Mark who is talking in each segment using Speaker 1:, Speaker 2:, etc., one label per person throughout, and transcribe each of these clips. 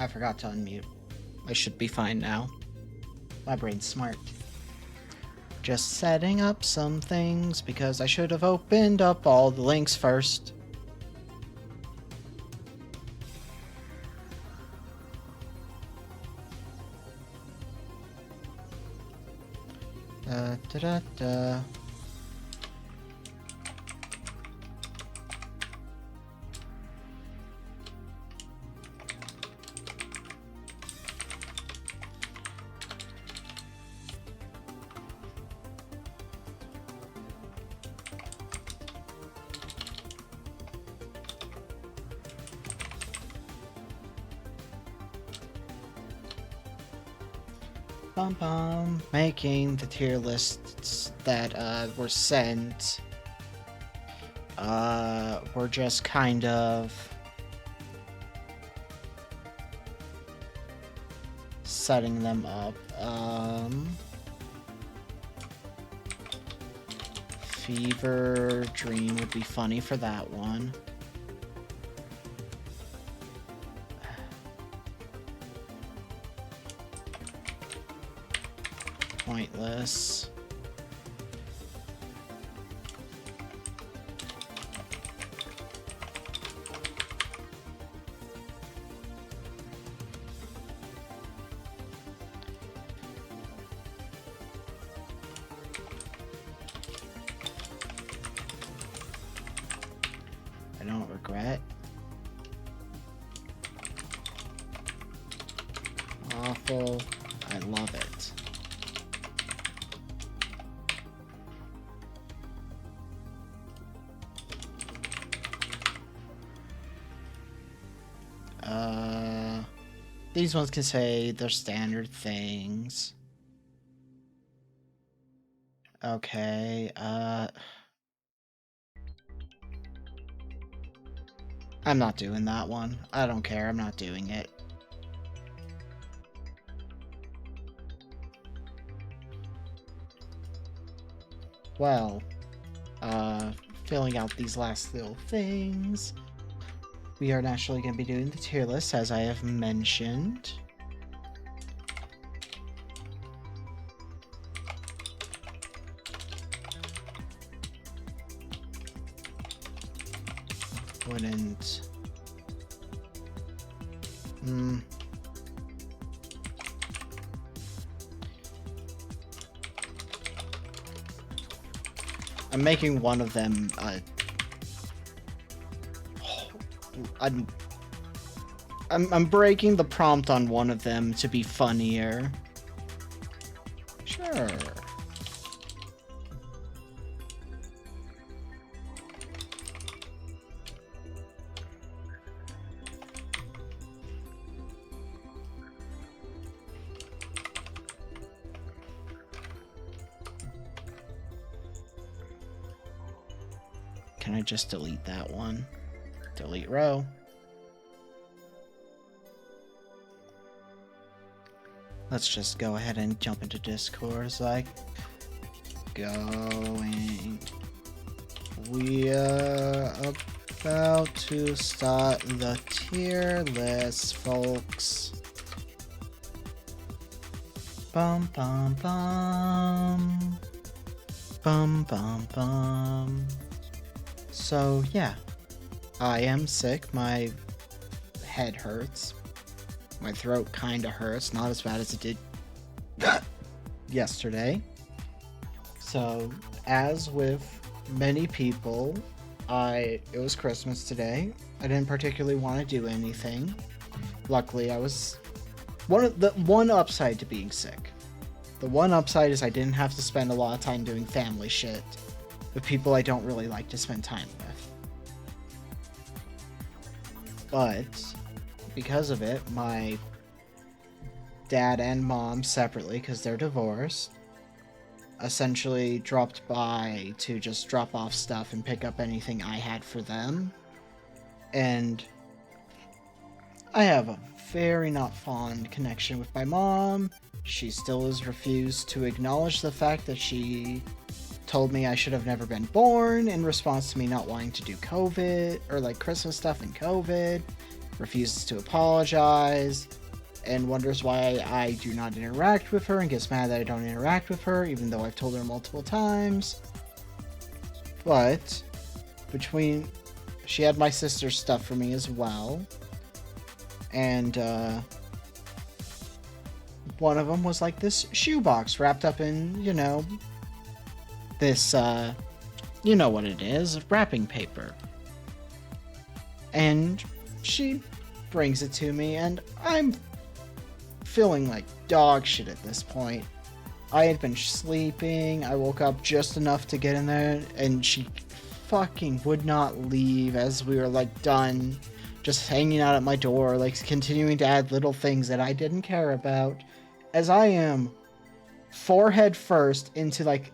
Speaker 1: I forgot to unmute. I should be fine now. My brain's smart. Just setting up some things because I should have opened up all the links first. Da da da da. Making the tier lists that were sent were just kind of setting them up. Fever Dream would be funny for that one. Pointless. I don't regret. Awful. I love it. These ones can say their standard things. Okay, I'm not doing that one. I don't care, I'm not doing it. Well, filling out these last little things. We are naturally going to be doing the tier list, as I have mentioned. Wouldn't... I'm making one of them, I'm breaking the prompt on one of them to be funnier. Sure. Can I just delete that one? Delete row. Let's just go ahead and jump into Discord. It's like going. We are about to start the tier list, folks. Bum bum bum. Bum bum bum. So yeah, I am sick. My head hurts. My throat kinda hurts, not as bad as it did yesterday. So, as with many people, it was Christmas today. I didn't particularly want to do anything. Luckily, I was one upside to being sick. The one upside is I didn't have to spend a lot of time doing family shit with people I don't really like to spend time with. But because of it, my dad and mom separately, because they're divorced, essentially dropped by to just drop off stuff and pick up anything I had for them. And I have a very not fond connection with my mom. She still has refused to acknowledge the fact that she told me I should have never been born in response to me not wanting to do COVID, or like Christmas stuff in COVID. refuses to apologize, and wonders why I do not interact with her and gets mad that I don't interact with her, even though I've told her multiple times. But she had my sister's stuff for me as well. And one of them was like this shoebox wrapped up in, you know, this, you know what it is, wrapping paper. And she brings it to me, and I'm feeling like dog shit at this point. I had been sleeping, I woke up just enough to get in there, and she fucking would not leave as we were like done, just hanging out at my door, like continuing to add little things that I didn't care about, as I am forehead first into like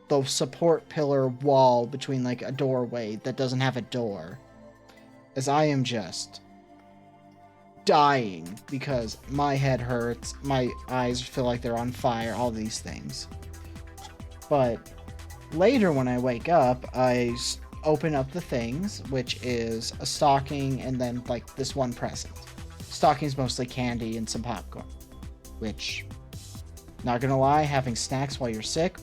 Speaker 1: the support pillar wall between like a doorway that doesn't have a door, as I am just dying because my head hurts, my eyes feel like they're on fire, all these things. But later when I wake up, I open up the things, which is a stocking and then like this one present. Stocking's mostly candy and some popcorn, which, not gonna lie, having snacks while you're sick,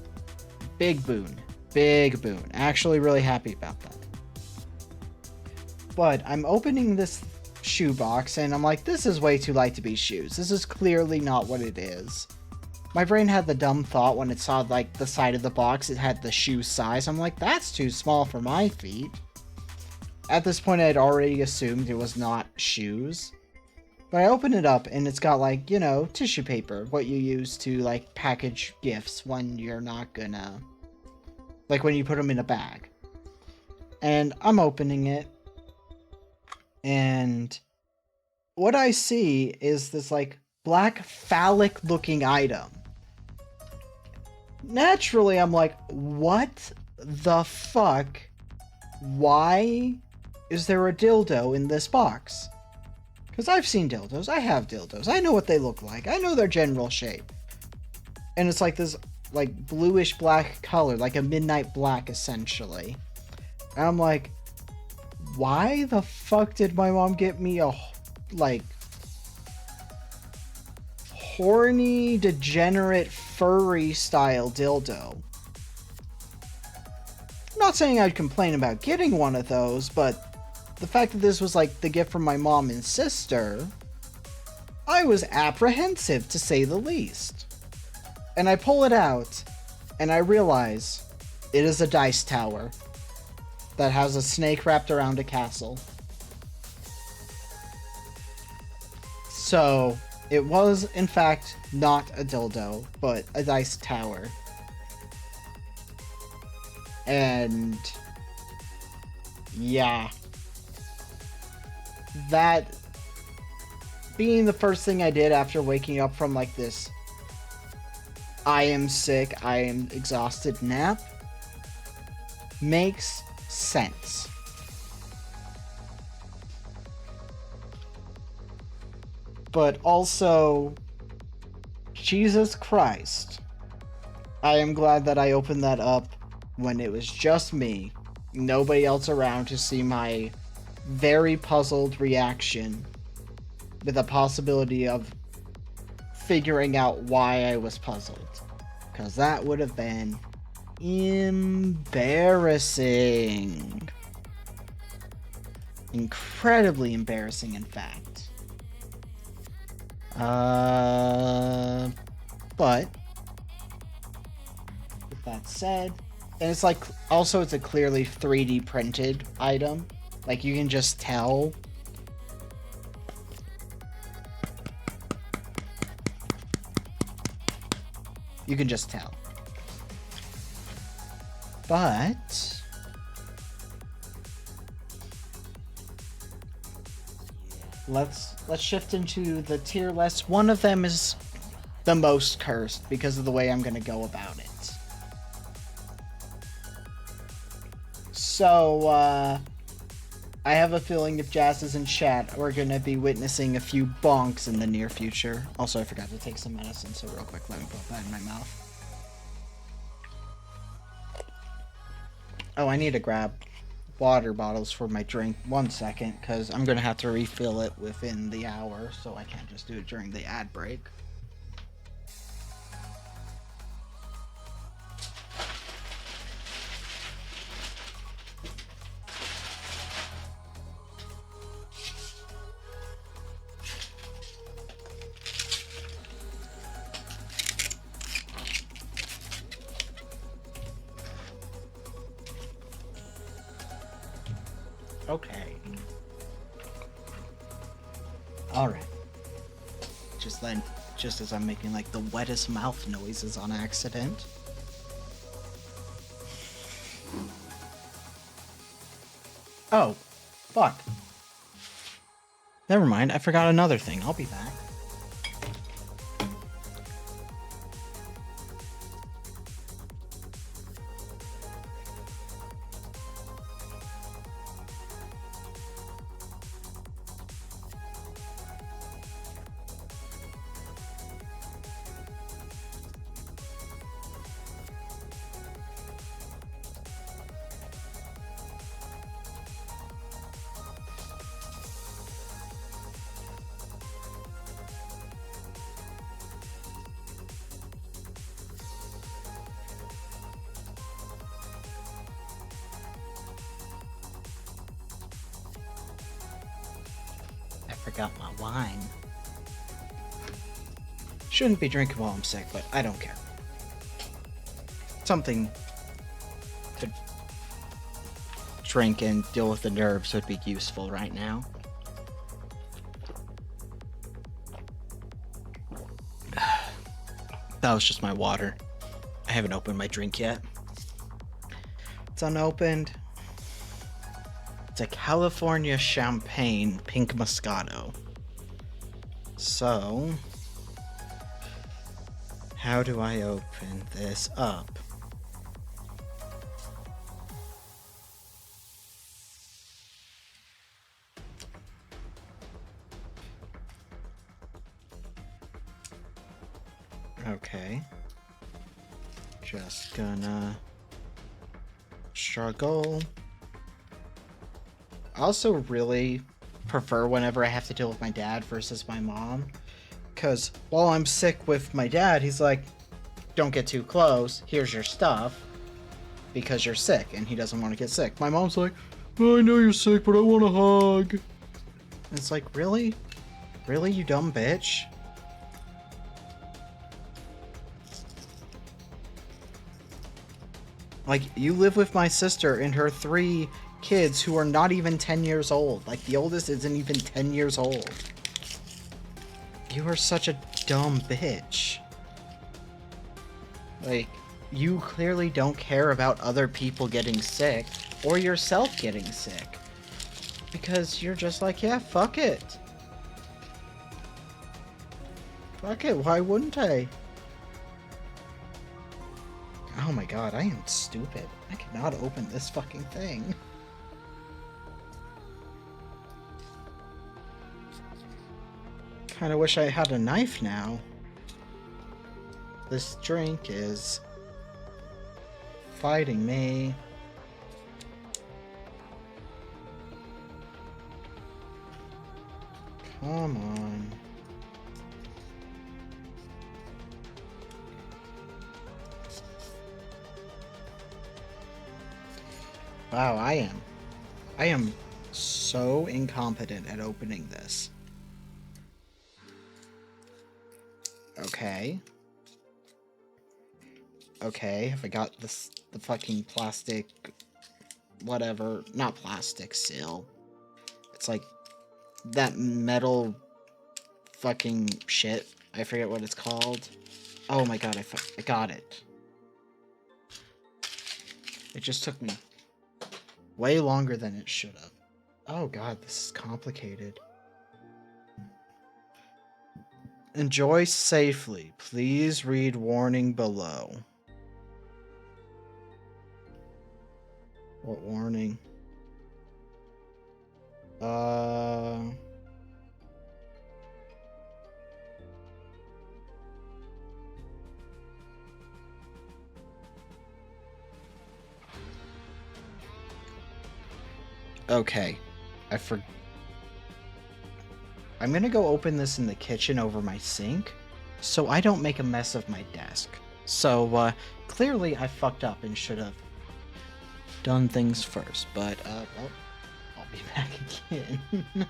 Speaker 1: big boon. Big boon. Actually really happy about that. But I'm opening this shoebox and I'm like, this is way too light to be shoes. This is clearly not what it is. My brain had the dumb thought when it saw like the side of the box, it had the shoe size. I'm like, that's too small for my feet. At this point, I had already assumed it was not shoes. But I open it up and it's got like, you know, tissue paper, what you use to like package gifts when you're not gonna, like when you put them in a bag. And I'm opening it, and what I see is this like black phallic looking item. Naturally, I'm like, what the fuck? Why is there a dildo in this box? Because I've seen dildos. I have dildos. I know what they look like. I know their general shape. And it's like this like bluish black color, like a midnight black essentially. And I'm like, why the fuck did my mom get me a like horny, degenerate, furry style dildo? I'm not saying I'd complain about getting one of those, but the fact that this was like the gift from my mom and sister, I was apprehensive to say the least. And I pull it out, and I realize it is a dice tower that has a snake wrapped around a castle. So, it was, in fact, not a dildo, but a dice tower. And yeah. That being the first thing I did after waking up from like this I am sick, I am exhausted nap makes sense. But also, Jesus Christ, I am glad that I opened that up when it was just me, nobody else around to see my very puzzled reaction with the possibility of figuring out why I was puzzled. Because that would have been embarrassing. Incredibly embarrassing, in fact. But with that said, and it's like, also it's a clearly 3D printed item. Like, you can just tell. You can just tell. But let's shift into the tier list. One of them is the most cursed because of the way I'm going to go about it. So, I have a feeling if Jazz is in chat, we're going to be witnessing a few bonks in the near future. Also, I forgot to take some medicine, so real quick, let me put that in my mouth. Oh, I need to grab water bottles for my drink. 1 second, because I'm going to have to refill it within the hour, so I can't just do it during the ad break. Okay. Alright. Just as I'm making like the wettest mouth noises on accident. Oh, fuck. Never mind, I forgot another thing. I'll be back. I forgot my wine. Shouldn't be drinking while I'm sick, but I don't care. Something to drink and deal with the nerves would be useful right now. That was just my water. I haven't opened my drink yet. It's unopened. It's a California Champagne Pink Moscato. So, how do I open this up? Okay. Just gonna struggle. I also really prefer whenever I have to deal with my dad versus my mom. Because while I'm sick with my dad, he's like, don't get too close. Here's your stuff. Because you're sick, and he doesn't want to get sick. My mom's like, oh, I know you're sick, but I want a hug. And it's like, really? Really, you dumb bitch? Like, you live with my sister and her 3 kids who are not even 10 years old. Like, the oldest isn't even 10 years old. You are such a dumb bitch. Like, you clearly don't care about other people getting sick or yourself getting sick. Because you're just like, yeah, fuck it. Fuck it, why wouldn't I? Oh my god, I am stupid. I cannot open this fucking thing. Kinda wish I had a knife now. This drink is fighting me. Come on. Wow, I am so incompetent at opening this. Okay. Okay, have I got this, the fucking plastic, whatever, not plastic seal. It's like that metal fucking shit. I forget what it's called. Oh my god, I got it. It just took me way longer than it should have. Oh god, this is complicated. Enjoy safely. Please read warning below. What warning? Okay. I'm gonna go open this in the kitchen over my sink, so I don't make a mess of my desk. So, clearly I fucked up and should have done things first, but, well, I'll be back again.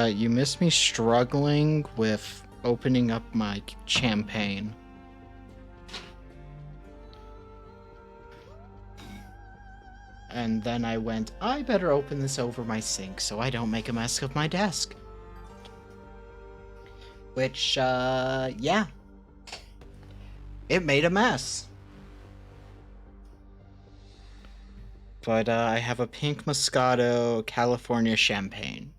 Speaker 1: You missed me struggling with opening up my champagne. And then I went, I better open this over my sink so I don't make a mess of my desk. Which, yeah. It made a mess. But, I have a pink Moscato California champagne.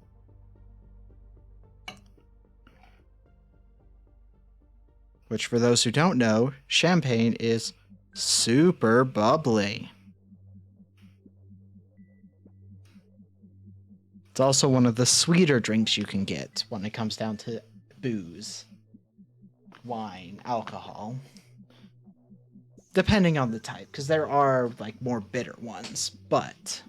Speaker 1: Which, for those who don't know, champagne is super bubbly. It's also one of the sweeter drinks you can get when it comes down to booze, wine, alcohol. Depending on the type, because there are, like, more bitter ones, but...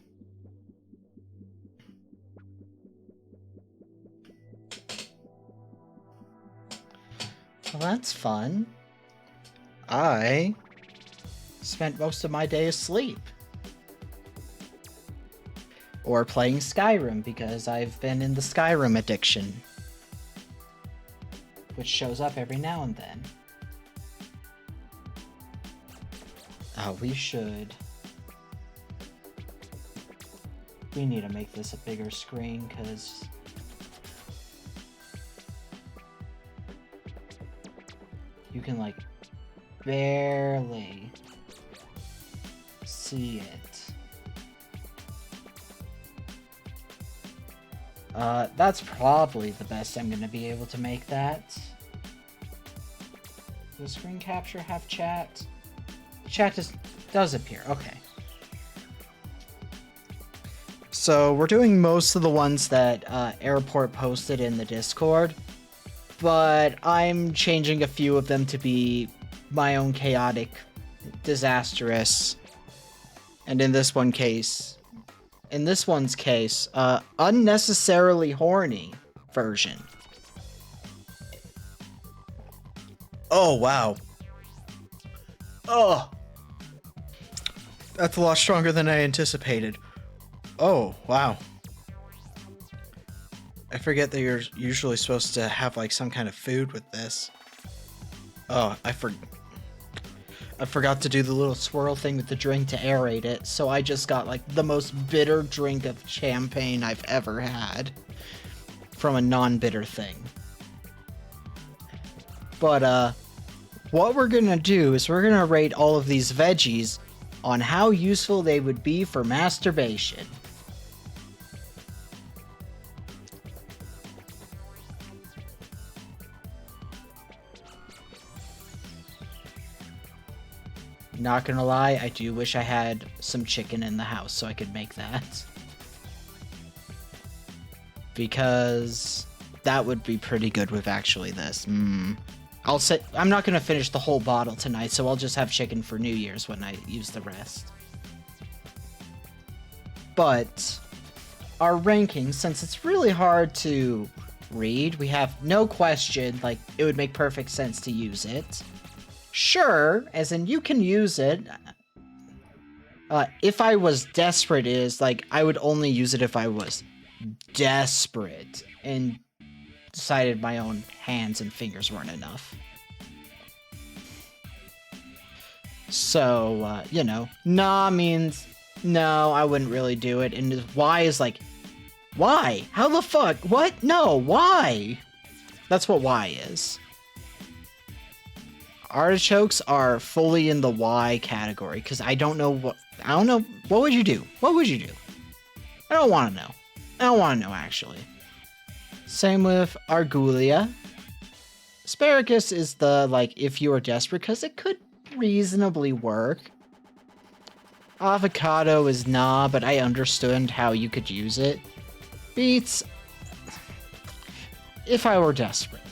Speaker 1: Well, that's fun. I spent most of my day asleep. Or playing Skyrim, because I've been in the Skyrim addiction. Which shows up every now and then. Oh, we should. We need to make this a bigger screen, because... you can, like, barely see it. That's probably the best I'm gonna be able to make that. Does screen capture have chat? Chat does appear, okay. So we're doing most of the ones that Airport posted in the Discord, but I'm changing a few of them to be my own chaotic, disastrous, and in this one's case, unnecessarily horny version. Oh, wow. Oh! That's a lot stronger than I anticipated. Oh, wow. I forget that you're usually supposed to have, like, some kind of food with this. Oh, I forgot to do the little swirl thing with the drink to aerate it, so I just got like the most bitter drink of champagne I've ever had from a non-bitter thing. But what we're gonna do is we're gonna rate all of these veggies on how useful they would be for masturbation. Not gonna lie, I do wish I had some chicken in the house so I could make that. Because that would be pretty good with actually this. I'm not gonna finish the whole bottle tonight, so I'll just have chicken for New Year's when I use the rest. But our rankings, since it's really hard to read, we have no question, like, it would make perfect sense to use it. Sure, as in you can use it. If I was desperate is, like, I would only use it if I was desperate and decided my own hands and fingers weren't enough. So, you know, nah means no, I wouldn't really do it. And why is like, why? How the fuck? What? No, why? That's what why is. Artichokes are fully in the why category, because I don't know. What would you do? What would you do? I don't want to know. I don't want to know, actually. Same with Argulia. Asparagus is the, like, if you are desperate, because it could reasonably work. Avocado is nah, but I understood how you could use it. Beets, if I were desperate.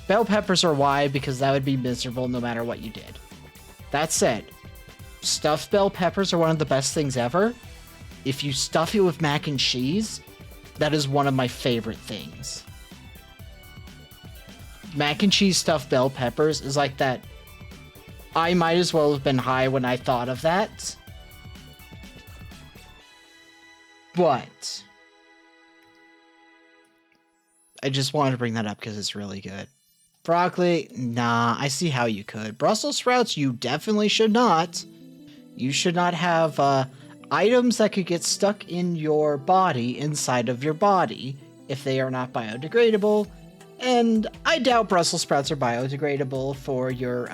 Speaker 1: Bell peppers are why, because that would be miserable no matter what you did. That said, stuffed bell peppers are one of the best things ever. If you stuff it with mac and cheese, that is one of my favorite things. Mac and cheese stuffed bell peppers is like that. I might as well have been high when I thought of that. But I just wanted to bring that up because it's really good. Broccoli, nah, I see how you could. Brussels sprouts, you definitely should not. You should not have items that could get stuck in your body inside of your body if they are not biodegradable. And I doubt Brussels sprouts are biodegradable for your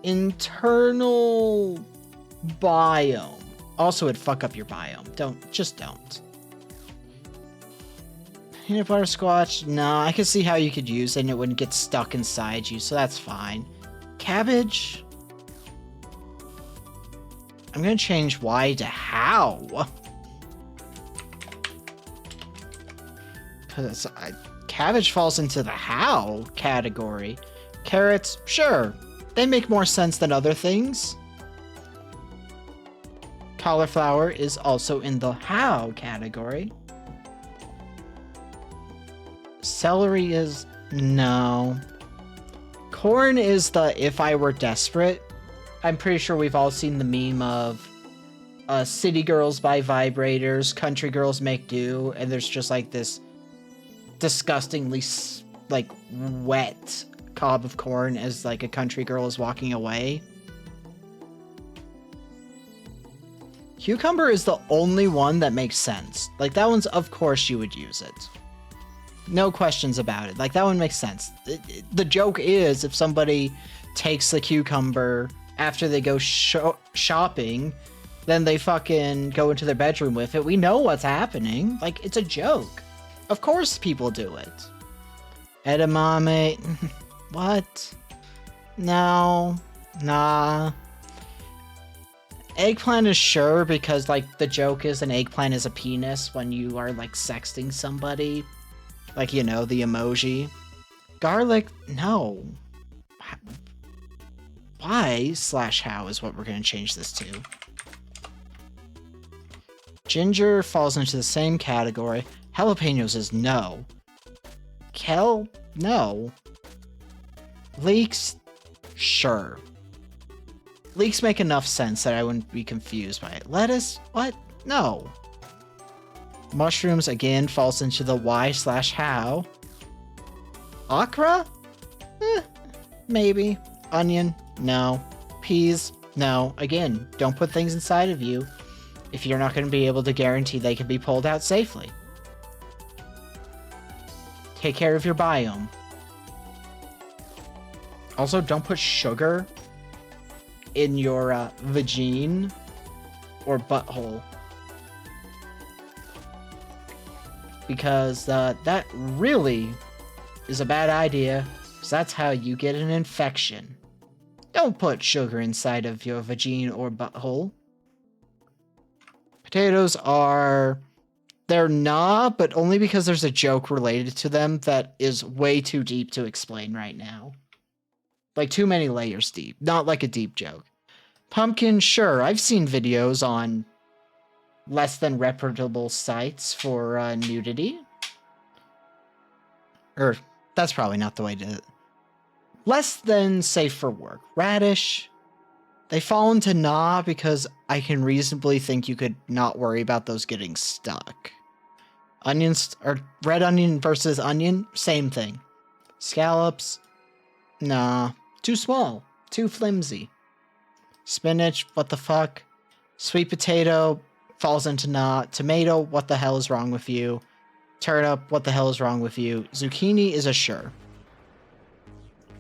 Speaker 1: internal biome. Also, it'd fuck up your biome. Just don't. Peanut butter squash, no, I can see how you could use it and it wouldn't get stuck inside you, so that's fine. Cabbage? I'm gonna change why to how. Because cabbage falls into the how category. Carrots, sure, they make more sense than other things. Cauliflower is also in the how category. Celery is no. Corn is the if I were desperate. I'm pretty sure we've all seen the meme of city girls buy vibrators, country girls make do, and there's just like this disgustingly like wet cob of corn as like a country girl is walking away. Cucumber is the only one that makes sense. Like that one's of course you would use it. No questions about it. Like, that one makes sense. The joke is, if somebody takes the cucumber after they go shopping, then they fucking go into their bedroom with it. We know what's happening. Like, it's a joke. Of course people do it. Edamame. What? No. Nah. Eggplant is sure, because, like, the joke is an eggplant is a penis when you are, like, sexting somebody. Like, you know, the emoji. Garlic, no. Why/how is what we're going to change this to. Ginger falls into the same category. Jalapenos is no. Kel, no. Leeks, sure. Leeks make enough sense that I wouldn't be confused by it. Lettuce, what? No. Mushrooms, again, falls into the why/how. Okra? Maybe. Onion? No. Peas? No. Again, don't put things inside of you if you're not going to be able to guarantee they can be pulled out safely. Take care of your biome. Also, don't put sugar in your vagine or butthole. Because that really is a bad idea, because that's how you get an infection. Don't put sugar inside of your vagine or butthole. Potatoes are... They're not, but only because there's a joke related to them that is way too deep to explain right now. Like, too many layers deep. Not like a deep joke. Pumpkin, sure, I've seen videos on less than reputable sites for nudity. Or, that's probably not the way to... Less than safe for work. Radish, they fall into nah because I can reasonably think you could not worry about those getting stuck. Onions, or red onion versus onion, same thing. Scallops, nah, too small, too flimsy. Spinach, what the fuck? Sweet potato falls into nah. Tomato, what the hell is wrong with you? Turnip, what the hell is wrong with you? Zucchini is a sure.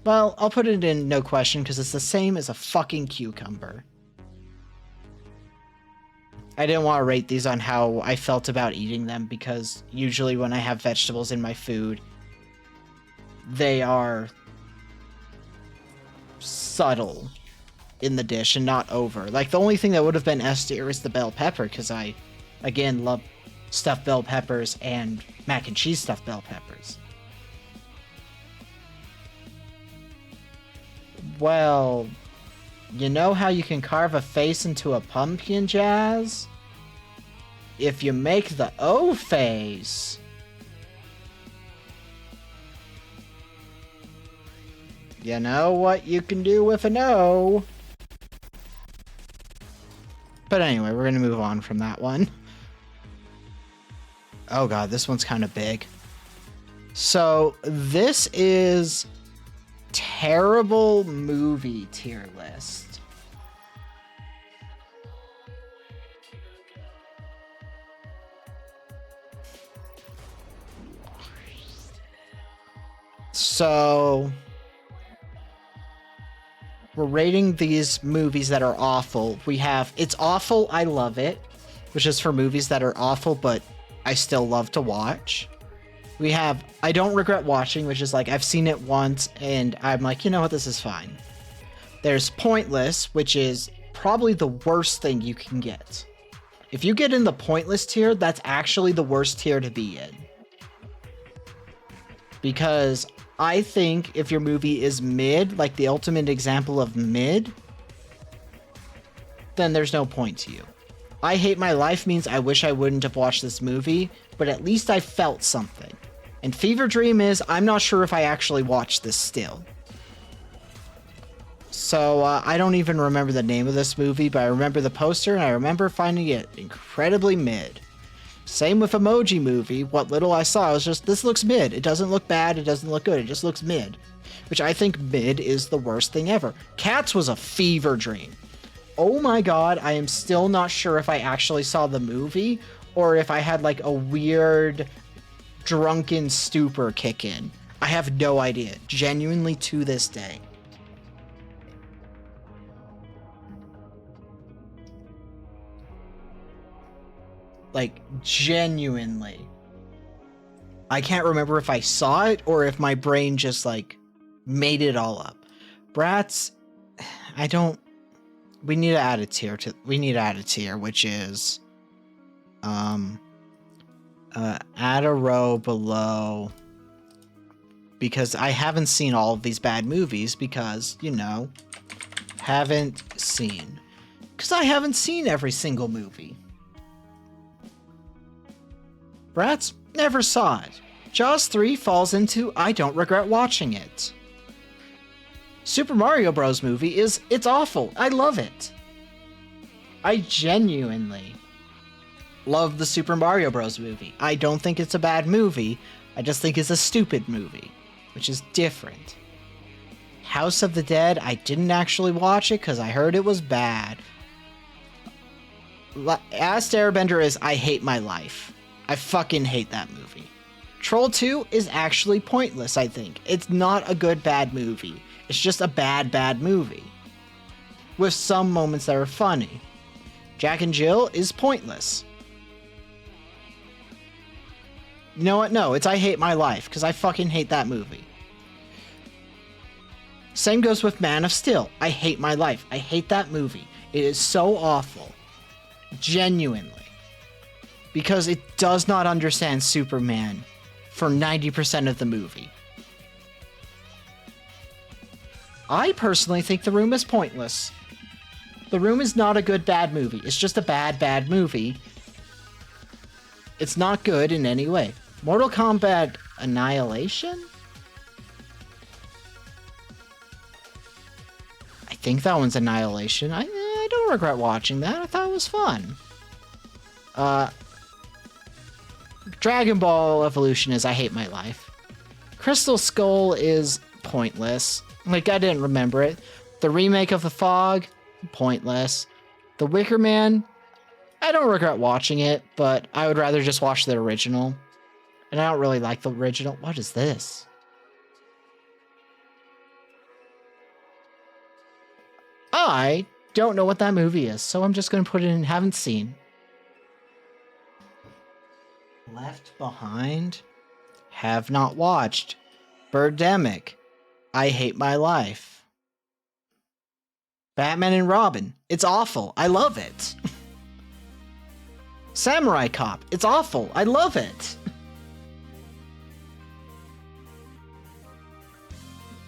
Speaker 1: Well, I'll put it in no question because it's the same as a fucking cucumber. I didn't want to rate these on how I felt about eating them because usually when I have vegetables in my food, they are subtle in the dish and not over. Like, the only thing that would have been S tier is the bell pepper because I, again, love stuffed bell peppers and mac and cheese stuffed bell peppers. Well, you know how you can carve a face into a pumpkin, Jazz? If you make the O face. You know what you can do with an O. But anyway, we're gonna move on from that one. Oh god, this one's kind of big. So, this is terrible movie tier list. So, we're rating these movies that are awful. We have It's Awful, I Love It, which is for movies that are awful, but I still love to watch. We have I Don't Regret Watching, which is like, I've seen it once, and I'm like, you know what, this is fine. There's Pointless, which is probably the worst thing you can get. If you get in the Pointless tier, that's actually the worst tier to be in. Because I think if your movie is mid, like the ultimate example of mid, then there's no point to you. I Hate My Life means I wish I wouldn't have watched this movie, but at least I felt something. And Fever Dream is, I'm not sure if I actually watched this still. So, I don't even remember the name of this movie, but I remember the poster, and I remember finding it incredibly mid. Same with Emoji Movie. What little I saw, I was just, this looks mid. It doesn't look bad, it doesn't look good, it just looks mid. Which I think mid is the worst thing ever. Cats was a fever dream. Oh my god, I am still not sure if I actually saw the movie, or if I had like a weird drunken stupor kick in. I have no idea, genuinely to this day. Like, genuinely. I can't remember if I saw it or if my brain just like made it all up. Bratz, I don't, we need to add a tier which is add a row below, because I haven't seen all of these bad movies because, you know, haven't seen. Because I haven't seen every single movie. Bratz, never saw it. Jaws 3 falls into I don't regret watching it. Super Mario Bros. Movie is, it's awful. I love it. I genuinely love the Super Mario Bros. Movie. I don't think it's a bad movie. I just think it's a stupid movie, which is different. House of the Dead, I didn't actually watch it because I heard it was bad. Last Airbender is I hate my life. I fucking hate that movie. Troll 2 is actually pointless, I think. It's not a good bad movie. It's just a bad movie. With some moments that are funny. Jack and Jill is pointless. You know what? No, it's I hate my life because I fucking hate that movie. Same goes with Man of Steel. I hate my life. I hate that movie. It is so awful. Genuinely. Because it does not understand Superman for 90% of the movie. I personally think The Room is pointless. The Room is not a good bad movie. It's just a bad movie. It's not good in any way. Mortal Kombat Annihilation? I think that one's Annihilation. I don't regret watching that. I thought it was fun. Dragon Ball Evolution is I hate my life. Crystal Skull is pointless. Like, I didn't remember it. The remake of The Fog, pointless. The Wicker Man, I don't regret watching it, but I would rather just watch the original. And I don't really like the original. What is this? I don't know what that movie is, so I'm just going to put it in haven't seen. Left Behind? Have not watched. Birdemic. I hate my life. Batman and Robin. It's awful. I love it. Samurai Cop. It's awful. I love it.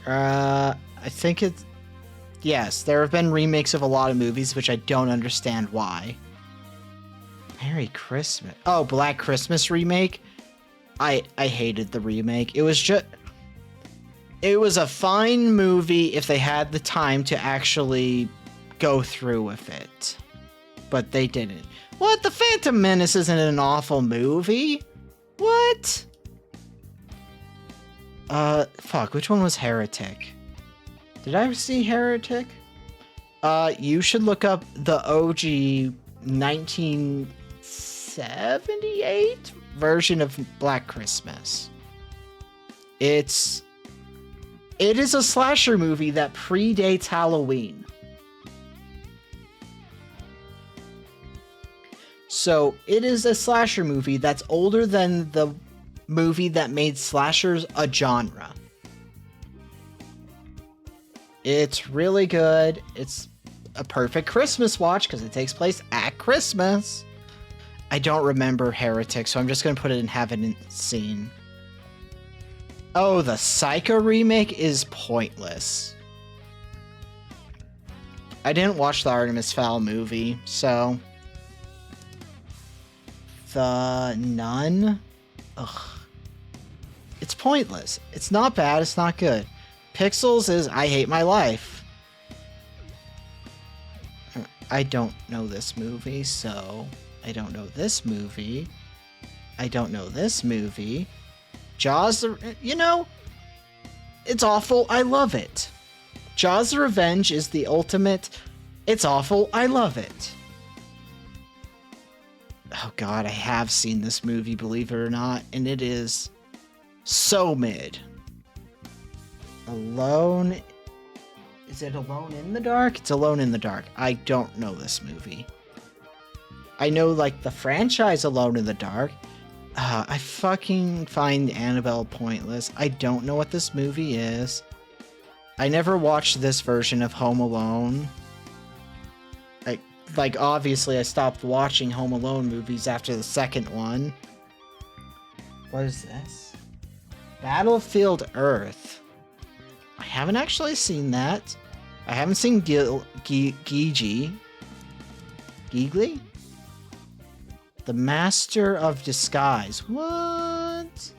Speaker 1: I think it's... Yes, there have been remakes of a lot of movies, which I don't understand why. Merry Christmas. Oh, Black Christmas remake? I hated the remake. It was just... It was a fine movie if they had the time to actually go through with it. But they didn't. What? The Phantom Menace isn't an awful movie? What? Fuck, which one was Heretic? Did I ever see Heretic? You should look up the OG 1978 version of Black Christmas. It is a slasher movie that predates Halloween. So, it is a slasher movie that's older than the movie that made slashers a genre. It's really good. It's a perfect Christmas watch because it takes place at Christmas. I don't remember Heretic, so I'm just going to put it in haven't seen. Oh, the Psycho remake is pointless. I didn't watch the Artemis Fowl movie, so... The Nun? Ugh. It's pointless. It's not bad, it's not good. Pixels is I hate my life. I don't know this movie, so... I don't know this movie. I don't know this movie. Jaws, you know, it's awful. I love it. Jaws the Revenge is the ultimate. It's awful. I love it. Oh God, I have seen this movie, believe it or not, and it is so mid. Alone. Is it Alone in the Dark? It's Alone in the Dark. I don't know this movie. I know, like, the franchise Alone in the Dark. I fucking find Annabelle pointless. I don't know what this movie is. I never watched this version of Home Alone. Like, obviously I stopped watching Home Alone movies after the second one. What is this? Battlefield Earth. I haven't actually seen that. I haven't seen Geegly? The Master of Disguise. What?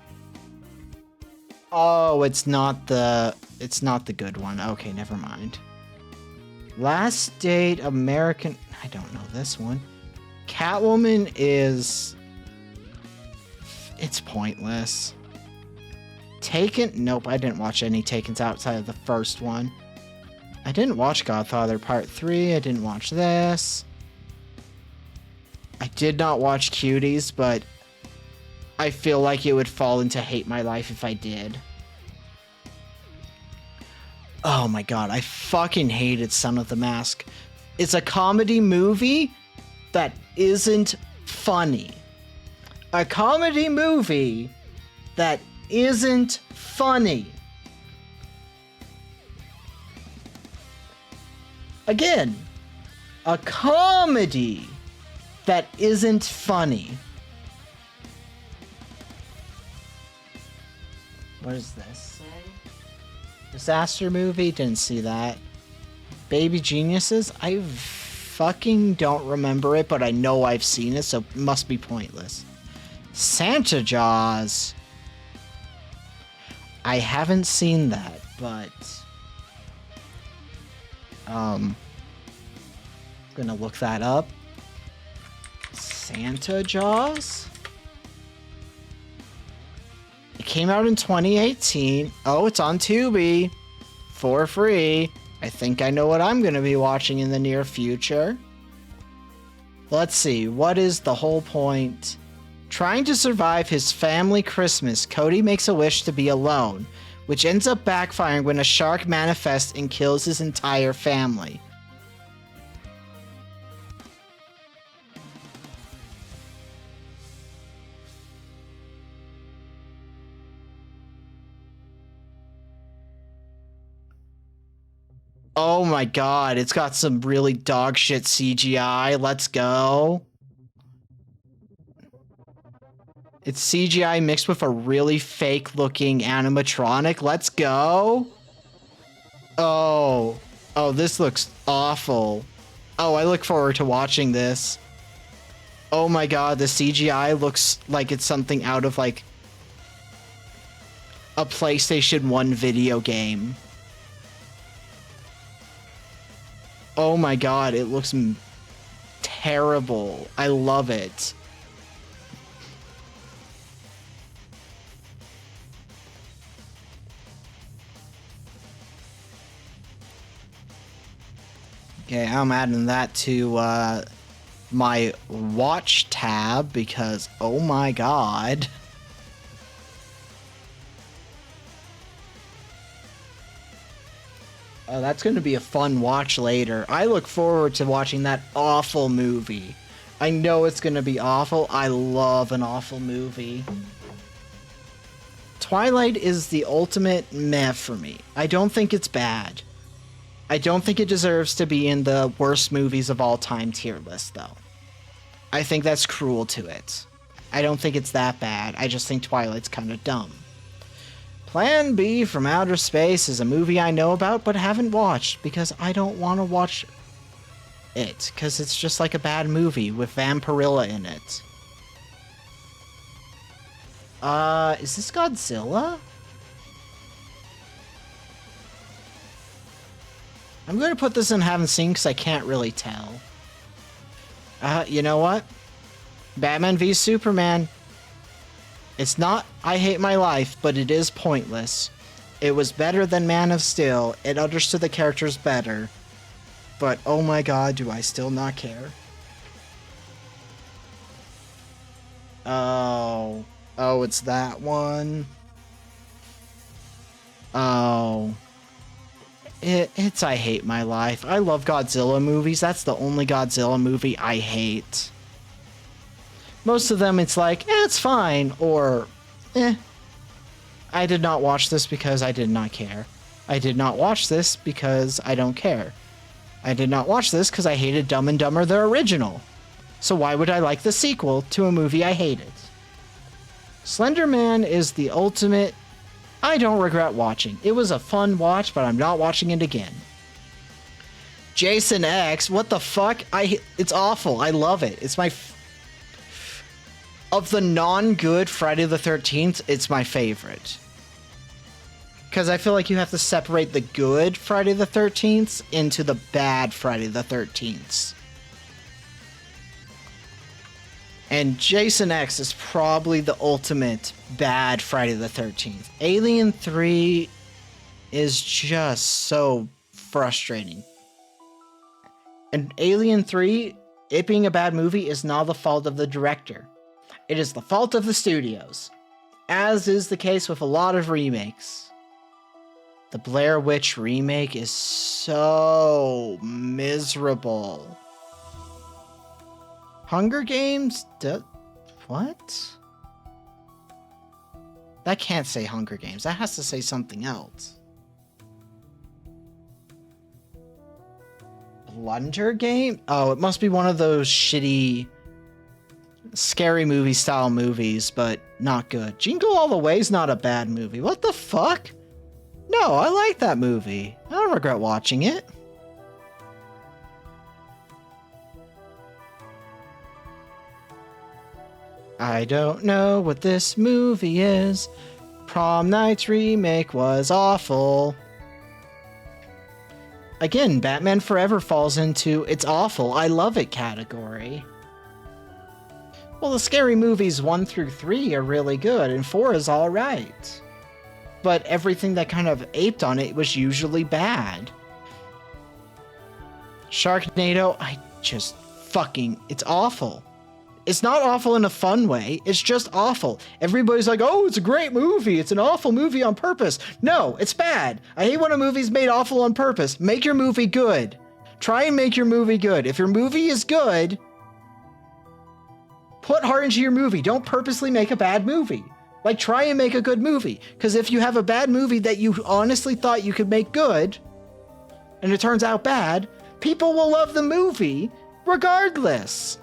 Speaker 1: Oh, it's not the good one. Okay, never mind. Last Date American... I don't know this one. Catwoman is... It's pointless. Taken? Nope, I didn't watch any Takens outside of the first one. I didn't watch Godfather Part 3. I didn't watch this. I did not watch Cuties, but I feel like it would fall into Hate My Life if I did. Oh my god, I fucking hated Son of the Mask. It's a comedy movie that isn't funny. A comedy movie that isn't funny. Again, a comedy that isn't funny. What does this say? Disaster movie? Didn't see that. Baby Geniuses? I fucking don't remember it, but I know I've seen it, so it must be pointless. Santa Jaws. I haven't seen that, but gonna look that up. Santa Jaws? It came out in 2018. Oh, it's on Tubi for free. I think I know what I'm gonna be watching in the near future. Let's see, what is the whole point? Trying to survive his family Christmas, Cody makes a wish to be alone, which ends up backfiring when a shark manifests and kills his entire family. Oh my god, it's got some really dog shit CGI. Let's go. It's CGI mixed with a really fake looking animatronic. Let's go. Oh, this looks awful. Oh, I look forward to watching this. Oh my god, the CGI looks like it's something out of like a PlayStation 1 video game. Oh my god, it looks terrible. I love it. Okay, I'm adding that to my watch tab because, oh my god. Oh, that's going to be a fun watch later. I look forward to watching that awful movie. I know it's going to be awful. I love an awful movie. Twilight is the ultimate meh for me. I don't think it's bad. I don't think it deserves to be in the worst movies of all time tier list, though. I think that's cruel to it. I don't think it's that bad. I just think Twilight's kind of dumb. Plan B from Outer Space is a movie I know about but haven't watched because I don't want to watch it because it's just like a bad movie with Vampirilla in it. Is this Godzilla? I'm going to put this in haven't seen because I can't really tell. You know what? Batman v Superman. It's not I Hate My Life, but it is pointless. It was better than Man of Steel. It understood the characters better. But oh my god, do I still not care? Oh, it's that one. Oh. It's I Hate My Life. I love Godzilla movies. That's the only Godzilla movie I hate. Most of them, it's like, it's fine, or, I did not watch this because I did not care. I did not watch this because I don't care. I did not watch this because I hated Dumb and Dumber the original. So why would I like the sequel to a movie I hated? Slender Man is the ultimate, I don't regret watching. It was a fun watch, but I'm not watching it again. Jason X, what the fuck? It's awful. I love it. It's my... Of the non-good Friday the 13th, it's my favorite. Because I feel like you have to separate the good Friday the 13th into the bad Friday the 13th. And Jason X is probably the ultimate bad Friday the 13th. Alien 3 is just so frustrating. And Alien 3, it being a bad movie, is not the fault of the director. It is the fault of the studios, as is the case with a lot of remakes. The Blair Witch remake is so miserable. Hunger Games? What? That can't say Hunger Games. That has to say something else. Blunder Game? Oh, it must be one of those shitty scary movie style movies, but not good. Jingle All the Way's not a bad movie. What the fuck? No, I like that movie. I don't regret watching it. I don't know what this movie is. Prom Night's remake was awful. Again, Batman Forever falls into it's awful, I love it category. Well, the scary movies 1 through 3 are really good, and 4 is alright. But everything that kind of aped on it was usually bad. Sharknado, it's awful. It's not awful in a fun way, it's just awful. Everybody's like, oh, it's a great movie, it's an awful movie on purpose. No, it's bad. I hate when a movie's made awful on purpose. Make your movie good. Try and make your movie good. If your movie is good, put heart into your movie. Don't purposely make a bad movie. Like, try and make a good movie. Because if you have a bad movie that you honestly thought you could make good, and it turns out bad, people will love the movie regardless.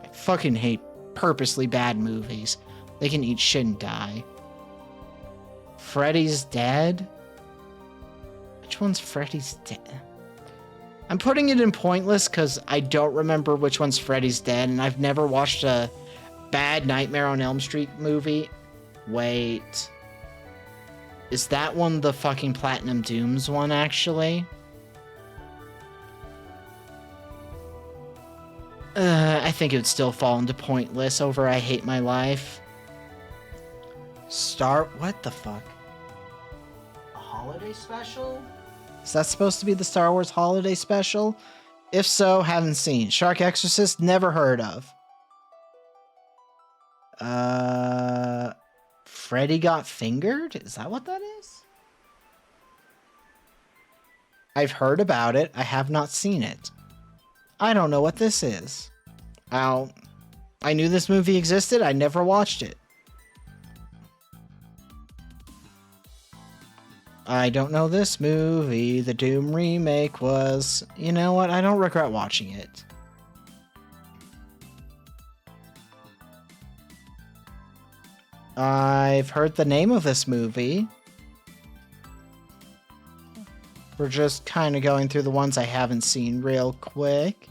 Speaker 1: I fucking hate purposely bad movies. They can eat shit and die. Freddy's Dead? Which one's Freddy's Dead? I'm putting it in pointless because I don't remember which one's Freddy's Dead, and I've never watched a bad Nightmare on Elm Street movie. Wait. Is that one the fucking Platinum Dooms one, actually? I think it would still fall into pointless over I Hate My Life. What the fuck? A holiday special? Is that supposed to be the Star Wars holiday special? If so, haven't seen. Shark Exorcist, never heard of. Freddy Got Fingered? Is that what that is? I've heard about it. I have not seen it. I don't know what this is. I knew this movie existed. I never watched it. I don't know this movie. The Doom remake was... You know what? I don't regret watching it. I've heard the name of this movie. We're just kind of going through the ones I haven't seen real quick.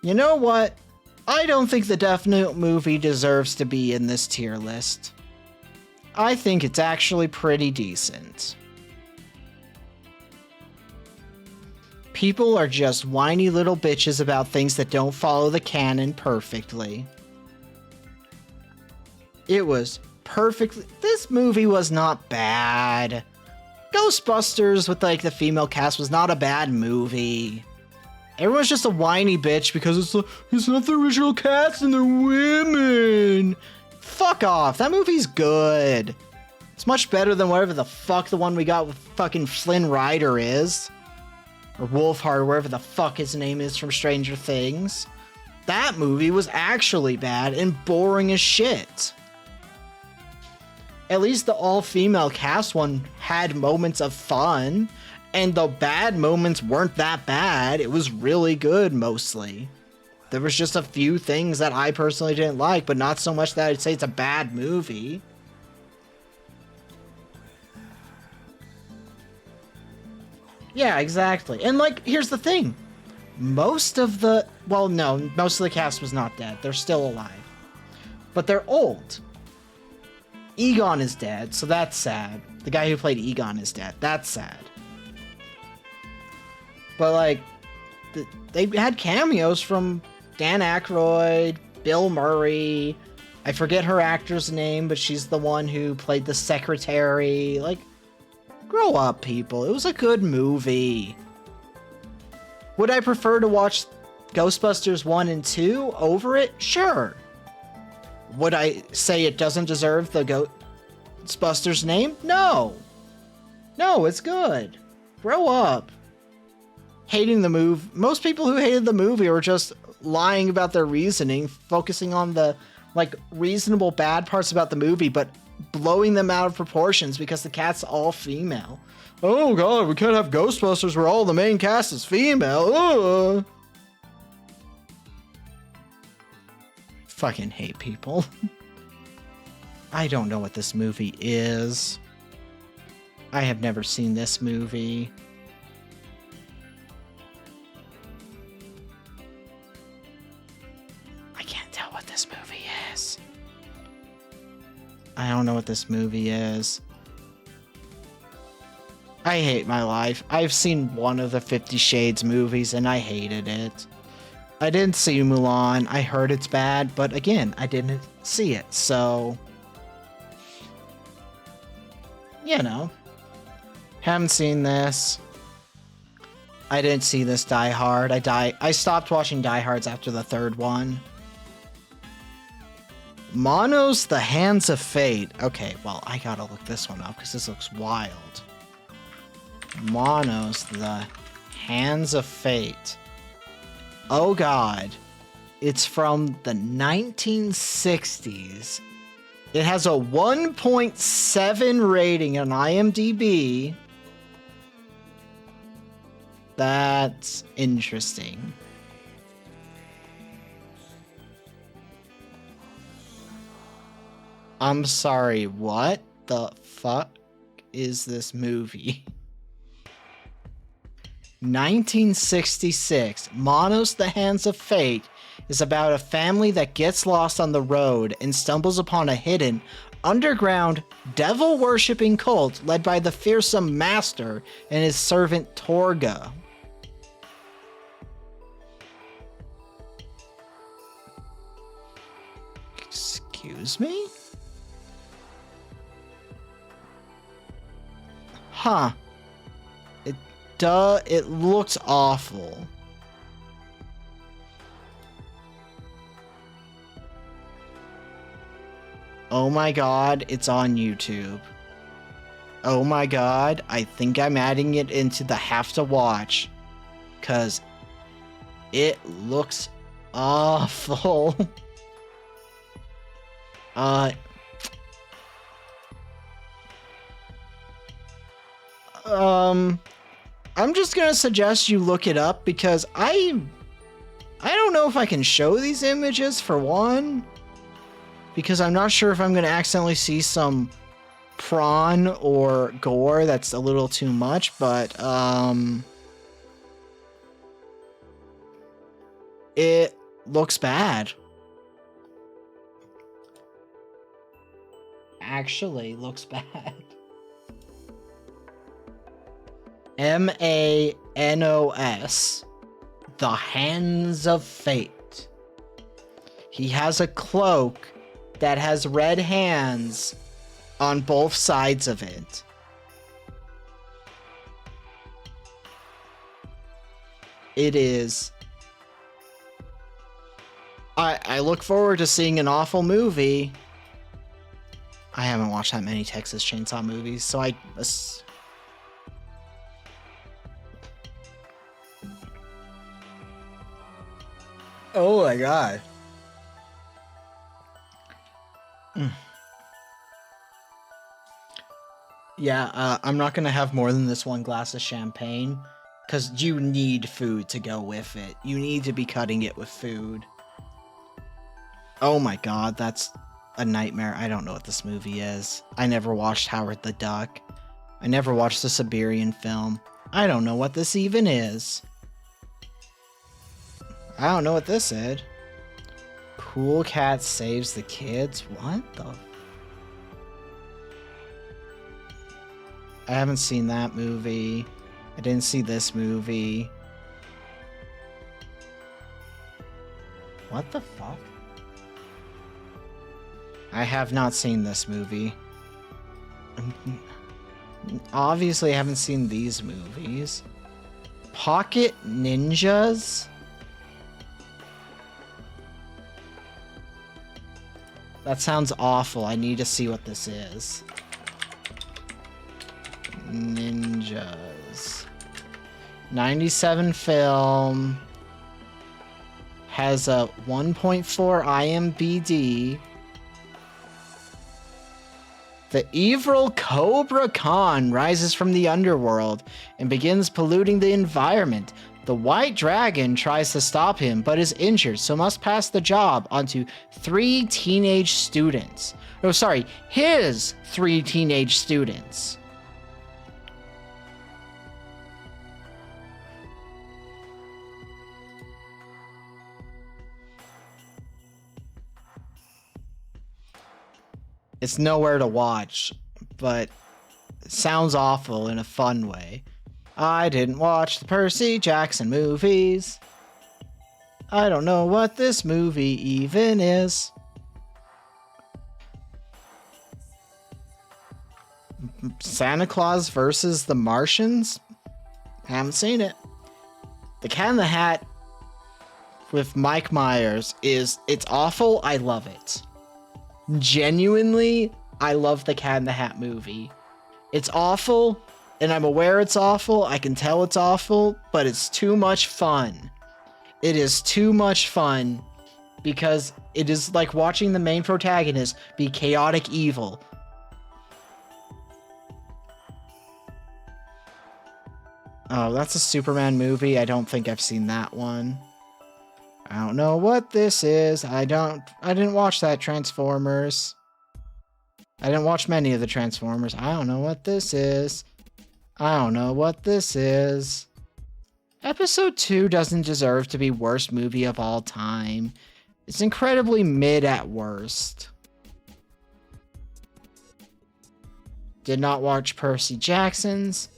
Speaker 1: You know what? I don't think the Death Note movie deserves to be in this tier list. I think it's actually pretty decent. People are just whiny little bitches about things that don't follow the canon perfectly. It was perfectly... This movie was not bad. Ghostbusters with, like, the female cast was not a bad movie. Everyone's just a whiny bitch because it's not the original cast and they're women. Fuck off. That movie's good. It's much better than whatever the fuck the one we got with fucking Flynn Rider is. Or Wolfhard, wherever the fuck his name is from Stranger Things. That movie was actually bad and boring as shit. At least the all-female cast one had moments of fun, and the bad moments weren't that bad. It was really good, mostly. There was just a few things that I personally didn't like, but not so much that I'd say it's a bad movie. Yeah, exactly. And, like, here's the thing. Most of the... Well, no, most of the cast was not dead. They're still alive. But they're old. Egon is dead, so that's sad. The guy who played Egon is dead. That's sad. But, like, they had cameos from Dan Aykroyd, Bill Murray. I forget her actor's name, but she's the one who played the secretary. Like, grow up, people. It was a good movie. Would I prefer to watch Ghostbusters 1 and 2 over it? Sure. Would I say it doesn't deserve the Ghostbusters name? No. No, it's good. Grow up. Hating the movie. Most people who hated the movie were just lying about their reasoning, focusing on the, like, reasonable bad parts about the movie, but blowing them out of proportions because the cast's all female. Oh god, we can't have Ghostbusters where all the main cast is female. Ugh. Fucking hate people. I don't know what this movie is. I have never seen this movie. I can't tell what this movie is. I don't know what this movie is. I hate my life. I've seen one of the 50 Shades movies and I hated it. I didn't see Mulan. I heard it's bad, but again, I didn't see it, so... You know. Haven't seen this. I didn't see this Die Hard. I stopped watching Die Hards after the third one. Mono's The Hands of Fate. Okay, well, I gotta look this one up because this looks wild. Mono's The Hands of Fate. Oh god. It's from the 1960s. It has a 1.7 rating on IMDb. That's interesting. I'm sorry, what the fuck is this movie? 1966, Mono's The Hands of Fate is about a family that gets lost on the road and stumbles upon a hidden, underground, devil-worshipping cult led by the fearsome master and his servant Torga. Excuse me? Huh. It looks awful. Oh my god, it's on YouTube. Oh my god, I think I'm adding it into the have to watch. 'Cause it looks awful. I'm just gonna suggest you look it up because I don't know if I can show these images for one, because I'm not sure if I'm gonna accidentally see some prawn or gore that's a little too much, but it looks bad. Actually looks bad. Manos, The Hands of Fate. He has a cloak that has red hands on both sides of it. It is... I look forward to seeing an awful movie. I haven't watched that many Texas Chainsaw movies, so I... Oh my god. Yeah, I'm not gonna have more than this one glass of champagne, because you need food to go with it. You need to be cutting it with food. Oh my god, that's a nightmare. I don't know what this movie is. I never watched Howard the Duck. I never watched the Siberian film. I don't know what this even is. I don't know what this is. Cool Cat Saves the Kids? What the... I haven't seen that movie. I didn't see this movie. What the fuck? I have not seen this movie. Obviously, I haven't seen these movies. Pocket Ninjas? That sounds awful. I need to see what this is. Ninjas. 97 film. Has a 1.4 IMBD. The evil Cobra Khan rises from the underworld and begins polluting the environment. The White Dragon tries to stop him, but is injured, so must pass the job onto 3 teenage students. Oh, sorry, his 3 teenage students. It's nowhere to watch, but it sounds awful in a fun way. I didn't watch the Percy Jackson movies. I don't know what this movie even is. Santa Claus versus the Martians? Haven't seen it. The Cat in the Hat with Mike Myers it's awful. I love it. Genuinely, I love the Cat in the Hat movie. It's awful, and I'm aware it's awful. I can tell it's awful, but it's too much fun. It is too much fun because it is like watching the main protagonist be chaotic evil. Oh, that's a Superman movie. I don't think I've seen that one. I don't know what this is. I didn't watch that Transformers. I didn't watch many of the Transformers. I don't know what this is. I don't know what this is. Episode 2 doesn't deserve to be worst movie of all time. It's incredibly mid at worst. Did not watch Percy Jackson's.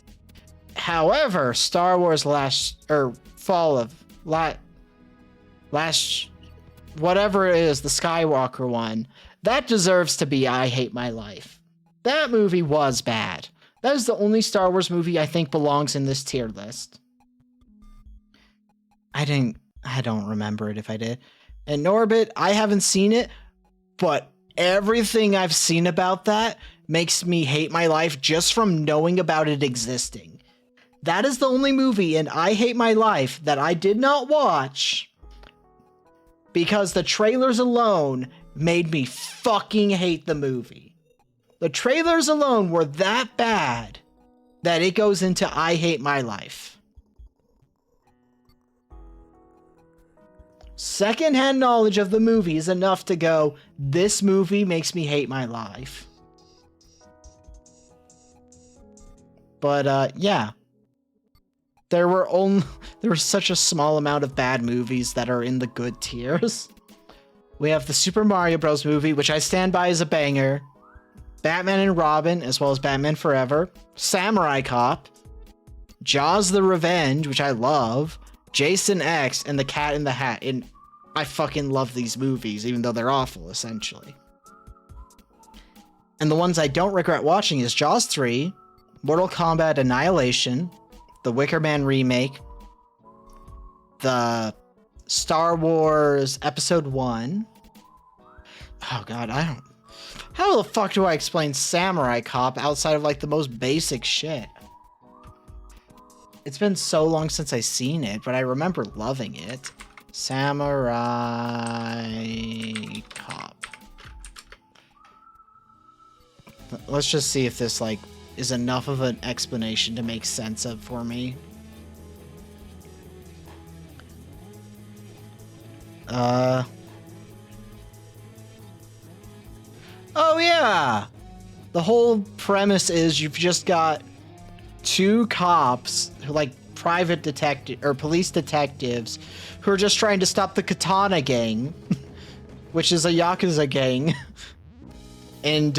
Speaker 1: However, Star Wars whatever it is, the Skywalker one, that deserves to be I Hate My Life. That movie was bad. That is the only Star Wars movie I think belongs in this tier list. I don't remember it if I did. And Norbit, I haven't seen it, but everything I've seen about that makes me hate my life just from knowing about it existing. That is the only movie in I Hate My Life that I did not watch because the trailers alone made me fucking hate the movie. The trailers alone were that bad that it goes into I Hate My Life. Secondhand knowledge of the movie is enough to go, this movie makes me hate my life. But, yeah. There was such a small amount of bad movies that are in the good tiers. We have the Super Mario Bros. Movie, which I stand by as a banger. Batman and Robin, as well as Batman Forever. Samurai Cop. Jaws the Revenge, which I love. Jason X, and The Cat in the Hat. And I fucking love these movies, even though they're awful, essentially. And the ones I don't regret watching is Jaws 3, Mortal Kombat Annihilation, the Wicker Man remake, the Star Wars Episode 1. Oh god, how the fuck do I explain Samurai Cop outside of like the most basic shit? It's been so long since I've seen it, but I remember loving it. Samurai Cop. Let's just see if this like is enough of an explanation to make sense of for me. Oh yeah! The whole premise is you've just got 2 cops, who like private detective or police detectives, who are just trying to stop the Katana Gang, which is a Yakuza gang. And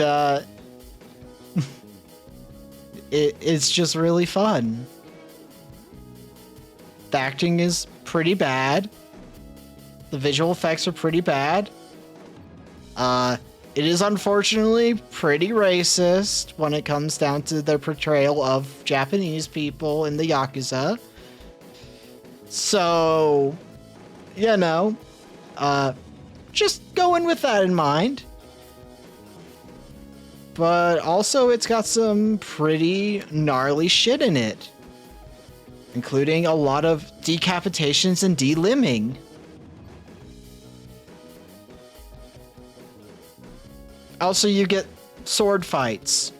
Speaker 1: it's just really fun. The acting is pretty bad. The visual effects are pretty bad. It is unfortunately pretty racist when it comes down to their portrayal of Japanese people in the Yakuza. So, you know, just go in with that in mind. But also, it's got some pretty gnarly shit in it, including a lot of decapitations and delimbing. Also, you get sword fights.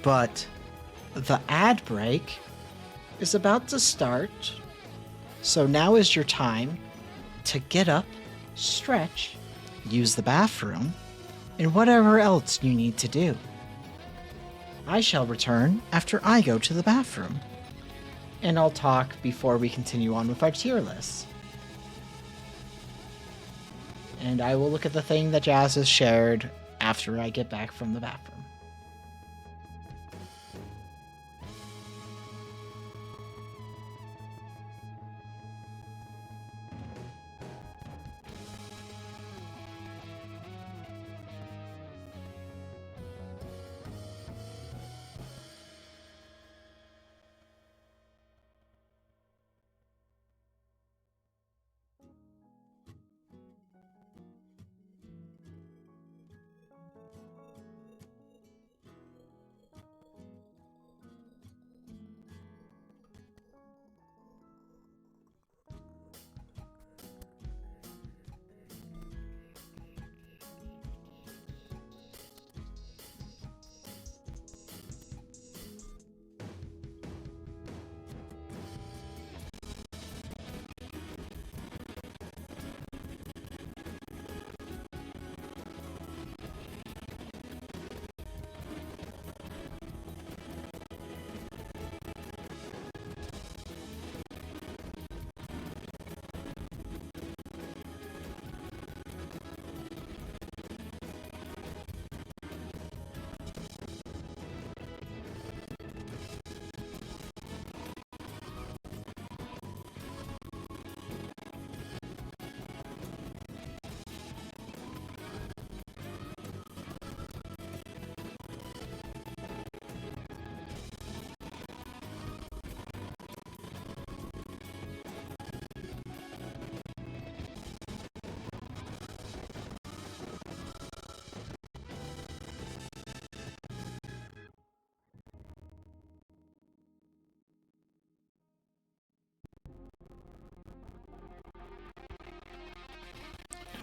Speaker 1: But the ad break is about to start, so now is your time to get up, stretch, use the bathroom, and whatever else you need to do. I shall return after I go to the bathroom, and I'll talk before we continue on with our tier list. And I will look at the thing that Jazz has shared after I get back from the bathroom.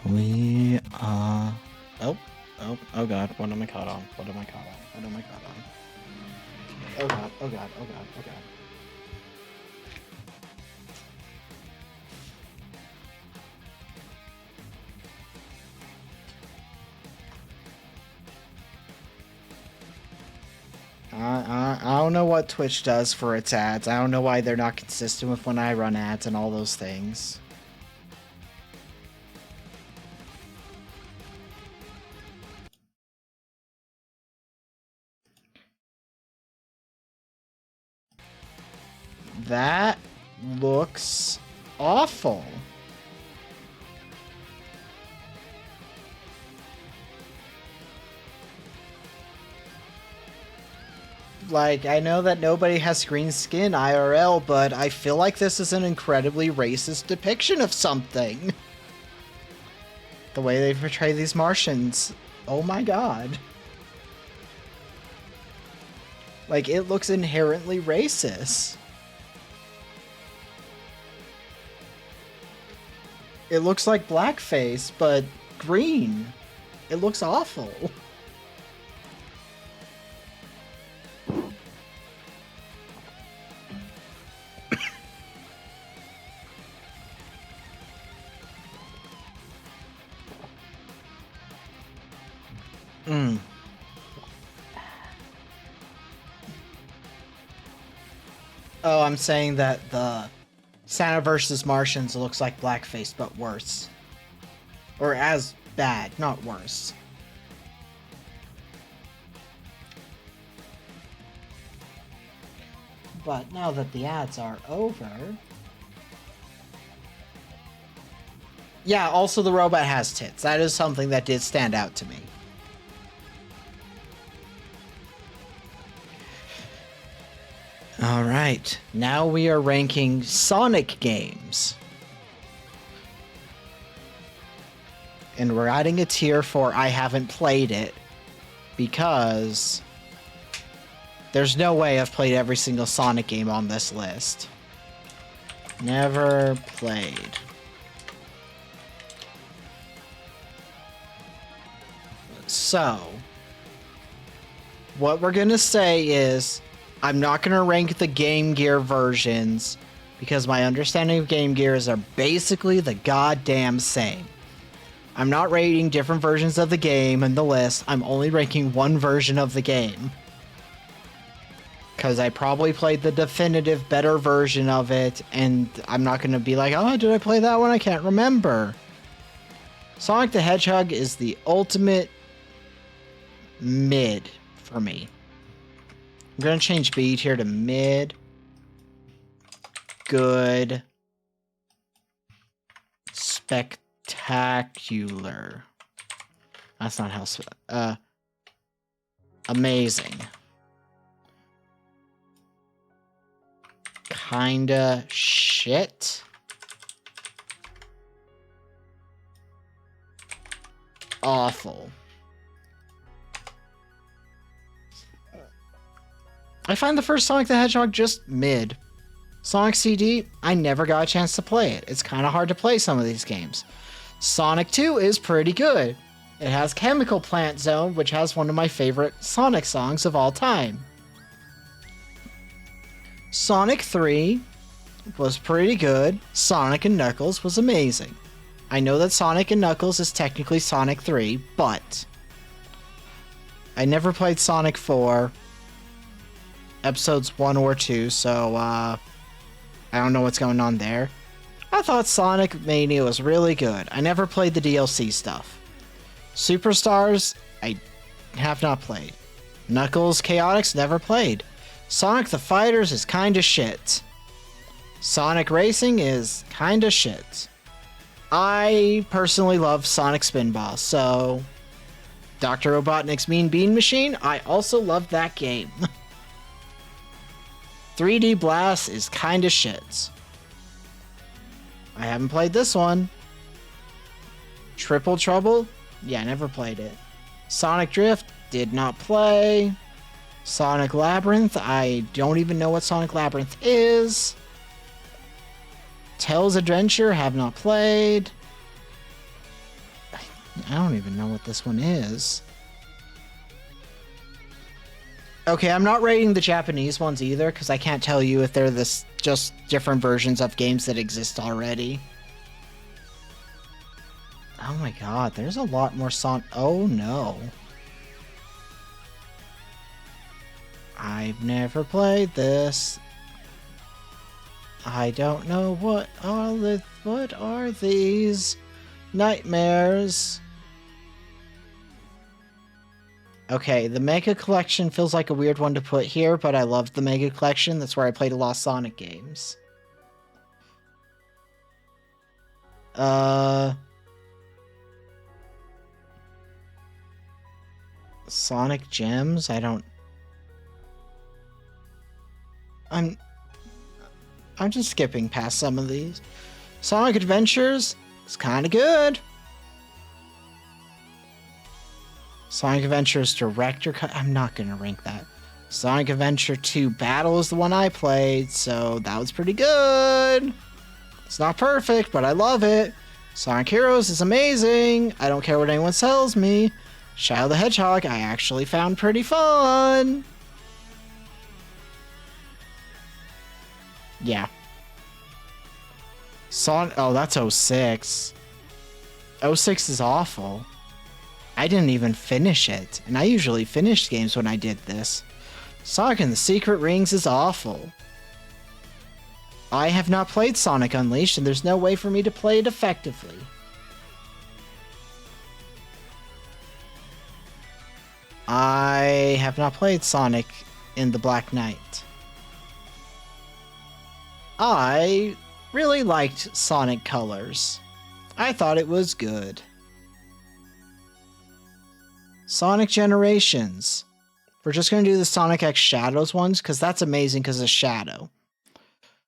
Speaker 1: We are... Oh god, what am I caught on? What am I caught on? What am I caught on? Oh god, oh god, oh god, oh god. I don't know what Twitch does for its ads. I don't know why they're not consistent with when I run ads and all those things. That looks awful. Like, I know that nobody has green skin IRL, but I feel like this is an incredibly racist depiction of something. The way they portray these Martians. Oh my god. Like, it looks inherently racist. It looks like blackface, but green. It looks awful. Oh, I'm saying that the Santa vs. Martians looks like blackface, but worse. Or as bad, not worse. But now that the ads are over... Yeah, also the robot has tits. That is something that did stand out to me. Alright, now we are ranking Sonic games. And we're adding a tier for I haven't played it, because there's no way I've played every single Sonic game on this list. Never played. So, what we're gonna say is, I'm not gonna rank the Game Gear versions, because my understanding of Game Gears are basically the goddamn same. I'm not rating different versions of the game in the list, I'm only ranking one version of the game. Because I probably played the definitive better version of it, and I'm not gonna be like, oh, did I play that one? I can't remember. Sonic the Hedgehog is the ultimate mid for me. I'm gonna change B tier to mid. Good. Spectacular. That's not how... amazing. Kinda shit. Awful. I find the first Sonic the Hedgehog just mid. Sonic CD, I never got a chance to play it. It's kind of hard to play some of these games. Sonic 2 is pretty good. It has Chemical Plant Zone, which has one of my favorite Sonic songs of all time. Sonic 3 was pretty good. Sonic and Knuckles was amazing. I know that Sonic and Knuckles is technically Sonic 3, but I never played Sonic 4. Episodes 1 or 2, so I don't know what's going on there. I thought Sonic Mania was really good. I never played the DLC stuff. Superstars, I have not played. Knuckles Chaotix, never played. Sonic the Fighters is kinda shit. Sonic Racing is kinda shit. I personally love Sonic Spinball, so... Dr. Robotnik's Mean Bean Machine, I also love that game. 3D Blast is kinda shit. I haven't played this one. Triple Trouble? Yeah, I never played it. Sonic Drift? Did not play. Sonic Labyrinth? I don't even know what Sonic Labyrinth is. Tails Adventure? Have not played. I don't even know what this one is. Okay, I'm not rating the Japanese ones either, because I can't tell you if they're just different versions of games that exist already. Oh my god, there's a lot more Oh no. I've never played this. I don't know what are these nightmares? Okay, the Mega Collection feels like a weird one to put here, but I loved the Mega Collection. That's where I played a lot of Sonic games. Sonic Gems? I'm just skipping past some of these. Sonic Adventures? It's kinda good. Sonic Adventures Director Cut. I'm not gonna rank that. Sonic Adventure 2 Battle is the one I played, so that was pretty good. It's not perfect, but I love it. Sonic Heroes is amazing. I don't care what anyone tells me. Shadow the Hedgehog I actually found pretty fun. Yeah. Oh, that's 06. 06 is awful. I didn't even finish it, and I usually finished games when I did this. Sonic and the Secret Rings is awful. I have not played Sonic Unleashed, and there's no way for me to play it effectively. I have not played Sonic in the Black Knight. I really liked Sonic Colors. I thought it was good. Sonic Generations. We're just going to do the Sonic X Shadows ones because that's amazing because of Shadow.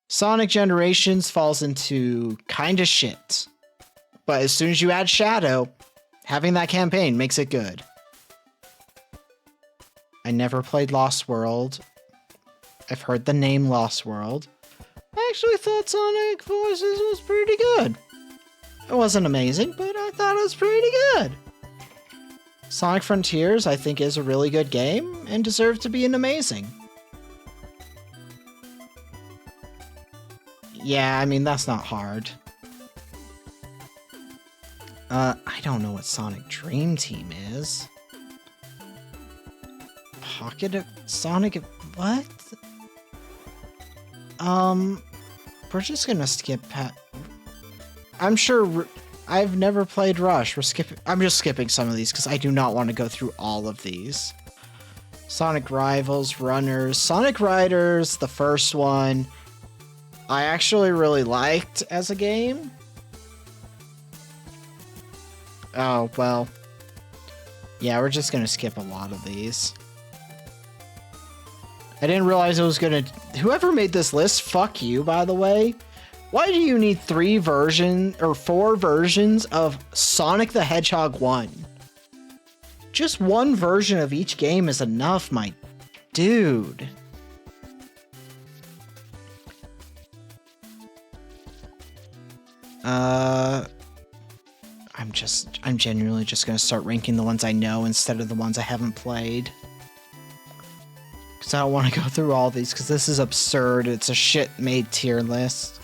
Speaker 1: Sonic Generations falls into kind of shit. But as soon as you add Shadow, having that campaign makes it good. I never played Lost World. I've heard the name Lost World. I actually thought Sonic Voices was pretty good. It wasn't amazing, but I thought it was pretty good. Sonic Frontiers, I think, is a really good game and deserves to be an amazing. Yeah, I mean, that's not hard. I don't know what Sonic Dream Team is. Pocket of Sonic... What? We're just gonna skip I'm sure... I've never played Rush. I'm just skipping some of these because I do not want to go through all of these. Sonic Rivals, Runners, Sonic Riders, the first one, I actually really liked as a game. Oh, well. Yeah, we're just gonna skip a lot of these. I didn't realize it was gonna... Whoever made this list, fuck you, by the way. Why do you need 4 versions of Sonic the Hedgehog 1? Just one version of each game is enough, my dude. I'm genuinely just gonna start ranking the ones I know instead of the ones I haven't played. Because I don't want to go through all these, because this is absurd. It's a shit-made tier list.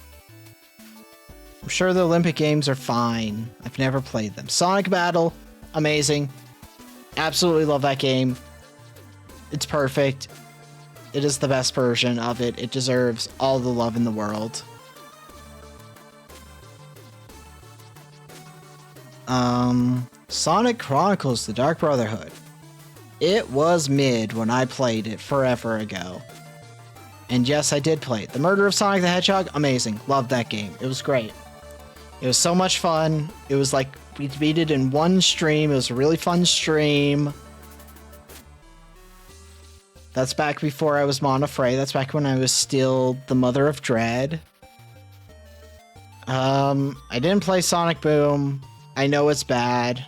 Speaker 1: I'm sure the Olympic Games are fine. I've never played them. Sonic Battle, amazing. Absolutely love that game. It's perfect. It is the best version of it. It deserves all the love in the world. Sonic Chronicles: The Dark Brotherhood. It was mid when I played it forever ago. And yes, I did play it. The Murder of Sonic the Hedgehog, amazing. Loved that game. It was great. It was so much fun. It was like, we beat it in one stream. It was a really fun stream. That's back before I was Mona Frey. That's back when I was still the Mother of Dread. I didn't play Sonic Boom. I know it's bad.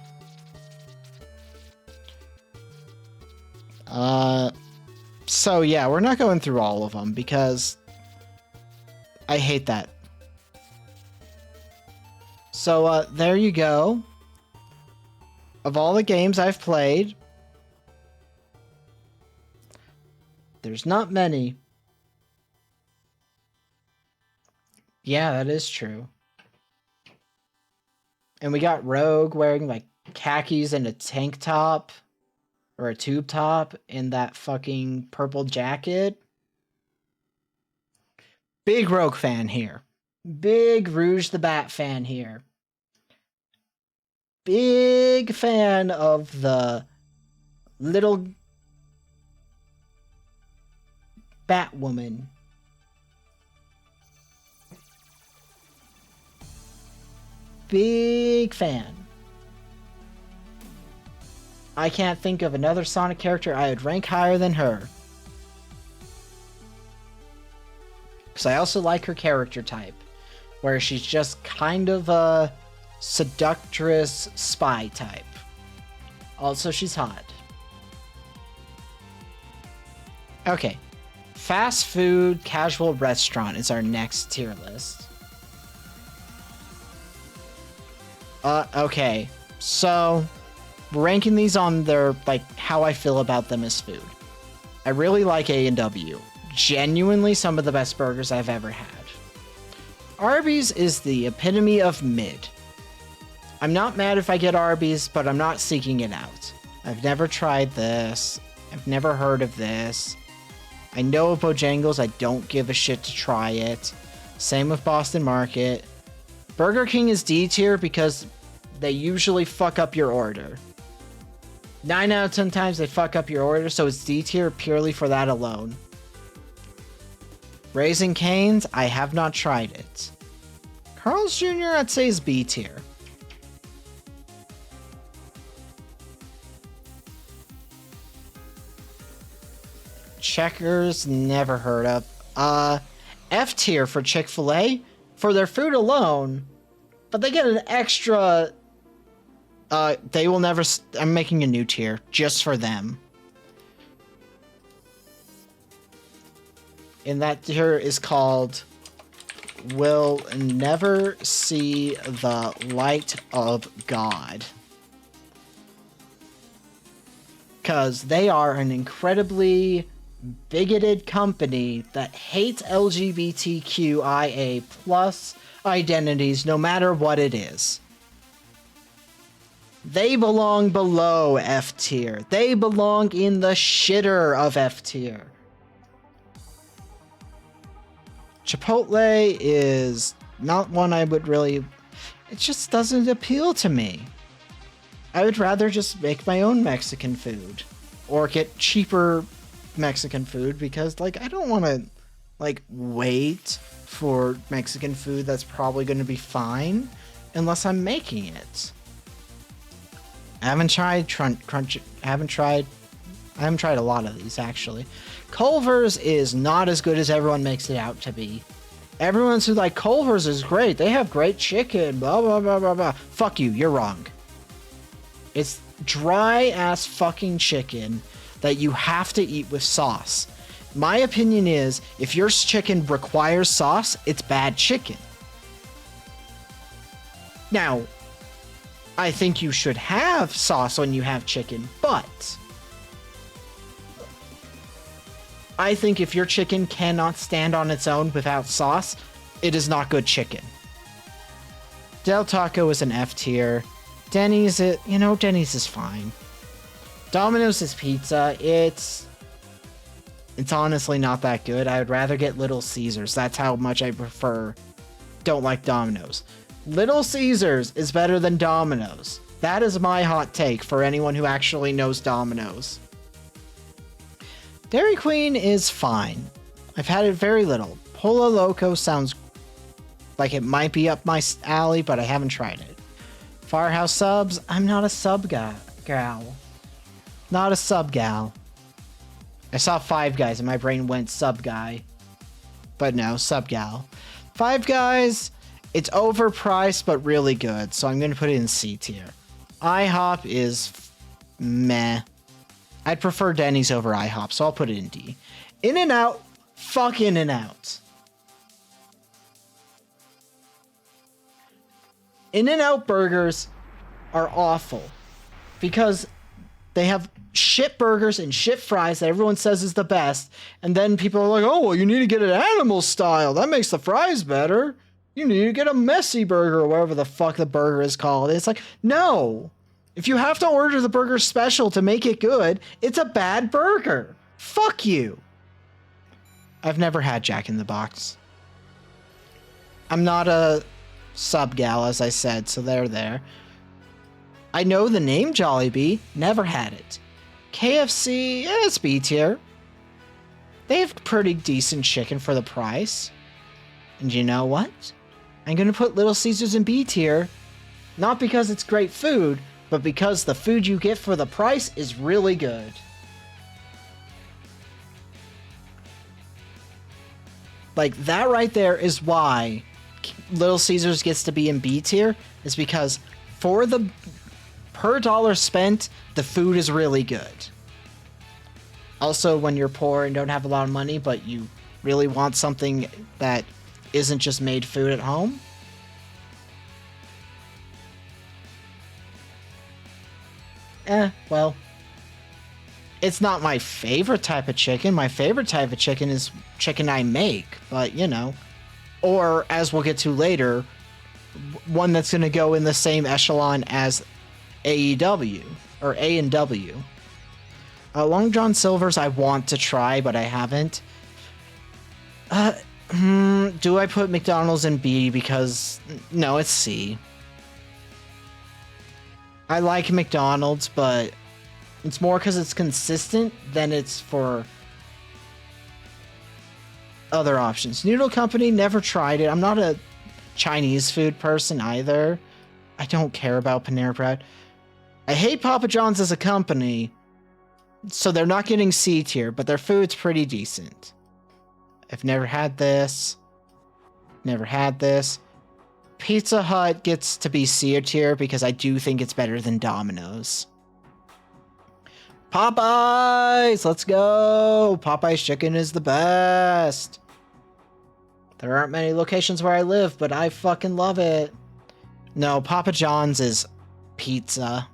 Speaker 1: So yeah, we're not going through all of them because I hate that. So, there you go. Of all the games I've played, there's not many. Yeah, that is true. And we got Rogue wearing, like, khakis and a tank top. Or a tube top in that fucking purple jacket. Big Rogue fan here. Big Rouge the Bat fan here. Big fan of the little Batwoman. Big fan. I can't think of another Sonic character I would rank higher than her. Because I also like her character type, where she's just kind of a seductress spy type. Also, she's hot. Okay. Fast food casual restaurant is our next tier list. Okay. So... ranking these on their, like, how I feel about them as food. I really like A&W. Genuinely some of the best burgers I've ever had. Arby's is the epitome of mid. I'm not mad if I get Arby's, but I'm not seeking it out. I've never tried this. I've never heard of this. I know of Bojangles. I don't give a shit to try it. Same with Boston Market. Burger King is D tier because they usually fuck up your order. 9 out of 10 times they fuck up your order, so it's D tier purely for that alone. Raising Cane's, I have not tried it. Carl's Jr., I'd say is B tier. Checkers, never heard of. F tier for Chick-fil-A for their food alone, but they get an extra. They will never. I'm making a new tier just for them. And that tier is called "Will Never See the Light of God." Because they are an incredibly bigoted company that hates LGBTQIA plus identities no matter what it is. They belong below F tier. They belong in the shitter of F tier. Chipotle is not one I would really... It just doesn't appeal to me. I would rather just make my own Mexican food. Or get cheaper Mexican food, because, like, I don't want to, like, wait for Mexican food that's probably going to be fine unless I'm making it. I haven't tried I haven't tried a lot of these, actually. Culver's is not as good as everyone makes it out to be. Everyone's like, Culver's is great. They have great chicken, blah, blah, blah, blah, blah. Fuck you, you're wrong. It's dry-ass fucking chicken that you have to eat with sauce. My opinion is, if your chicken requires sauce, it's bad chicken. Now, I think you should have sauce when you have chicken, but I think if your chicken cannot stand on its own without sauce, it is not good chicken. Del Taco is an F tier. Denny's, Denny's is fine. Domino's is pizza. It's honestly not that good. I would rather get Little Caesars. That's how much I don't like Domino's. Little Caesars is better than Domino's. That is my hot take for anyone who actually knows Domino's. Dairy Queen is fine. I've had it very little. Polo Loco sounds like it might be up my alley, but I haven't tried it. Firehouse Subs, I'm not a sub gal. Not a sub gal. I saw Five Guys and my brain went sub guy. But no, sub gal. Five Guys, it's overpriced but really good, so I'm going to put it in C tier. IHOP is meh. I'd prefer Denny's over IHOP, so I'll put it in D. In-N-Out, fuck In-N-Out. In-N-Out burgers are awful because they have shit burgers and shit fries that everyone says is the best, and then people are like, oh, well, you need to get it animal style. That makes the fries better. You need to get a messy burger or whatever the fuck the burger is called. It's like, no. If you have to order the burger special to make it good, it's a bad burger. Fuck you. I've never had Jack in the Box. I'm not a sub gal, as I said, so they're there. I know the name Jollibee, never had it. KFC, it's B tier. They have pretty decent chicken for the price. And you know what? I'm going to put Little Caesars in B tier, not because it's great food, but because the food you get for the price is really good. Like, that right there is why Little Caesars gets to be in B tier, is because for the per dollar spent, the food is really good. Also, when you're poor and don't have a lot of money, but you really want something that isn't just made food at home, well, it's not my favorite type of chicken. My favorite type of chicken is chicken I make, but, or, as we'll get to later, one that's going to go in the same echelon as AEW, or A&W. Long John Silver's I want to try, but I haven't. Do I put McDonald's in B? Because, no, it's C. I like McDonald's, but it's more because it's consistent than it's for other options? Noodle Company, never tried it. I'm not a Chinese food person either. I don't care about Panera Bread. I hate Papa John's as a company, so they're not getting C tier, but their food's pretty decent. I've never had this. Never had this. Pizza Hut gets to be C tier because I do think it's better than Domino's. Popeyes! Let's go! Popeye's chicken is the best. There aren't many locations where I live, but I fucking love it. No, Papa John's is pizza.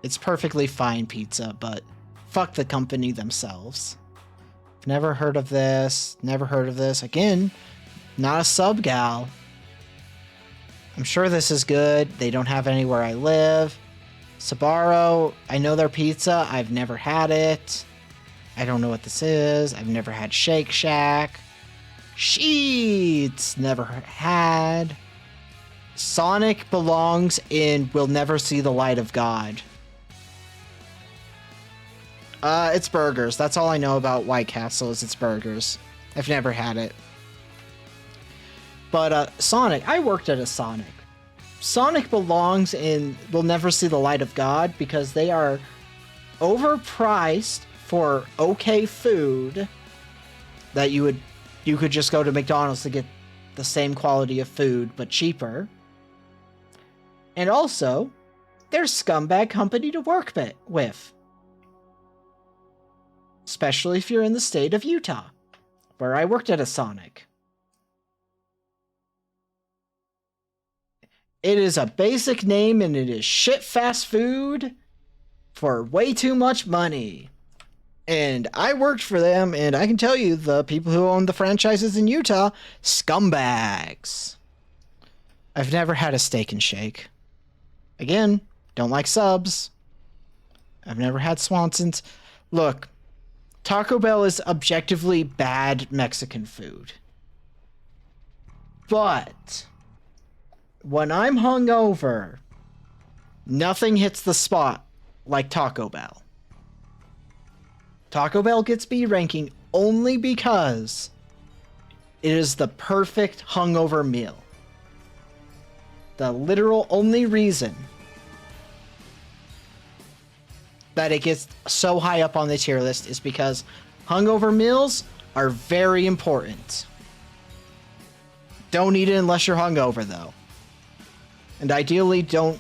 Speaker 1: It's perfectly fine pizza, but fuck the company themselves. Never heard of this. Never heard of this. Again, not a sub gal. I'm sure this is good. They don't have anywhere I live. Sbarro, I know their pizza. I've never had it. I don't know what this is. I've never had Shake Shack. Sheets, never had. Sonic belongs in Will Never See the Light of God. It's burgers. That's all I know about White Castle is it's burgers. I've never had it. But Sonic, I worked at a Sonic. Sonic belongs in Will Never See the Light of God because they are overpriced for okay food that you could just go to McDonald's to get the same quality of food but cheaper. And also, they're a scumbag company to work with. Especially if you're in the state of Utah, where I worked at a Sonic. It is a basic name and it is shit fast food for way too much money. And I worked for them, and I can tell you, the people who own the franchises in Utah, scumbags. I've never had a Steak and Shake. Again, don't like subs. I've never had Swanson's. Look, Taco Bell is objectively bad Mexican food. But when I'm hungover, nothing hits the spot like Taco Bell. Taco Bell gets B ranking only because it is the perfect hungover meal. The literal only reason that it gets so high up on the tier list is because hungover meals are very important. Don't eat it unless you're hungover, though. And ideally, don't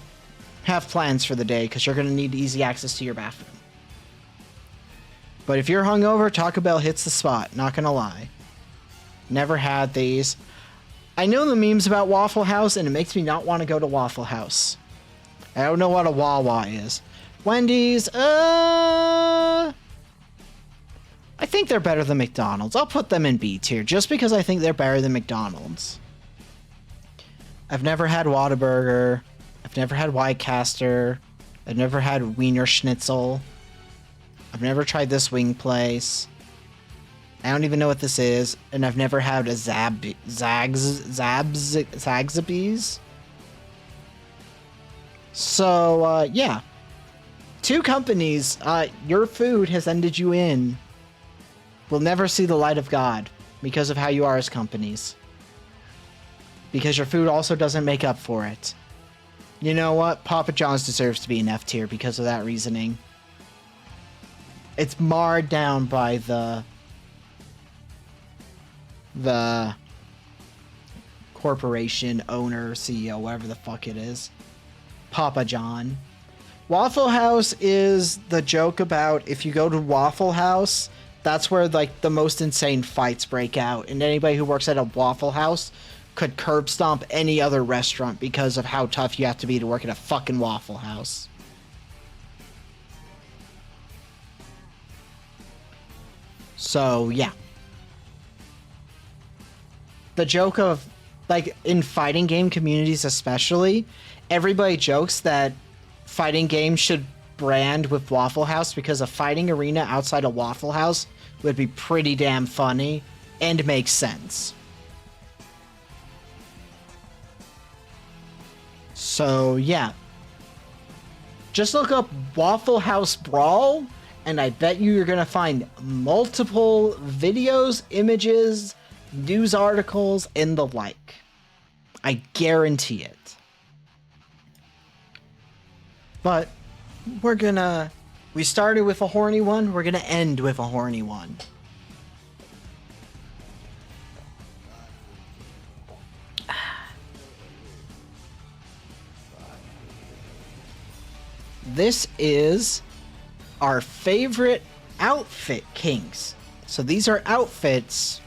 Speaker 1: have plans for the day because you're going to need easy access to your bathroom. But if you're hungover, Taco Bell hits the spot, not going to lie. Never had these. I know the memes about Waffle House, and it makes me not want to go to Waffle House. I don't know what a Wawa is. Wendy's, I think they're better than McDonald's. I'll put them in B tier, just because I think they're better than McDonald's. I've never had Whataburger. I've never had White Castle. I've never had Wiener Schnitzel. I've never tried this wing place. I don't even know what this is, and I've never had a Zaxby's. So, yeah. 2 companies, your food has ended you in. Will never see the light of God because of how you are as companies. Because your food also doesn't make up for it. You know what? Papa John's deserves to be an F tier because of that reasoning. It's marred down by the corporation owner, CEO, whatever the fuck it is. Papa John. Waffle House is the joke about if you go to Waffle House, that's where like the most insane fights break out. And anybody who works at a Waffle House could curb stomp any other restaurant because of how tough you have to be to work at a fucking Waffle House. So, yeah. The joke of, like, in fighting game communities especially, everybody jokes that fighting games should brand with Waffle House because a fighting arena outside of Waffle House would be pretty damn funny and make sense. So, yeah. Just look up Waffle House Brawl, And I bet you're going to find multiple videos, images, news articles, and the like. I guarantee it. But we started with a horny one, we're gonna end with a horny one. This is our favorite outfit kinks. So these are outfits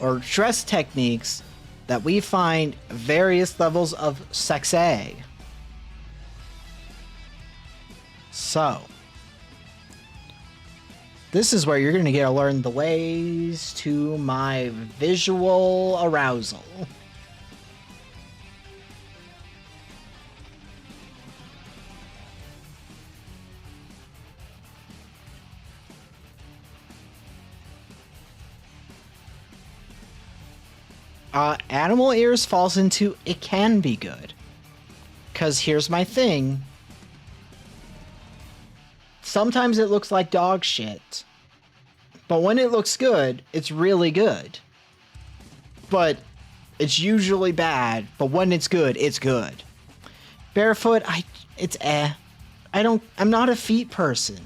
Speaker 1: or dress techniques that we find various levels of sexy. So, this is where you're going to get to learn the ways to my visual arousal. Animal ears falls into it can be good. Because here's my thing. Sometimes it looks like dog shit. But when it looks good, it's really good. But it's usually bad. But when it's good, it's good. Barefoot, it's eh. I'm not a feet person.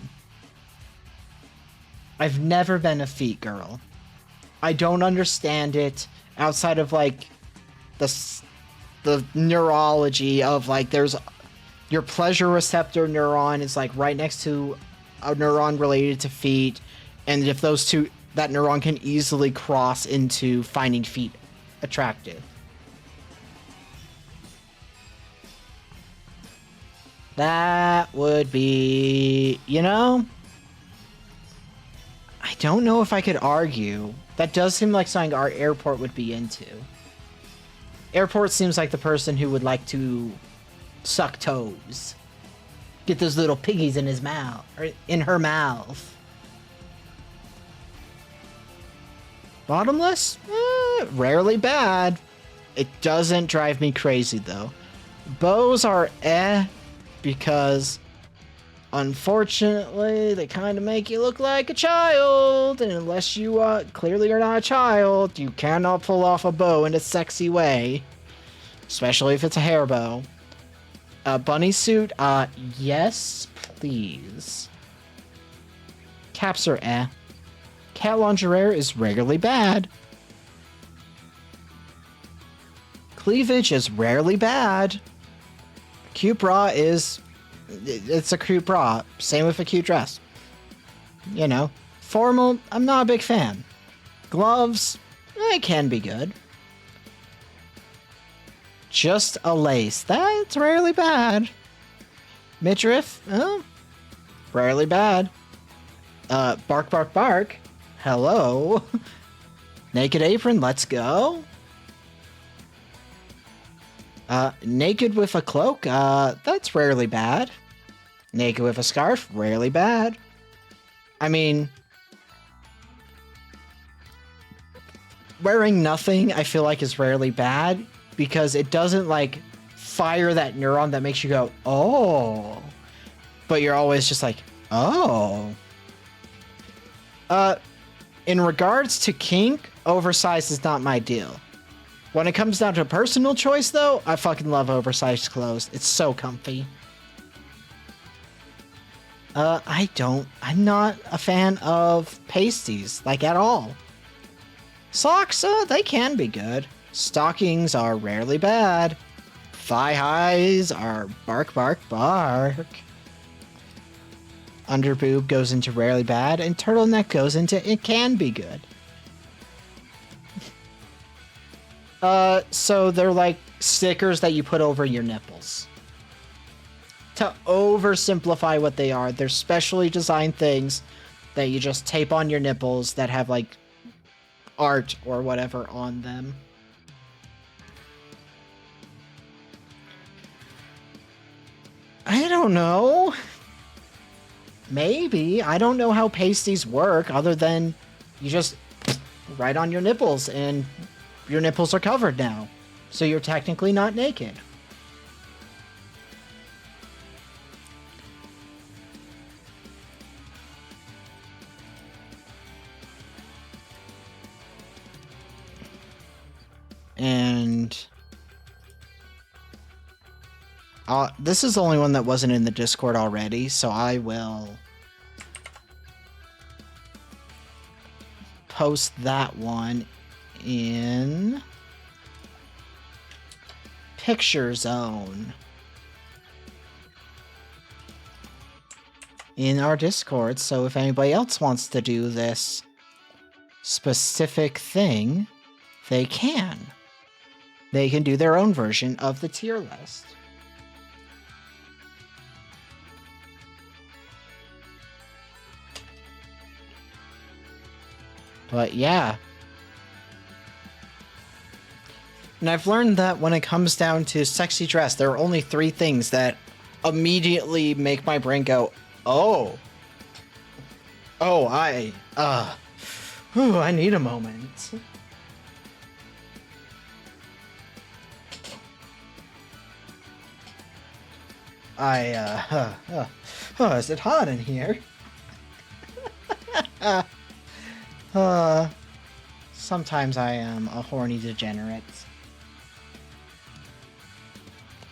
Speaker 1: I've never been a feet girl. I don't understand it. Outside of like the neurology of like there's your pleasure receptor neuron is like right next to a neuron related to feet, and if those two, that neuron can easily cross into finding feet attractive. That would be, I don't know if I could argue. That does seem like something our airport would be into. Airport seems like the person who would like to suck toes. Get those little piggies in his mouth, or in her mouth. Bottomless? Rarely bad. It doesn't drive me crazy, though. Bows are because unfortunately, they kind of make you look like a child, and unless you clearly are not a child, you cannot pull off a bow in a sexy way, especially if it's a hair bow. Bunny suit, yes, please. Caps are Cat lingerie is regularly bad. Cleavage is rarely bad. Cute bra it's a cute bra. Same with a cute dress. Formal, I'm not a big fan. Gloves, they can be good. Just a lace, that's rarely bad. Midriff, rarely bad. Bark, bark, bark. Hello. Naked apron, let's go. Naked with a cloak, that's rarely bad. Naked with a scarf, rarely bad. I mean, wearing nothing, I feel like is rarely bad because it doesn't like fire that neuron that makes you go, oh, but you're always just like, oh. In regards to kink, oversized is not my deal. When it comes down to personal choice, though, I fucking love oversized clothes. It's so comfy. I'm not a fan of pasties, like, at all. Socks, they can be good. Stockings are rarely bad. Thigh highs are bark, bark, bark. Underboob goes into rarely bad, and turtleneck goes into it can be good. So they're like stickers that you put over your nipples. To oversimplify what they are, they're specially designed things that you just tape on your nipples that have like art or whatever on them. I don't know. Maybe. I don't know how pasties work other than you just right on your nipples and your nipples are covered now. So you're technically not naked. And this is the only one that wasn't in the Discord already, so I will post that one in Picture Zone in our Discord, so if anybody else wants to do this specific thing, they can. They can do their own version of the tier list. But yeah. And I've learned that when it comes down to sexy dress, there are only 3 things that immediately make my brain go, oh. Oh, I need a moment. Is it hot in here? Sometimes I am a horny degenerate.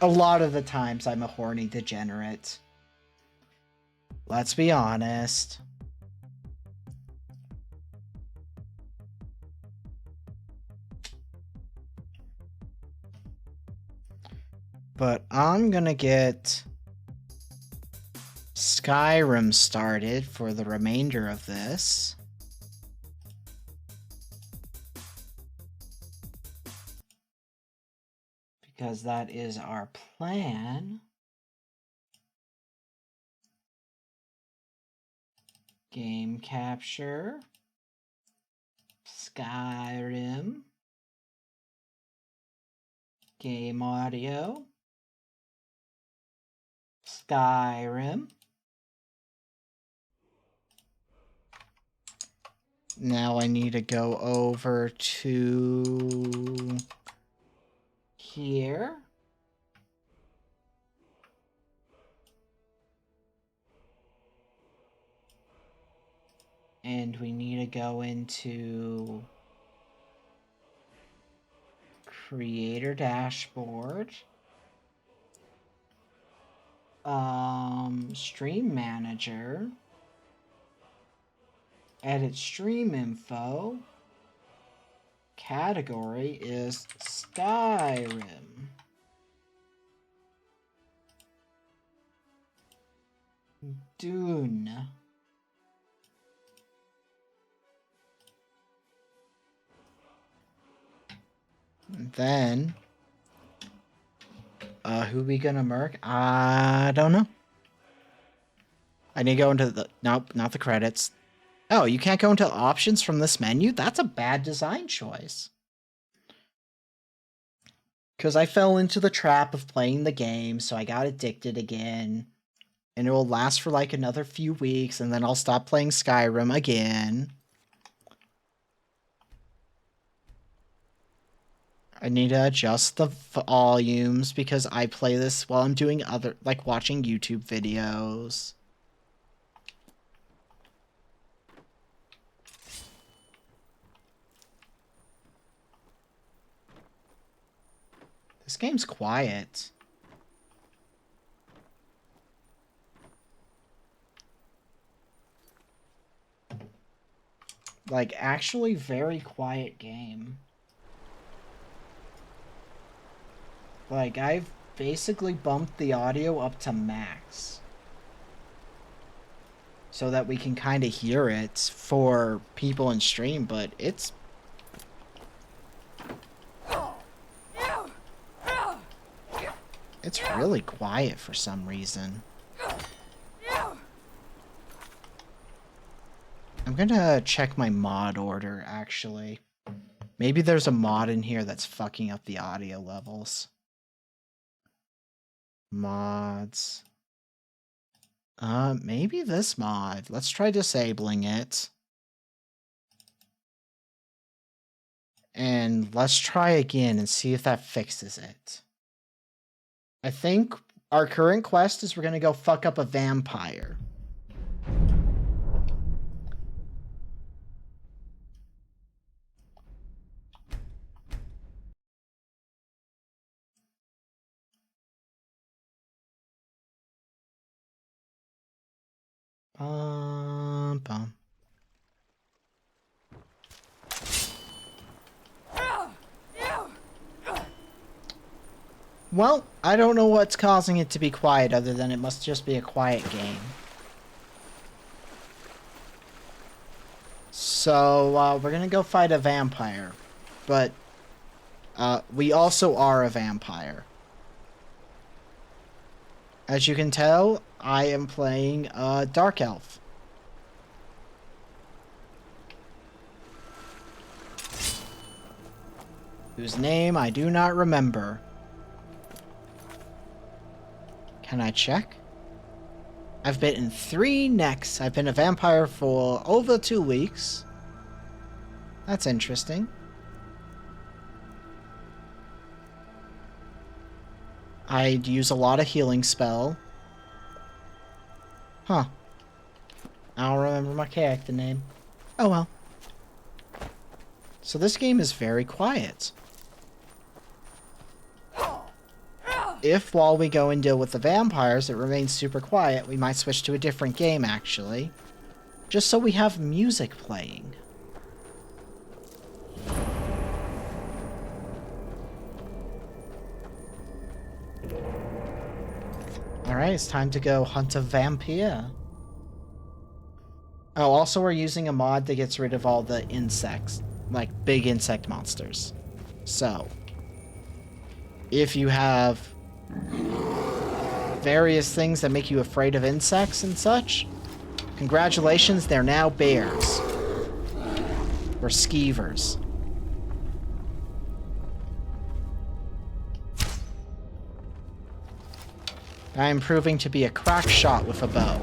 Speaker 1: A lot of the times I'm a horny degenerate. Let's be honest. But I'm gonna get Skyrim started for the remainder of this. Because that is our plan. Game capture. Skyrim. Game audio. Skyrim. Now I need to go over to here. And we need to go into Creator Dashboard. Stream Manager. Edit stream info. Category is Skyrim. Dune. Then, who we gonna murk? I don't know. I need to go into the... Nope, not the credits. Oh, you can't go into options from this menu? That's a bad design choice. Because I fell into the trap of playing the game, so I got addicted again. And it will last for like another few weeks, and then I'll stop playing Skyrim again. I need to adjust the volumes because I play this while I'm doing other, like watching YouTube videos. This game's quiet. Like, actually very quiet game. Like, I've basically bumped the audio up to max. So that we can kind of hear it for people in stream, but it's... It's really quiet for some reason. I'm gonna check my mod order, actually. Maybe there's a mod in here that's fucking up the audio levels. Mods. Maybe this mod. Let's try disabling it. And let's try again and see if that fixes it. I think our current quest is we're gonna go fuck up a vampire. Pum pum. Well, I don't know what's causing it to be quiet other than it must just be a quiet game. So, we're gonna go fight a vampire. But, we also are a vampire. As you can tell, I am playing a Dark Elf. Whose name I do not remember. Can I check? I've bitten 3 necks. I've been a vampire for over 2 weeks. That's interesting. I'd use a lot of healing spell. Huh. I don't remember my character name. Oh well. So this game is very quiet. If while we go and deal with the vampires it remains super quiet, we might switch to a different game actually. Just so we have music playing. Alright, it's time to go hunt a vampire. Oh, also we're using a mod that gets rid of all the insects. Like, big insect monsters. So, if you have various things that make you afraid of insects and such, congratulations, they're now bears. Or skeevers. I am proving to be a crack shot with a bow.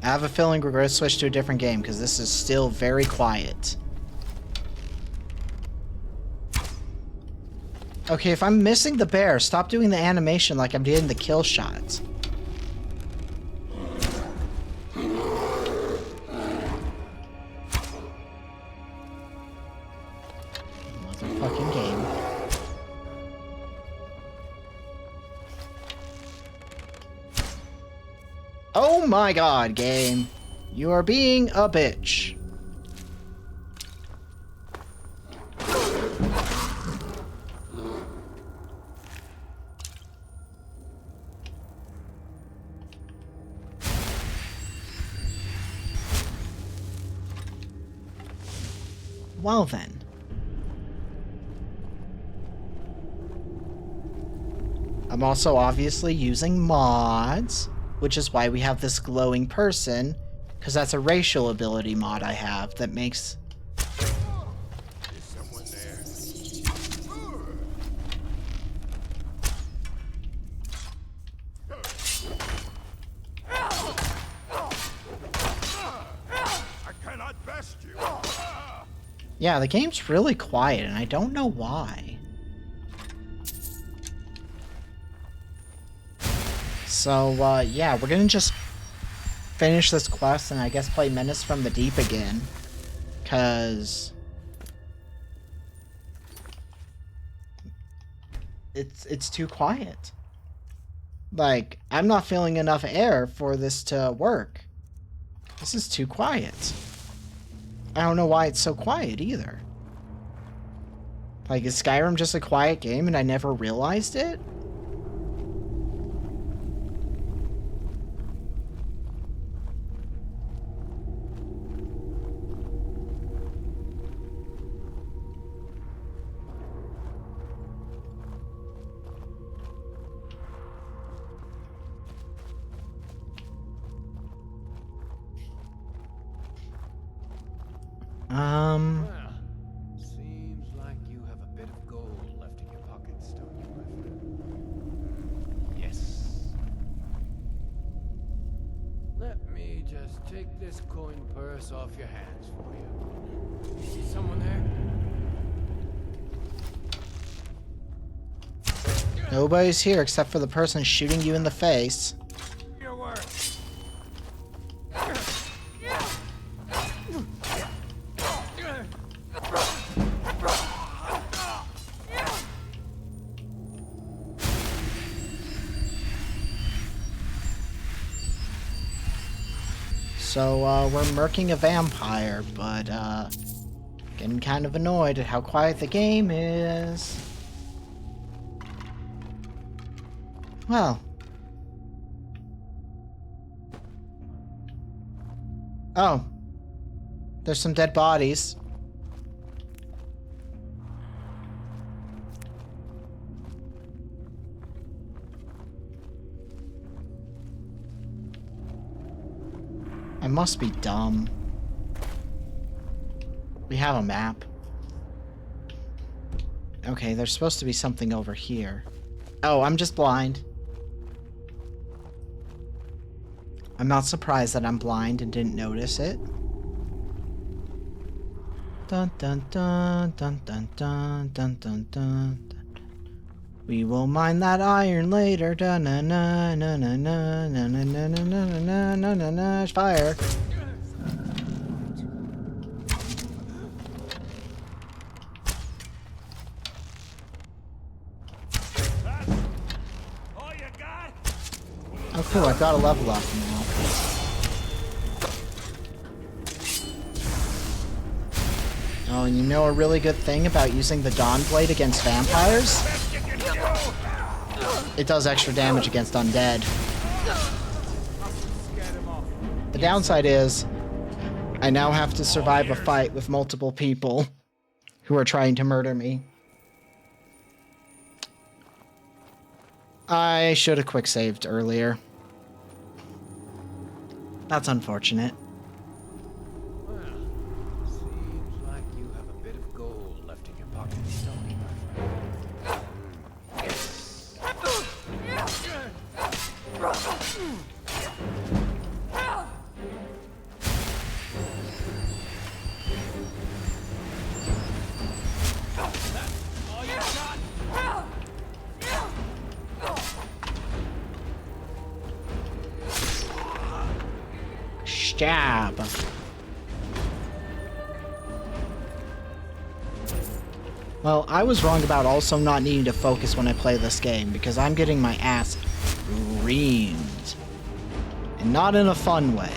Speaker 1: I have a feeling we're going to switch to a different game because this is still very quiet. Okay, if I'm missing the bear, stop doing the animation like I'm doing the kill shots. Motherfucking game. Oh my god, game. You are being a bitch. Well then. I'm also obviously using mods, which is why we have this glowing person, because that's a racial ability mod I have that makes...
Speaker 2: Is someone there? I cannot best you.
Speaker 1: Yeah, the game's really quiet, and I don't know why. So, yeah, we're gonna just finish this quest and I guess play Menace from the Deep again. 'Cause... It's too quiet. Like, I'm not feeling enough air for this to work. This is too quiet. I don't know why it's so quiet either. Like, is Skyrim just a quiet game and I never realized it?
Speaker 2: Well, seems like you have a bit of gold left in your pockets, don't you, my friend? Yes. Let me just take this coin purse off your hands for you. See someone there?
Speaker 1: Nobody's here except for the person shooting you in the face.
Speaker 2: Your word.
Speaker 1: So, we're murking a vampire, but, getting kind of annoyed at how quiet the game is. Well. Oh. There's some dead bodies. I must be dumb. We have a map. Okay, there's supposed to be something over here. Oh, I'm just blind. I'm not surprised that I'm blind and didn't notice it. Dun dun dun dun dun dun dun dun dun. We will mine that iron later. Da na na na na na na na na na na na na na. Fire. Oh cool, I've got a level up now. Oh, and you know a really good thing about using the Dawn Blade against vampires? It does extra damage against undead. The downside is, I now have to survive a fight with multiple people who are trying to murder me. I should have quick saved earlier. That's unfortunate.
Speaker 2: Well, seems like you have a bit of gold left in your pockets, don't you, my friend? Yes. All you got?
Speaker 1: Stab. Well, I was wrong about also not needing to focus when I play this game, because I'm getting my ass reamed. And not in a fun way.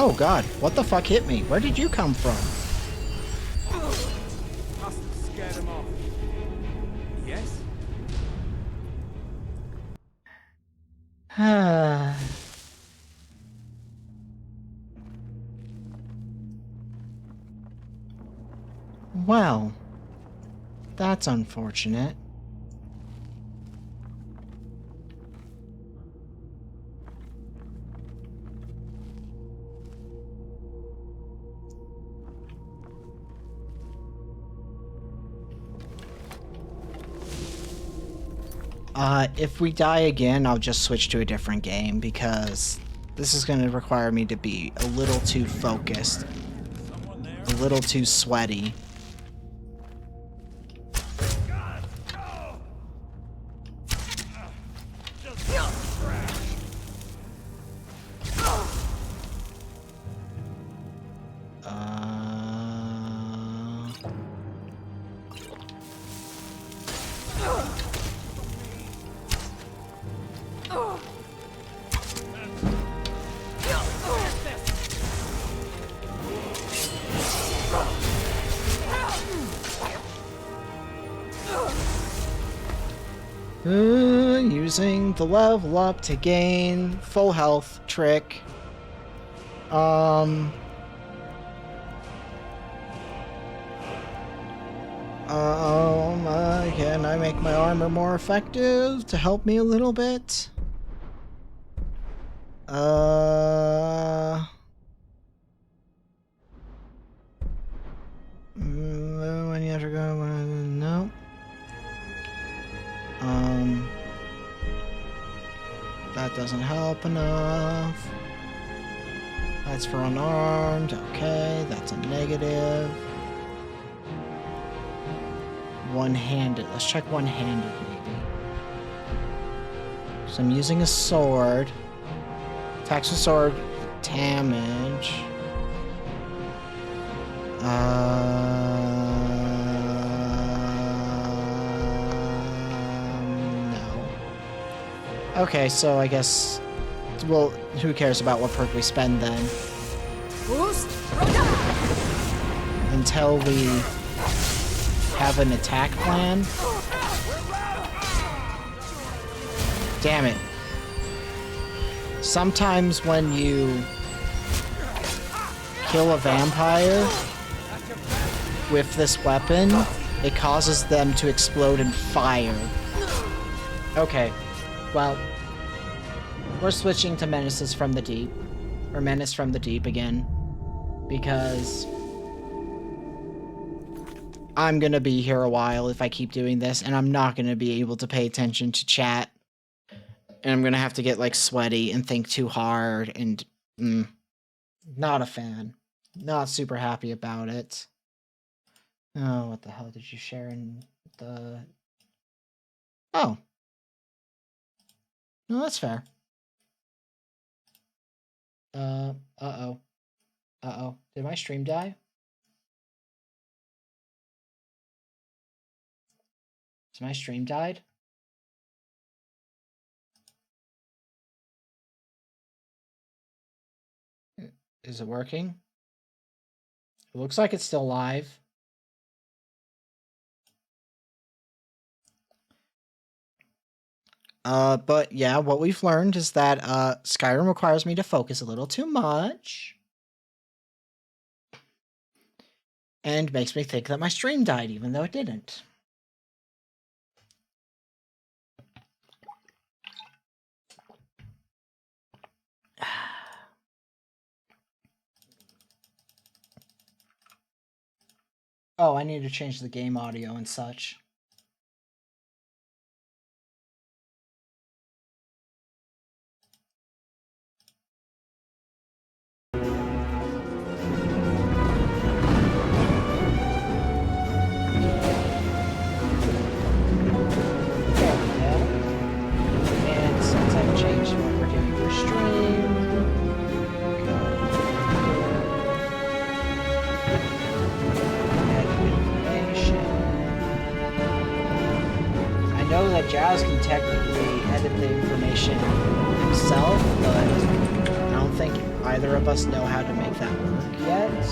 Speaker 1: Oh god, what the fuck hit me? Where did you come from?
Speaker 2: Must have scared him off. Yes?
Speaker 1: Well, that's unfortunate. If we die again, I'll just switch to a different game, because this is going to require me to be a little too focused, a little too sweaty. Using the level up to gain full health trick. Can I make my armor more effective to help me a little bit? doesn't help enough. That's for unarmed. Okay, that's a negative. One-handed. Let's check one-handed, maybe. So I'm using a sword. Attacks with sword. Damage. No. Okay, so I guess... Well, who cares about what perk we spend then? Until we have an attack plan. Damn it. Sometimes when you kill a vampire with this weapon, it causes them to explode in fire. Okay, well, we're switching to Menaces from the Deep. Or Menace from the Deep again. Because I'm gonna be here a while if I keep doing this, and I'm not gonna be able to pay attention to chat. And I'm gonna have to get, like, sweaty and think too hard, and... not a fan. Not super happy about it. Oh, what the hell did you share in the... Oh. No, that's fair. Uh-oh. Uh-oh. Did my stream die? Has my stream died? Is it working? It looks like it's still live. But yeah, what we've learned is that Skyrim requires me to focus a little too much. And makes me think that my stream died, even though it didn't. Oh, I need to change the game audio and such. Jazz can technically edit the information himself, but I don't think either of us know how to make that work yet.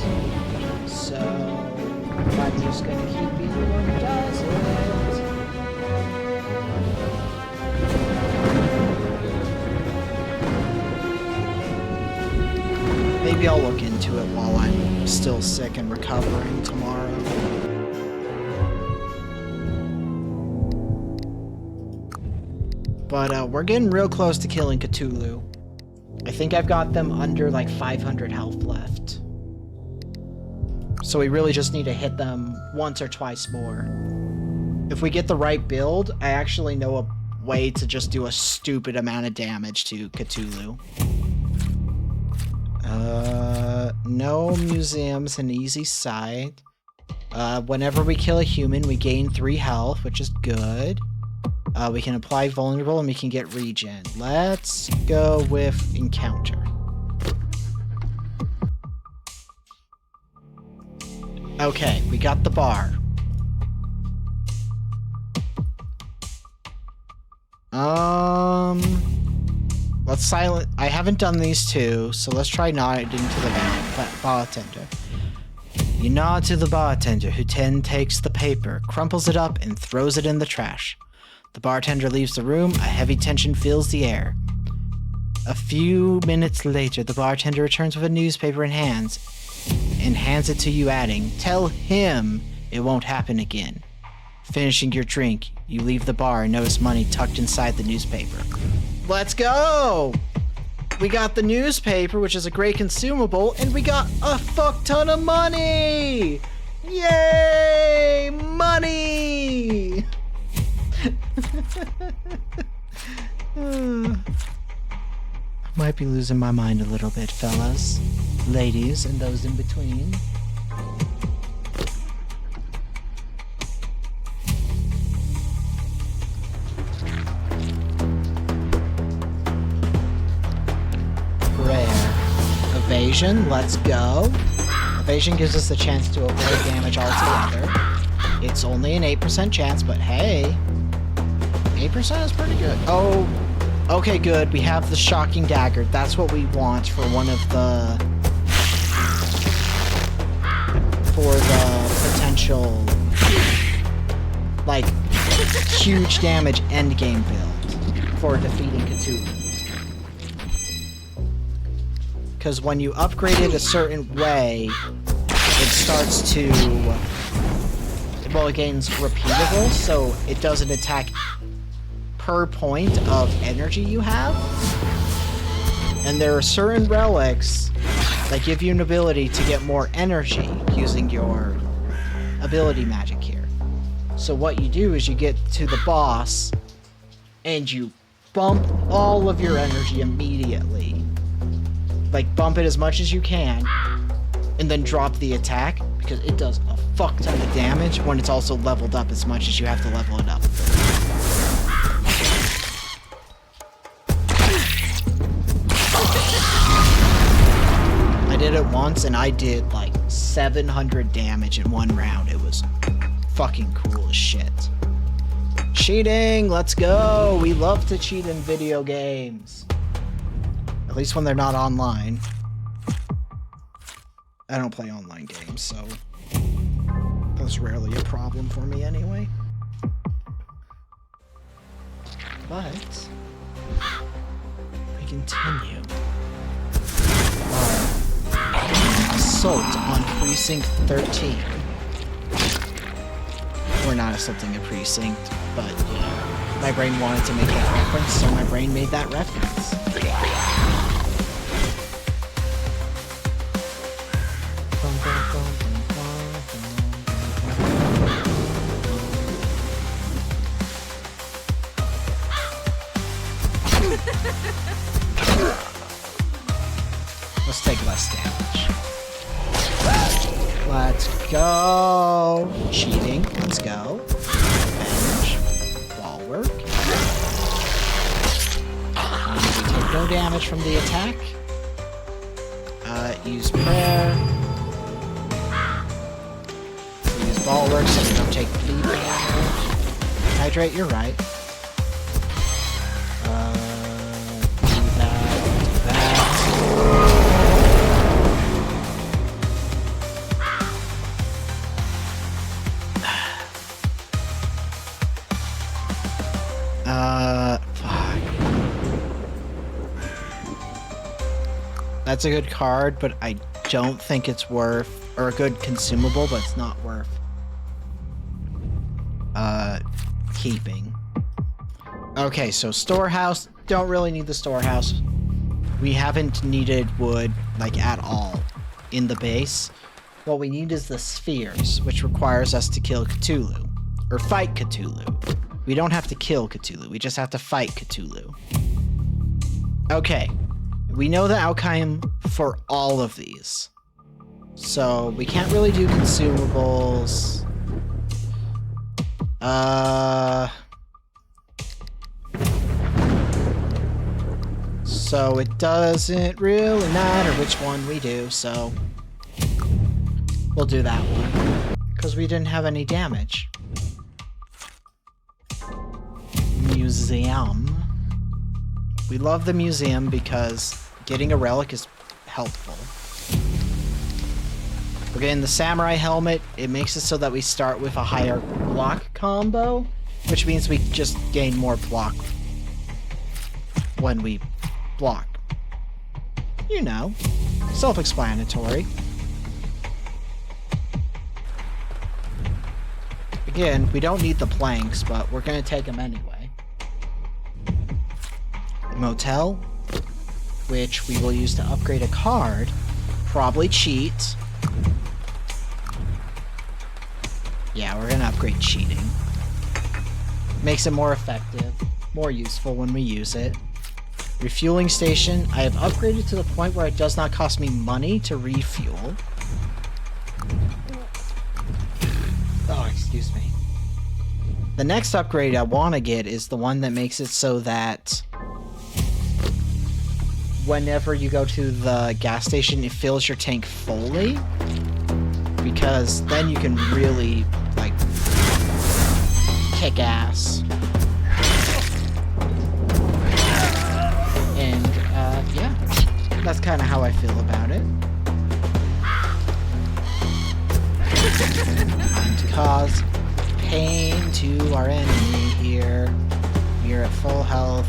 Speaker 1: So I'm just gonna keep being the one who does it. Maybe I'll look into it while I'm still sick and recovering tomorrow. But we're getting real close to killing Cthulhu. I think I've got them under like 500 health left. So we really just need to hit them once or twice more. If we get the right build, I actually know a way to just do a stupid amount of damage to Cthulhu. No museums, an easy side. Whenever we kill a human, we gain 3 health, which is good. We can apply vulnerable and we can get regen. Let's go with encounter. Okay, we got the bar. Let's silent. I haven't done these two, so let's try nodding to the bartender. You nod to the bartender, who then takes the paper, crumples it up, and throws it in the trash. The bartender leaves the room, a heavy tension fills the air. A few minutes later, the bartender returns with a newspaper in hands, and hands it to you, adding, "Tell him it won't happen again." Finishing your drink, you leave the bar and notice money tucked inside the newspaper. Let's go! We got the newspaper, which is a great consumable, and we got a fuck ton of money! Yay! Money! Might be losing my mind a little bit, fellas. Ladies, and those in between. Rare. Evasion, let's go. Evasion gives us the chance to avoid damage altogether. It's only an 8% chance, but hey, 8% is pretty good. Oh, okay, good. We have the Shocking Dagger. That's what we want for one of the... for the potential, like, huge damage endgame build for defeating Cthulhu. Because when you upgrade it a certain way, it starts to... well, it gains repeatable, so it doesn't attack per point of energy you have. And there are certain relics that give you an ability to get more energy using your ability magic here. So what you do is you get to the boss and you bump all of your energy immediately. Like, bump it as much as you can and then drop the attack, because it does a fuck ton of damage when it's also leveled up as much as you have to level it up. I did it once and I did like 700 damage in one round. It was fucking cool as shit. Cheating, let's go. We love to cheat in video games. At least when they're not online. I don't play online games, so that's rarely a problem for me anyway. But we continue our assault on Precinct 13. We're not assaulting a precinct, but my brain wanted to make that reference, so my brain made that reference. Let's take less damage. Let's go. Cheating. Let's go. Revenge. Wall work. We take no damage from the attack. Use prayer. Use ball work so we don't take bleed damage. Hydrate, you're right. Do that. Fuck. That's a good card, but I don't think it's worth, or a good consumable, but it's not worth, keeping. Okay, so storehouse, don't really need the storehouse. We haven't needed wood, like, at all in the base. What we need is the spheres, which requires us to kill Cthulhu, or fight Cthulhu. We don't have to kill Cthulhu, we just have to fight Cthulhu. Okay, we know the outcome for all of these. So, we can't really do consumables. So it doesn't really matter which one we do, so we'll do that one. Because we didn't have any damage. Museum. We love the museum because getting a relic is helpful. We're getting the samurai helmet. It makes it so that we start with a higher block combo, which means we just gain more block when we block. You know, self-explanatory. Again, we don't need the planks, but we're gonna take them anyway. Motel, which we will use to upgrade a card. Probably cheat. Yeah, we're gonna upgrade cheating. Makes it more effective, more useful when we use it. Refueling station. I have upgraded to the point where it does not cost me money to refuel. Oh, excuse me. The next upgrade I want to get is the one that makes it so that whenever you go to the gas station, it fills your tank fully. Because then you can really, like, kick ass. And, yeah. That's kind of how I feel about it. Time to cause pain to our enemy here. We are at full health.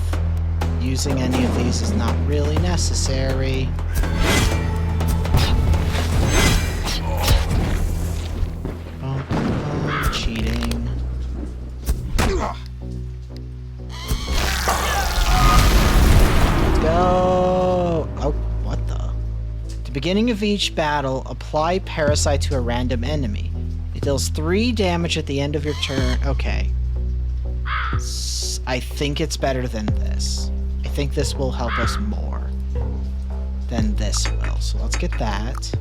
Speaker 1: Using any of these is not really necessary. Cheating. Let's go! Oh, what the? At the beginning of each battle, apply Parasite to a random enemy. It deals 3 damage at the end of your turn. Okay. I think it's better than this. I think this will help us more than this will. So let's get that.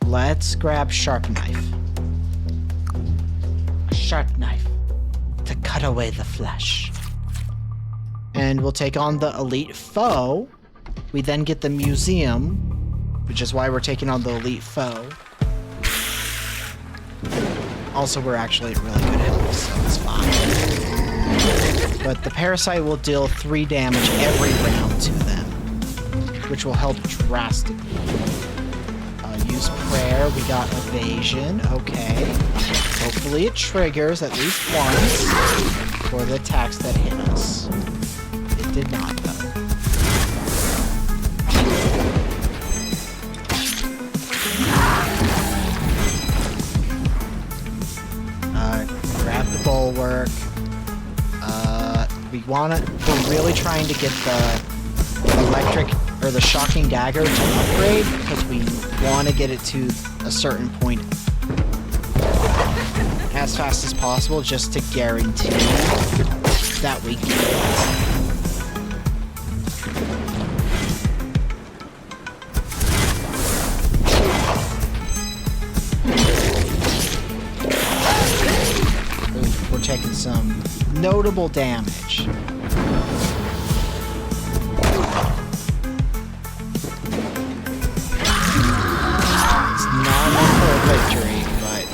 Speaker 1: Let's grab Sharp Knife. A sharp knife to cut away the flesh. And we'll take on the elite foe. We then get the museum, which is why we're taking on the elite foe. Also, we're actually at really good health, so it's fine. But the Parasite will deal 3 damage every round to them, which will help drastically. Use prayer. We got evasion. Okay. Hopefully it triggers at least once for the attacks that hit us. It did not, though. Grab the bulwark. We're really trying to get the electric or the shocking dagger to upgrade because we want to get it to a certain point as fast as possible just to guarantee that we get it. We're taking some notable damage. Victory, but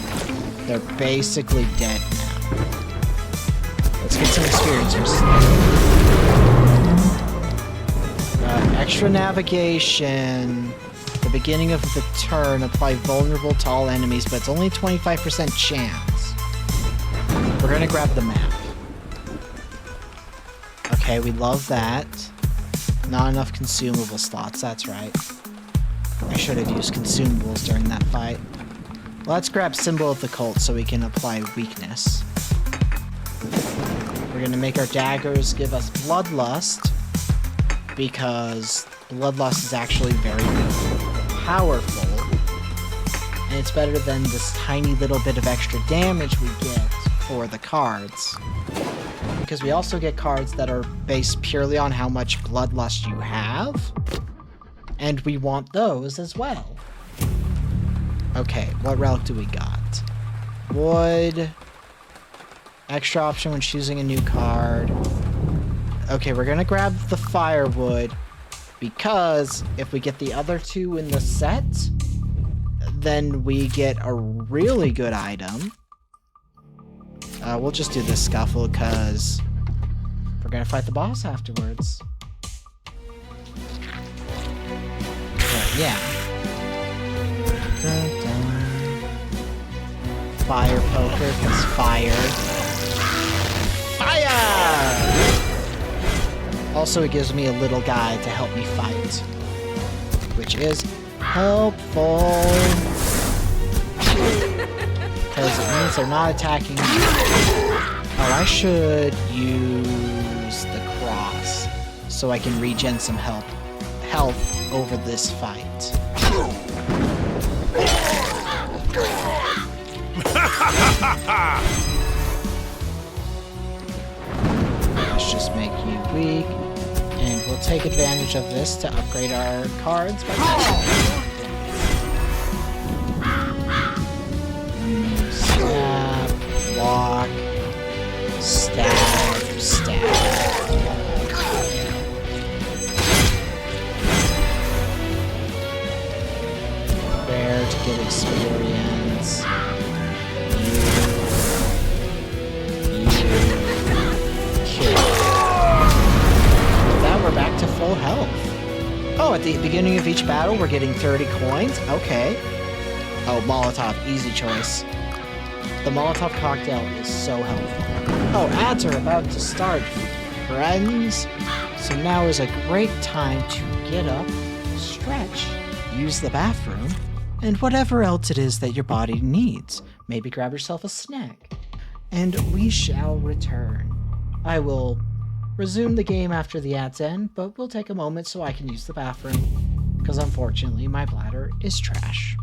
Speaker 1: they're basically dead now. Let's get some experience first. Extra navigation. At the beginning of the turn, apply vulnerable to all enemies, but it's only 25% chance. We're gonna grab the map. Okay, we love that. Not enough consumable slots, that's right. I should have used consumables during that fight. Let's grab Symbol of the Cult so we can apply weakness. We're gonna make our daggers give us Bloodlust, because Bloodlust is actually very powerful. And it's better than this tiny little bit of extra damage we get for the cards. Because we also get cards that are based purely on how much Bloodlust you have. And we want those as well. Okay, what relic do we got? Wood. Extra option when choosing a new card. Okay, we're gonna grab the firewood because if we get the other 2 in the set, then we get a really good item. We'll just do this scuffle because we're gonna fight the boss afterwards. But yeah. Dun, dun. Fire poker, because fire. Fire! Also, it gives me a little guy to help me fight, which is helpful. Because it means they're not attacking me. Oh, I should use the cross so I can regen some health over this fight. Let's just make you weak. we'll take advantage of this to upgrade our cards by snap, block, stab, stab. Rare to get experience. We're back to full health. Oh, at the beginning of each battle, we're getting 30 coins? Okay. Oh, Molotov. Easy choice. The Molotov cocktail is so helpful. Oh, ads are about to start, friends. So now is a great time to get up, stretch, use the bathroom, and whatever else it is that your body needs. Maybe grab yourself a snack. And we shall return. I will resume the game after the ads end, but we'll take a moment so I can use the bathroom, because unfortunately my bladder is trash.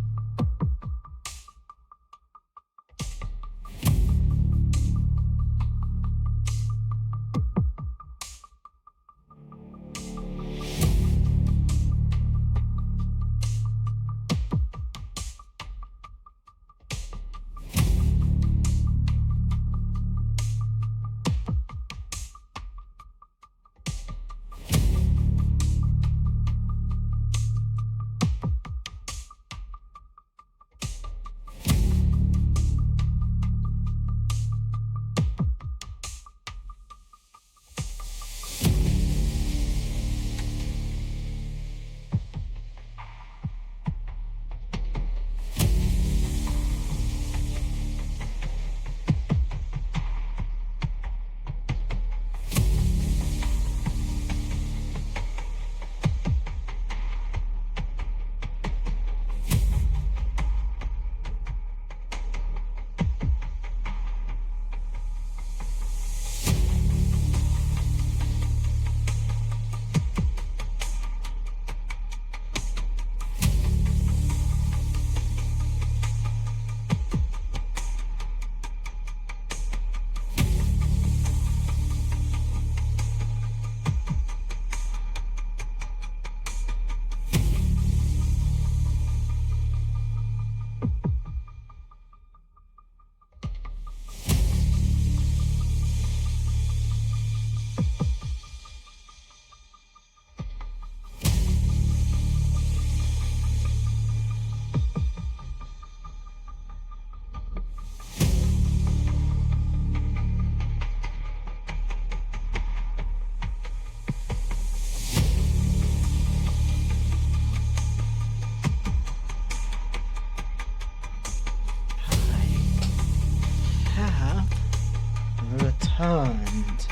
Speaker 1: Returned.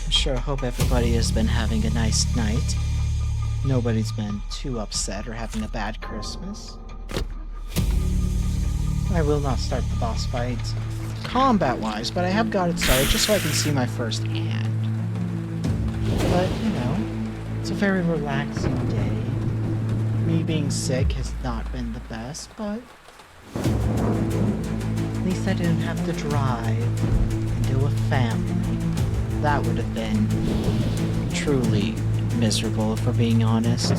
Speaker 1: I'm sure hope everybody has been having a nice night. Nobody's been too upset or having a bad Christmas. I will not start the boss fight combat-wise, but I have got it started just so I can see my first hand. But, you know, it's a very relaxing day. Me being sick has not been the best, but at least I didn't have to drive into a family. That would have been truly miserable, if we're being honest. I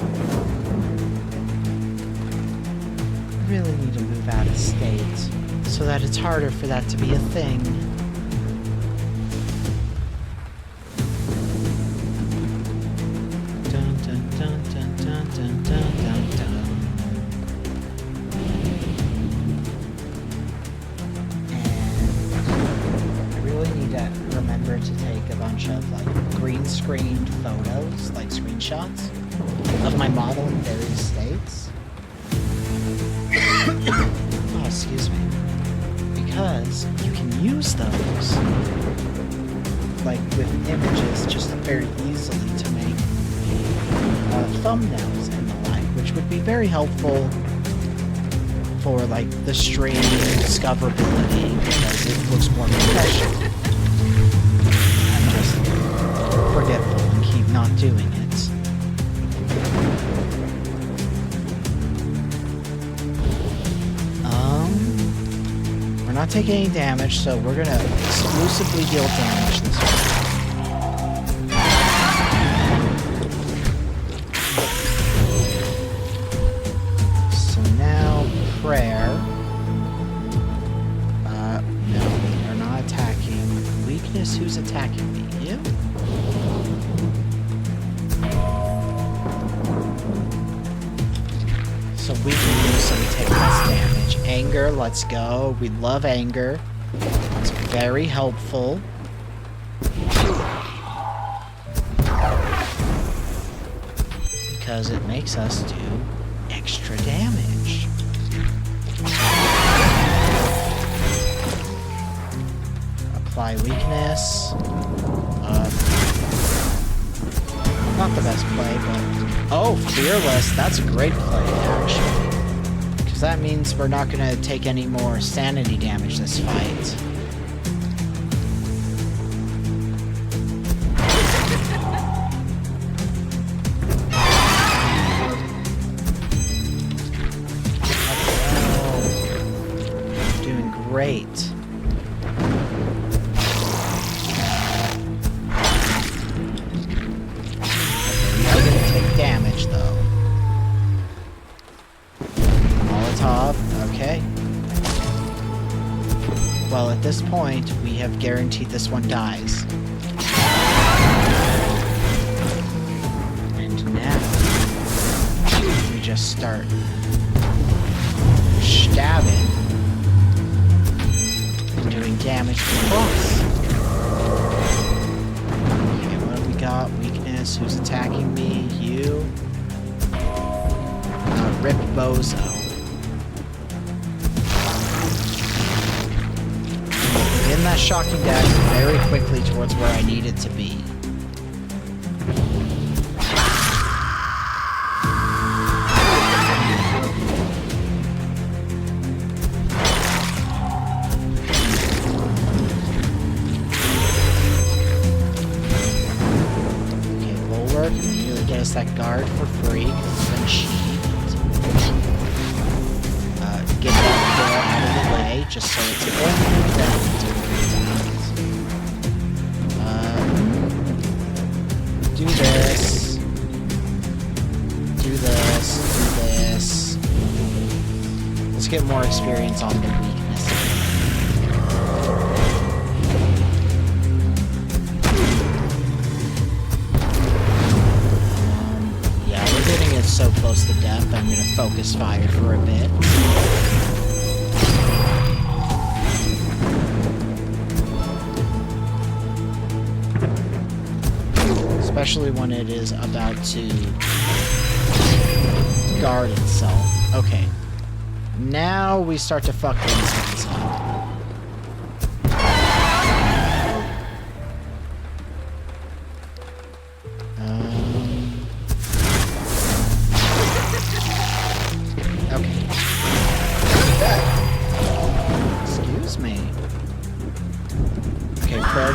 Speaker 1: really need to move out of state so that it's harder for that to be a thing. Dun dun dun dun dun dun dun dun dun. And I really need to remember to take a bunch of like green screened photos, like screenshots of my model in various states. Oh, excuse me. Because you can use those, like with images, just very easily to make thumbnails and the like, which would be very helpful for like the stream discoverability because it looks more professional. I'm just forgetful and keep not doing it. We're not taking any damage, so we're gonna exclusively deal damage this way. who's attacking me? You? So we can use so we take less damage. Anger, let's go. We love anger. It's very helpful. Because it makes us do extra damage. Apply weakness. Not the best play, but... Oh, Fearless. That's a great play, actually. Because that means we're not going to take any more sanity damage this fight. Oh, doing great. Damage though. Molotov, okay. Well, at this point, we have guaranteed this one dies. And now, we just start stabbing and doing damage to the boss. Okay, what do we got? Weakness, who's attacking me? You. Rip Bozo. Begin that shocking dash very quickly towards where I need it to be. That guard for free, because it's been cheaped. Get that door out of the way, just so it's only them doing that. Do this. Do this. Do this. Let's get more experience on the weakness. So close to death, I'm gonna focus fire for a bit. Especially when it is about to guard itself. Okay. Now we start to fuck things up.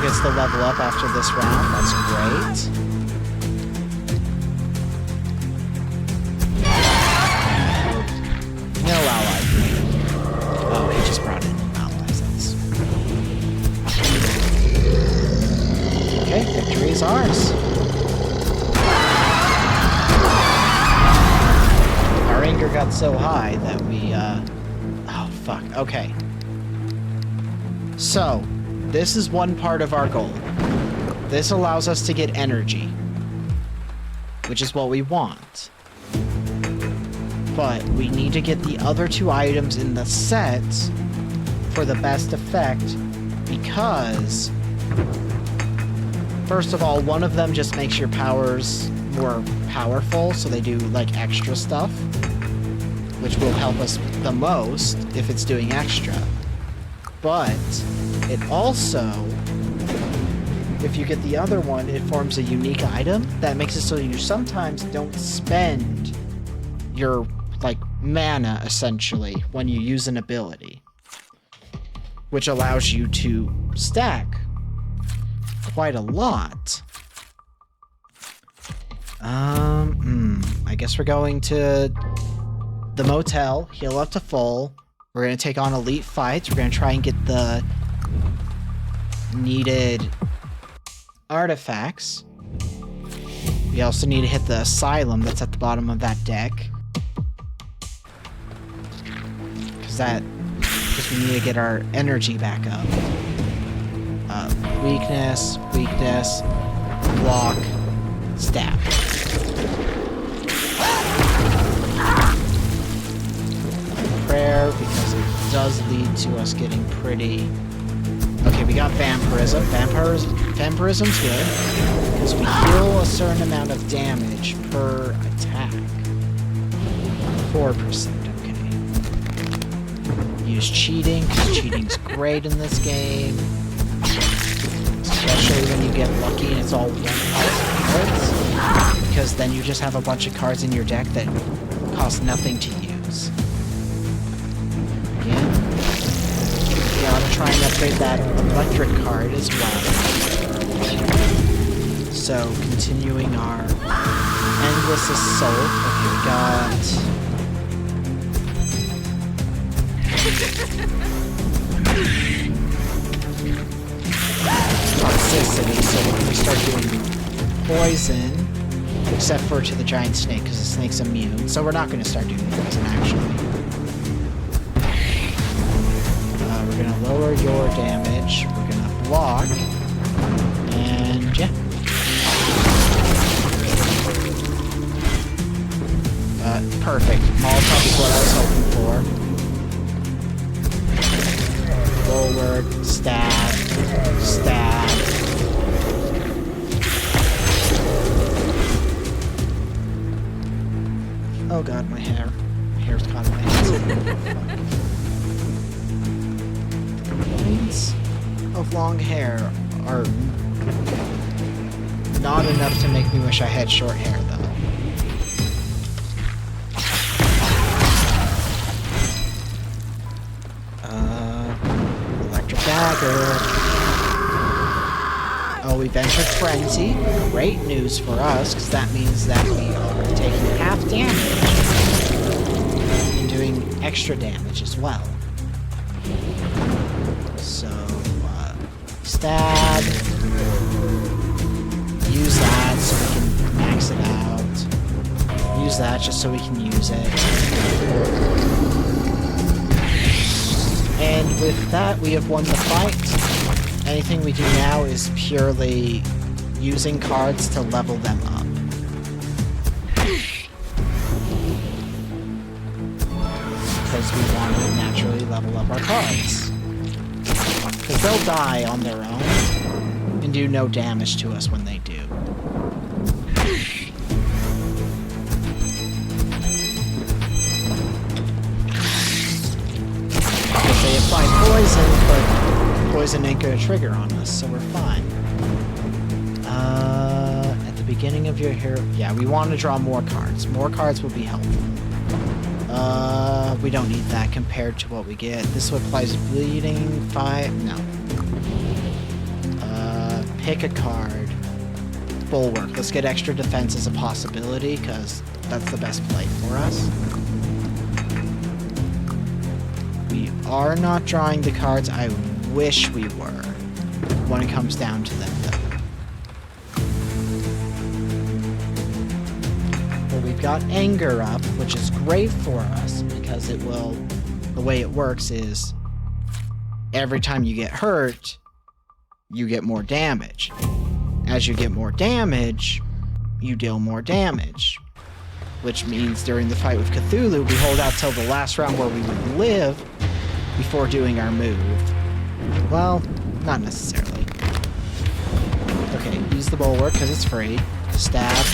Speaker 1: Gets the level up after this round. That's great. No ally. Oh, he just brought in allies. That's... Okay, victory is ours. Our anger got so high that we, Oh, fuck. Okay. So... this is one part of our goal. This allows us to get energy, which is what we want. But we need to get the other two items in the set for the best effect, because, first of all, one of them just makes your powers more powerful, so they do, like, extra stuff, which will help us the most if it's doing extra. But it also, if you get the other one, it forms a unique item that makes it so you sometimes don't spend your, like, mana, essentially, when you use an ability. Which allows you to stack quite a lot. I guess we're going to the motel, heal up to full. We're going to take on elite fights. We're going to try and get the needed artifacts. We also need to hit the asylum that's at the bottom of that deck. Because we need to get our energy back up. Weakness, weakness, block, stab. Prayer, because it does lead to us getting pretty... Okay, we got vampirism. Vampirism's good, because we heal a certain amount of damage per attack. 4%, okay. Use cheating, because cheating's great in this game. Especially when you get lucky and it's all one-cost cards. Because then you just have a bunch of cards in your deck that cost nothing to use. Again, we ought to try and upgrade that electric card as well. So, continuing our endless assault. Okay, we got... toxicity, so we're going to start doing poison, except for to the giant snake, because the snake's immune. So we're not going to start doing poison, actually. We're going to lower your damage, we're going to block, and yeah. Perfect. Molotov is what I was hoping for. Forward, stab, stab. Oh god, my hair. My hair's caught in my hands. The points of long hair are not enough to make me wish I had short hair, though. Electric dagger. Oh, we've entered frenzy. Great news for us, because that means that we are taking half damage and doing extra damage as well. So, stab. Use that so we can max it out. Use that just so we can use it. And with that, we have won the fight. Anything we do now is purely using cards to level them up. Because we want to naturally level up our cards. Because they'll die on their own and do no damage to us when they do. They apply poison, but poison ain't gonna trigger on us, so we're fine. At the beginning of your hero... Yeah, we want to draw more cards. More cards will be helpful. We don't need that compared to what we get. This one applies bleeding, 5... No. Pick a card. Bulwark. Let's get extra defense as a possibility, because that's the best play for us. We are not drawing the cards I wish we were when it comes down to them, though. But we've got anger up, which is great for us because it will... The way it works is every time you get hurt, you get more damage. As you get more damage, you deal more damage. Which means during the fight with Cthulhu, we hold out till the last round where we would live before doing our move. Well, not necessarily. Okay, use the bulwark because it's free. Stab.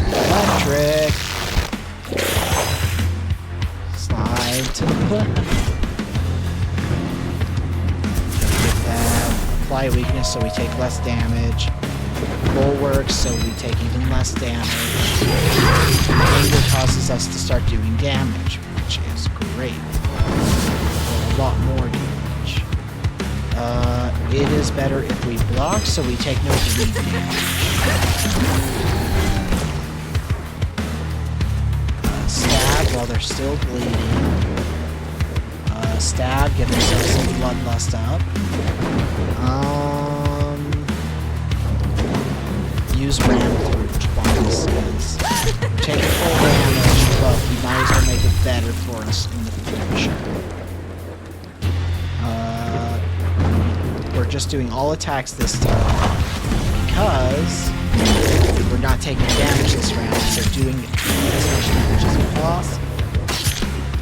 Speaker 1: Electric. Slide to the left. Get that. Apply weakness so we take less damage. Bulwark so we take even less damage. Anger causes us to start doing damage, which is great. A lot more damage. It is better if we block so we take no bleed damage. Stab while they're still bleeding. Stab, get themselves some bloodlust up. Use ram through twice, because we're taking full damage, but we might as well make it better for us in the future. We're just doing all attacks this time. Because we're not taking damage this round, so doing as much damage as possible.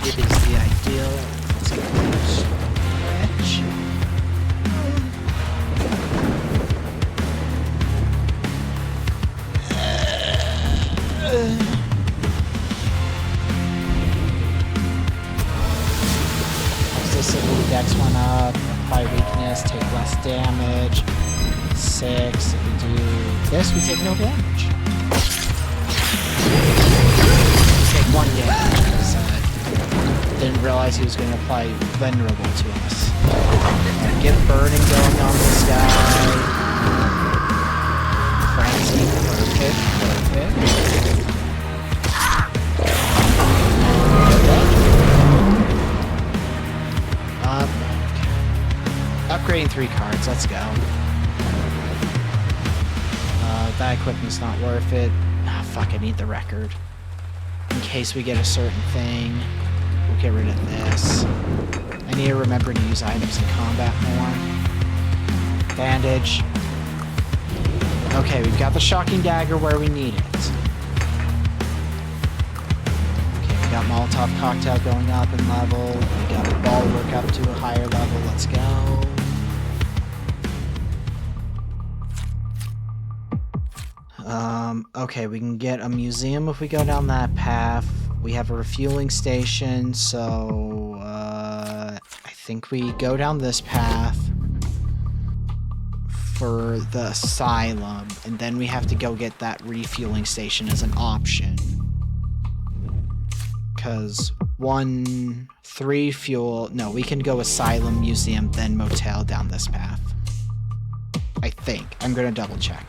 Speaker 1: It is the ideal. Let's get damage. Sickaloo dex went up, apply weakness, take less damage. 6. If we do this, we take no damage. We take 1 damage. Didn't realize he was going to apply vulnerable to us. Get burning going on this guy. Frenzy, perfect. Upgrading 3 cards, let's go. That equipment's not worth it. Ah, fuck, I need the record. In case we get a certain thing, we'll get rid of this. I need to remember to use items in combat more. Bandage. Okay, we've got the shocking dagger where we need it. Okay, we got Molotov cocktail going up in level. We got the bulwark up to a higher level. Let's go. Okay, we can get a museum if we go down that path. We have a refueling station, so, I think we go down this path for the asylum, and then we have to go get that refueling station as an option. Because 3 fuel... No, we can go asylum, museum, then motel down this path. I think. I'm gonna double check.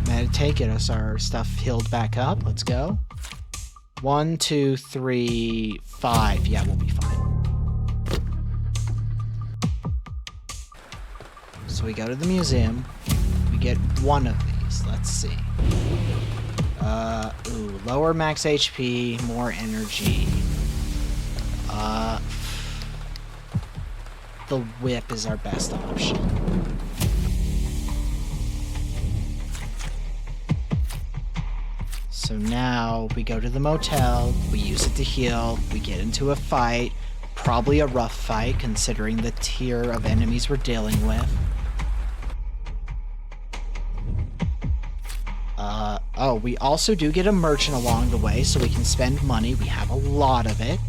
Speaker 1: Meditate, get us our stuff healed back up. Let's go. 1, 2, 3, 5. Yeah, we'll be fine. So we go to the museum. We get 1 of these. Let's see. Lower max HP, more energy. The whip is our best option. So now we go to the motel, we use it to heal, we get into a fight, probably a rough fight considering the tier of enemies we're dealing with. Oh, we also do get a merchant along the way, so we can spend money. We have a lot of it.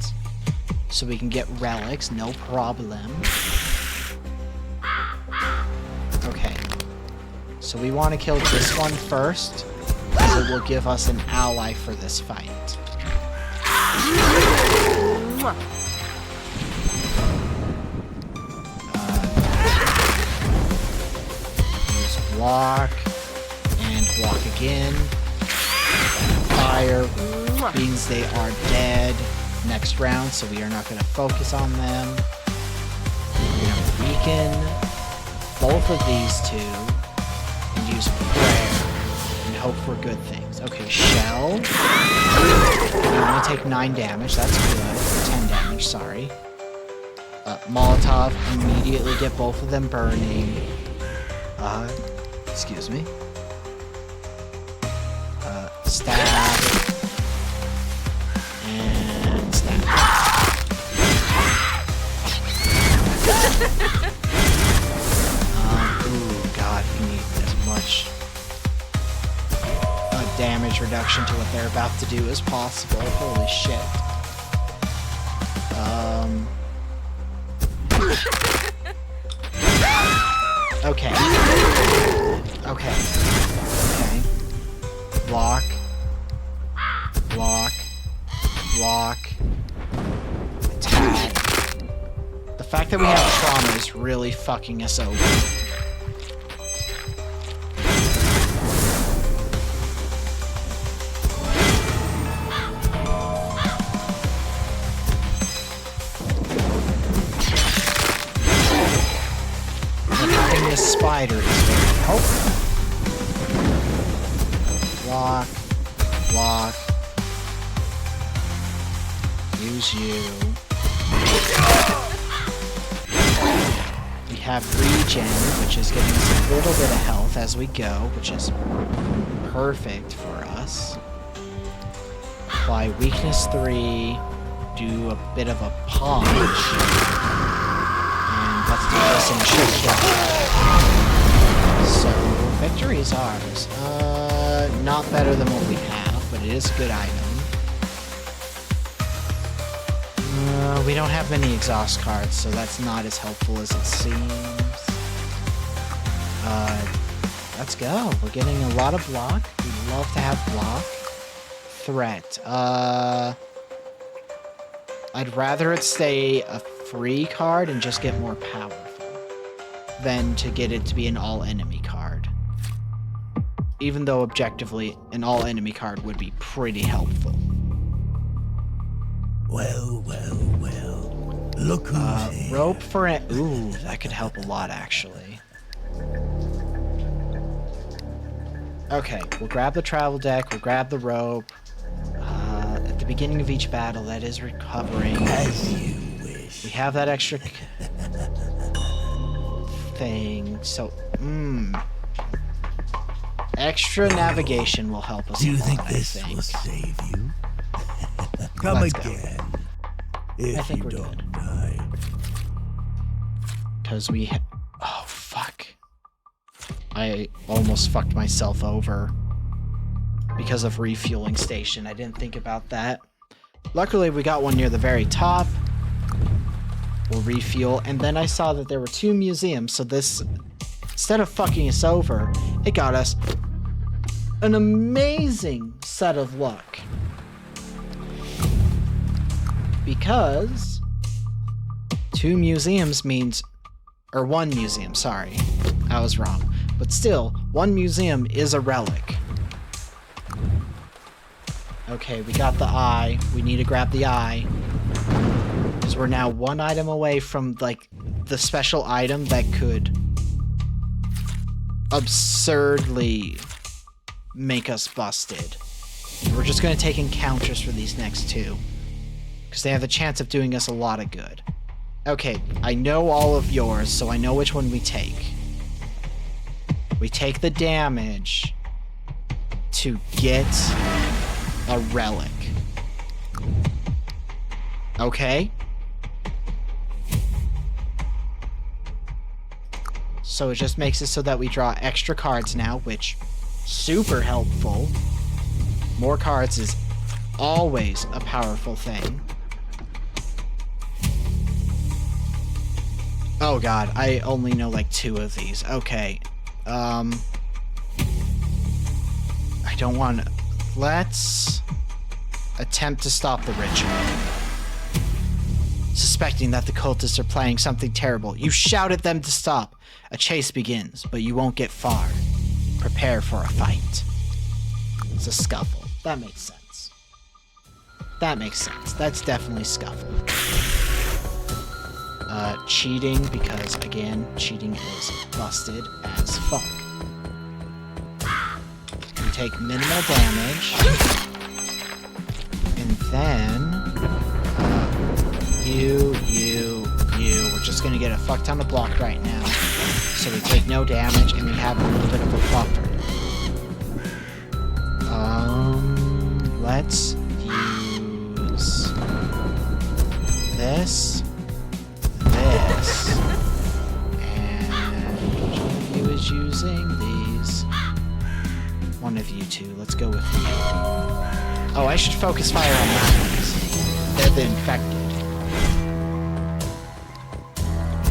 Speaker 1: So we can get relics, no problem. Okay. So we want to kill this one first, so it will give us an ally for this fight. Use block. Block again. Fire means they are dead next round, so we are not going to focus on them. We're going to weaken both of these two and use prayer and hope for good things. Okay, shell. We only take 9 damage, that's good. 10 damage, sorry. Molotov, immediately get both of them burning. Excuse me. Stab. And stab. Ooh, God, we need as much damage reduction to what they're about to do as possible. Holy shit. Okay. Okay. Okay. Block. Block. Block. Attack. The fact that we have trauma is really fucking us over. And having this spider is very helpful. Block. Block. Use you. have regen, which is giving us a little bit of health as we go, which is perfect for us. Apply weakness 3, do a bit of a punch, and let's do this in a trick shot. So, victory is ours. Not better than what we have, but it is a good item. We don't have many exhaust cards, so that's not as helpful as it seems. Let's go. We're getting a lot of block. We love to have block. Threat. I'd rather it stay a free card and just get more powerful than to get it to be an all-enemy card. Even though, objectively, an all-enemy card would be pretty helpful.
Speaker 3: Well. Look who's here.
Speaker 1: Rope for it. Ooh, that could help a lot, actually. Okay, we'll grab the travel deck, we'll grab the rope. At the beginning of each battle, that is recovering.
Speaker 3: As you wish.
Speaker 1: We have that extra thing, so, extra navigation will help us.
Speaker 3: Do you
Speaker 1: a lot,
Speaker 3: think
Speaker 1: I
Speaker 3: this
Speaker 1: think.
Speaker 3: will save you? Come
Speaker 1: Let's go.
Speaker 3: again.
Speaker 1: I
Speaker 3: If
Speaker 1: think
Speaker 3: you
Speaker 1: we're
Speaker 3: don't
Speaker 1: good.
Speaker 3: die.
Speaker 1: Because we oh, fuck. I almost fucked myself over because of refueling station. I didn't think about that. Luckily, we got one near the very top. We'll refuel, and then I saw that there were 2 museums, so this, instead of fucking us over, it got us an amazing set of luck. Because 2 museums means, or 1 museum, sorry, I was wrong. But still, 1 museum is a relic. Okay, we got the eye. We need to grab the eye. Because we're now 1 item away from, like, the special item that could absurdly make us busted. We're just going to take encounters for these next 2. Because they have a chance of doing us a lot of good. Okay, I know all of yours, so I know which one we take. We take the damage to get a relic. Okay? So it just makes it so that we draw extra cards now, which super helpful. More cards is always a powerful thing. Oh god, I only know like 2 of these. Okay. I don't want to... Let's attempt to stop the ritual. Suspecting that the cultists are planning something terrible, you shout at them to stop. A chase begins, but you won't get far. Prepare for a fight. It's a scuffle. That makes sense. That makes sense. That's definitely scuffle. Cheating, because, again, cheating is busted as fuck. We take minimal damage. And then... you. We're just gonna get a fuck ton of block right now. So we take no damage, and we have a little bit of a buffer. Let's use... this... and which one of you is using these? One of you 2. Let's go with you. Oh, I should focus fire on that ones. They're the infected.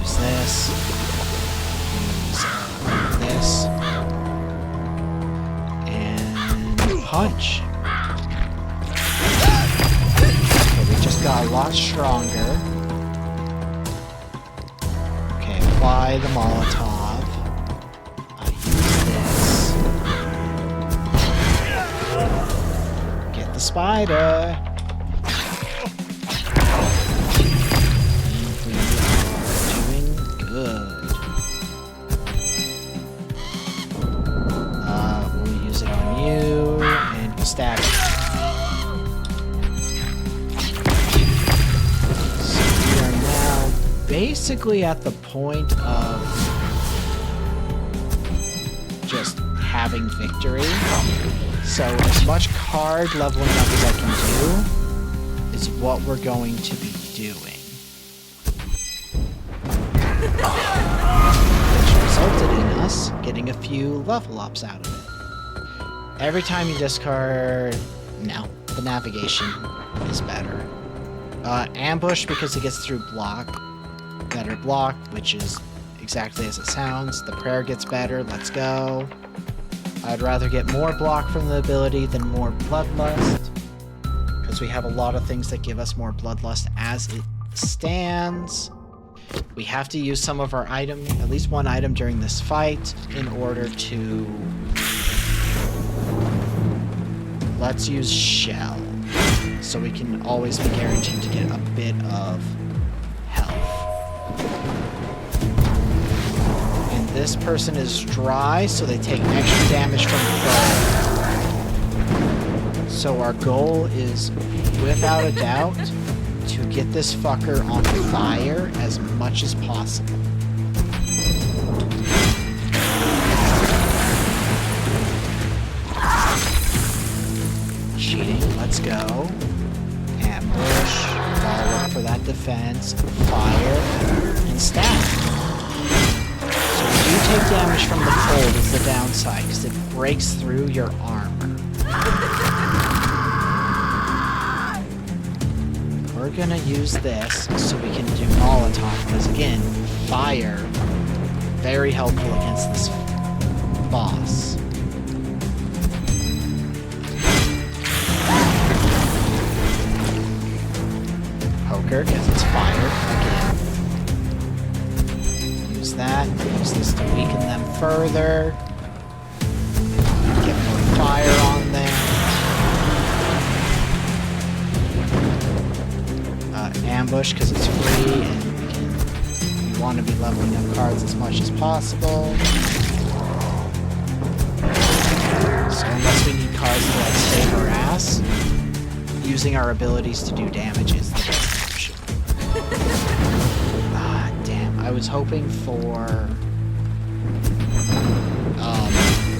Speaker 1: Use this. Use this. And punch. Okay, we just got a lot stronger. Apply the Molotov. Use this. Get the spider. And we are doing good. We'll use it on you, and we'll stab it. So we are now basically basically at the point of just having victory. So as much card leveling up as I can do is what we're going to be doing. Which resulted in us getting a few level ups out of it. Every time you discard... No, the navigation is better. Ambush because it gets through block. Better block, which is exactly as it sounds. The prayer gets better, let's go. I'd rather get more block from the ability than more bloodlust, because we have a lot of things that give us more bloodlust as it stands. We have to use some of our item, at least one item during this fight, in order to... Let's use Shell, so we can always be guaranteed to get a bit of health. And this person is dry, so they take extra damage from the fire. So our goal is, without a doubt, to get this fucker on fire as much as possible. Cheating, let's go. Ambush, follow for that defense, fire, and stab. So we do take damage from the cold is the downside, because it breaks through your armor. We're gonna use this so we can do Molotov, because again, fire, very helpful against this boss. Poker, because it's fire, again. Use that, use this to weaken them further. Get more fire on them. Ambush because it's free and we want to be leveling up cards as much as possible. So unless we need cards to like save our ass, using our abilities to do damage is the best option. Ah, damn. I was hoping for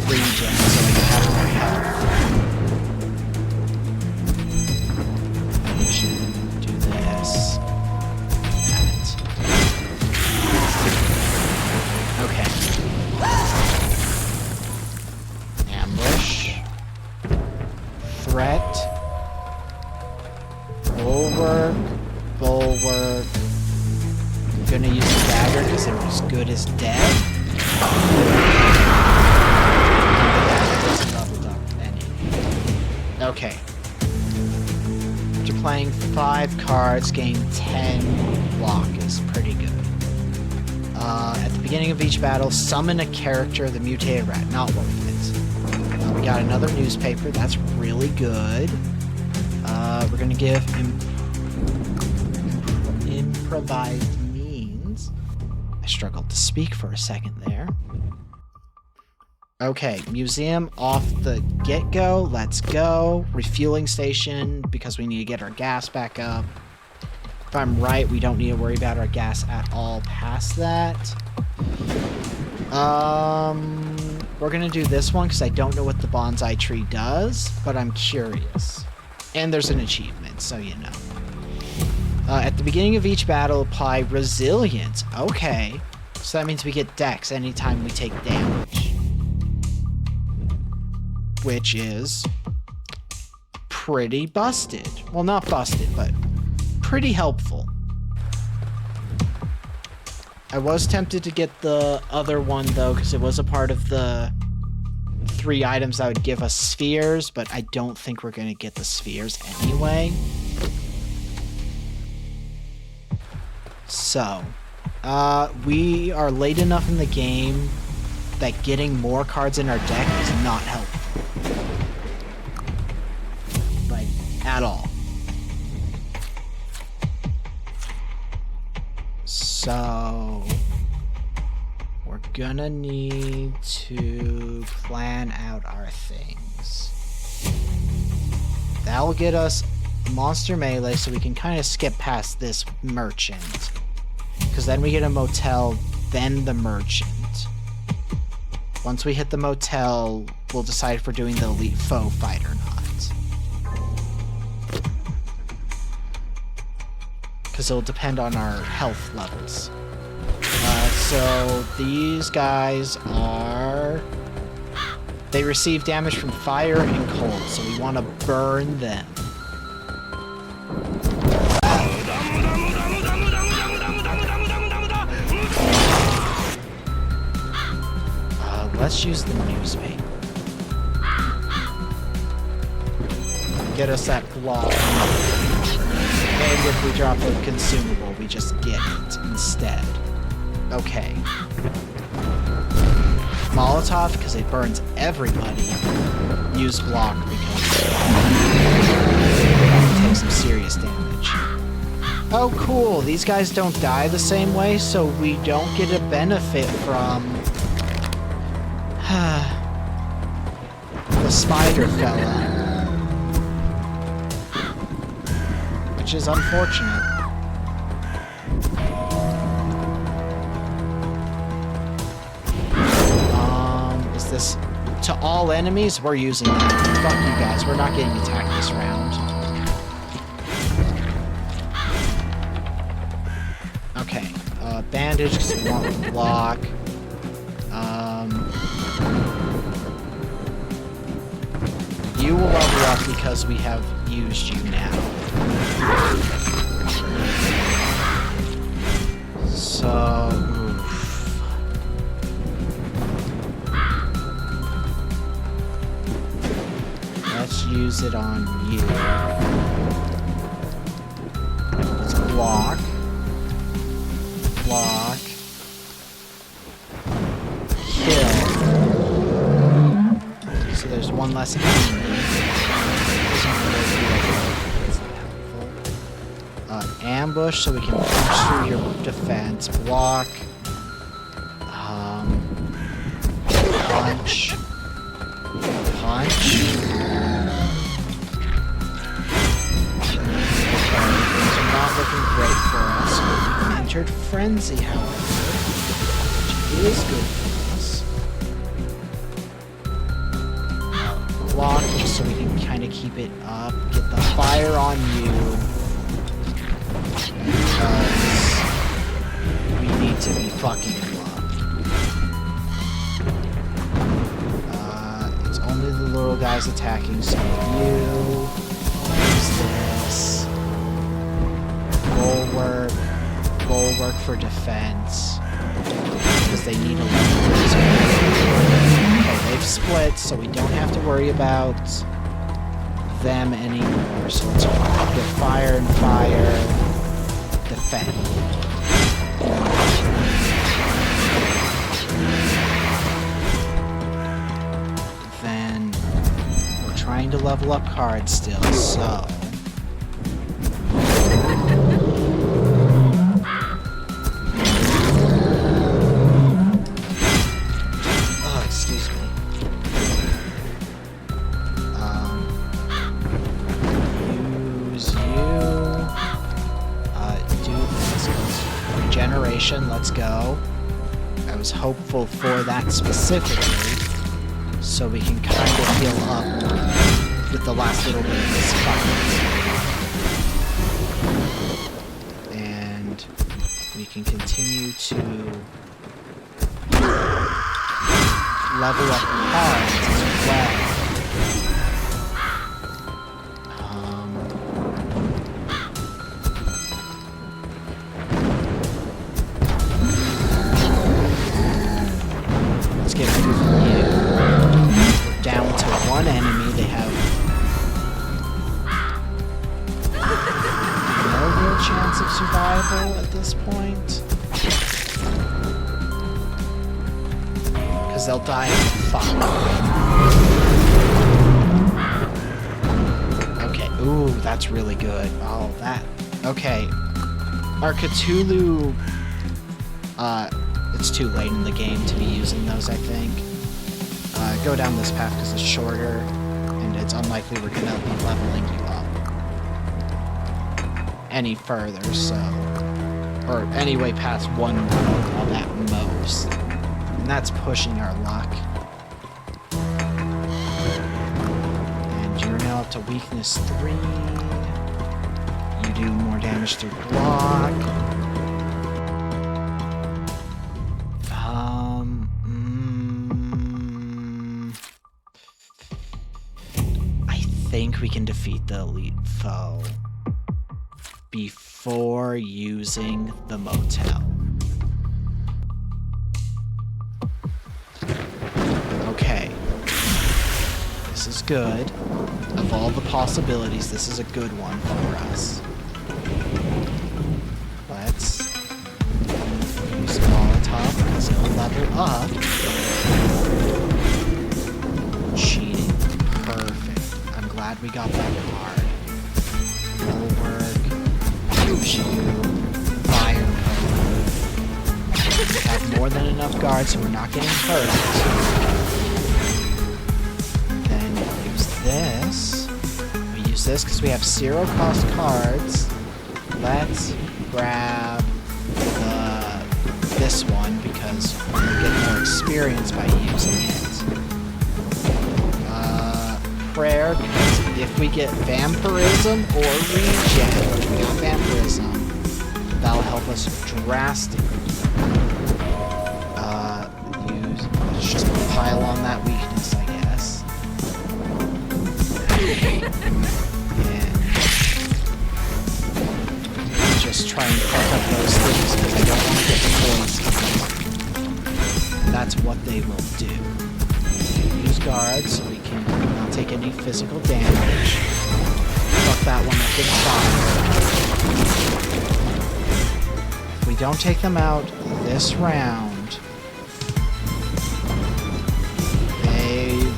Speaker 1: regen so I could have more health. I should do this. That. Okay. Ambush. Threat. Bulwark. I'm gonna use the dagger because they're as good as dead. Okay. After playing 5 cards, gain 10 block is pretty good. At the beginning of each battle, summon a character, the mutated rat. Not worth it. We got another newspaper. That's really good. We're gonna give improvised means. I struggled to speak for a second there. Okay, museum off the get-go. Let's go. Refueling station because we need to get our gas back up. If I'm right, we don't need to worry about our gas at all past that. We're gonna do this one because I don't know what the bonsai tree does, but I'm curious. And there's an achievement, so you know. At the beginning of each battle, apply resilience. Okay. So that means we get dex anytime we take damage. Which is pretty busted. Well, not busted, but pretty helpful. I was tempted to get the other one, though, because it was a part of the 3 items that would give us spheres, but I don't think we're going to get the spheres anyway. So, we are late enough in the game that getting more cards in our deck is not helpful. Like, at all. So, we're gonna need to plan out our things. That'll get us monster melee so we can kind of skip past this merchant. Because then we get a motel, then the merchant. Once we hit the motel, we'll decide if we're doing the elite foe fight or not. Because it'll depend on our health levels. So these guys are... They receive damage from fire and cold, so we want to burn them. Let's use the newspaper. Get us that block. And if we drop a consumable, we just get it instead. Okay. Molotov, because it burns everybody. Use block because it takes some serious damage. Oh cool, these guys don't die the same way, so we don't get a benefit from the spider fella. Which is unfortunate. Is this to all enemies? We're using that. Fuck you guys, we're not getting attacked this round. Okay, bandage because we want to block. You will level up because we have used you now. So, oof. Let's use it on you. Let's block. Block. Kill. So there's one less enemy. Ambush, so we can punch through your defense. Block. Punch. Punch. Things are not looking great for us. We've entered Frenzy, however, which is good for us. Block, just so we can kind of keep it up. Get the fire on you. Because we need to be fucking you up. It's only the little guys attacking, so you use this. Bulwark. Bulwark for defense. Because they need a level. Okay, they've split, so we don't have to worry about them anymore. So let's get fire and fire. Defend. Then we're trying to level up cards still, so oh, excuse me. Use you. Regeneration, let's go. I was hopeful for that specifically, so we can kind of heal up with the last little bit of this fight. And we can continue to level up cards as well. One enemy, they have no real chance of survival at this point. Because they'll die in fire. Okay, ooh, that's really good. Oh, that. Okay. Our Cthulhu. It's too late in the game to be using those, I think. Go down this path because it's shorter, and it's unlikely we're gonna be leveling you up any further, so Or anyway, past 1 Pokeball at most. And that's pushing our luck. And you're now up to weakness 3. You do more damage through block. I think we can defeat the elite foe before using the motel. Okay. This is good. Of all the possibilities, this is a good one for us. Let's use Molotov because it'll level up. Cheating. Perfect. I'm glad we got that card. Bulwark. Fire. We have more than enough guards, so we're not getting hurt. Then use this. We use this because we have 0-cost cards. Let's grab this one because we'll get more experience by using it. Prayer, because if we get Vampirism or Regen, which we got Vampirism, that'll help us drastically. Let's just pile on that weakness, I guess. And just try and fuck up those things because I don't want to get poisoned. That's what they will do. Use guards so we can not take any physical damage. Fuck that one up in fire. If we don't take them out this round, they will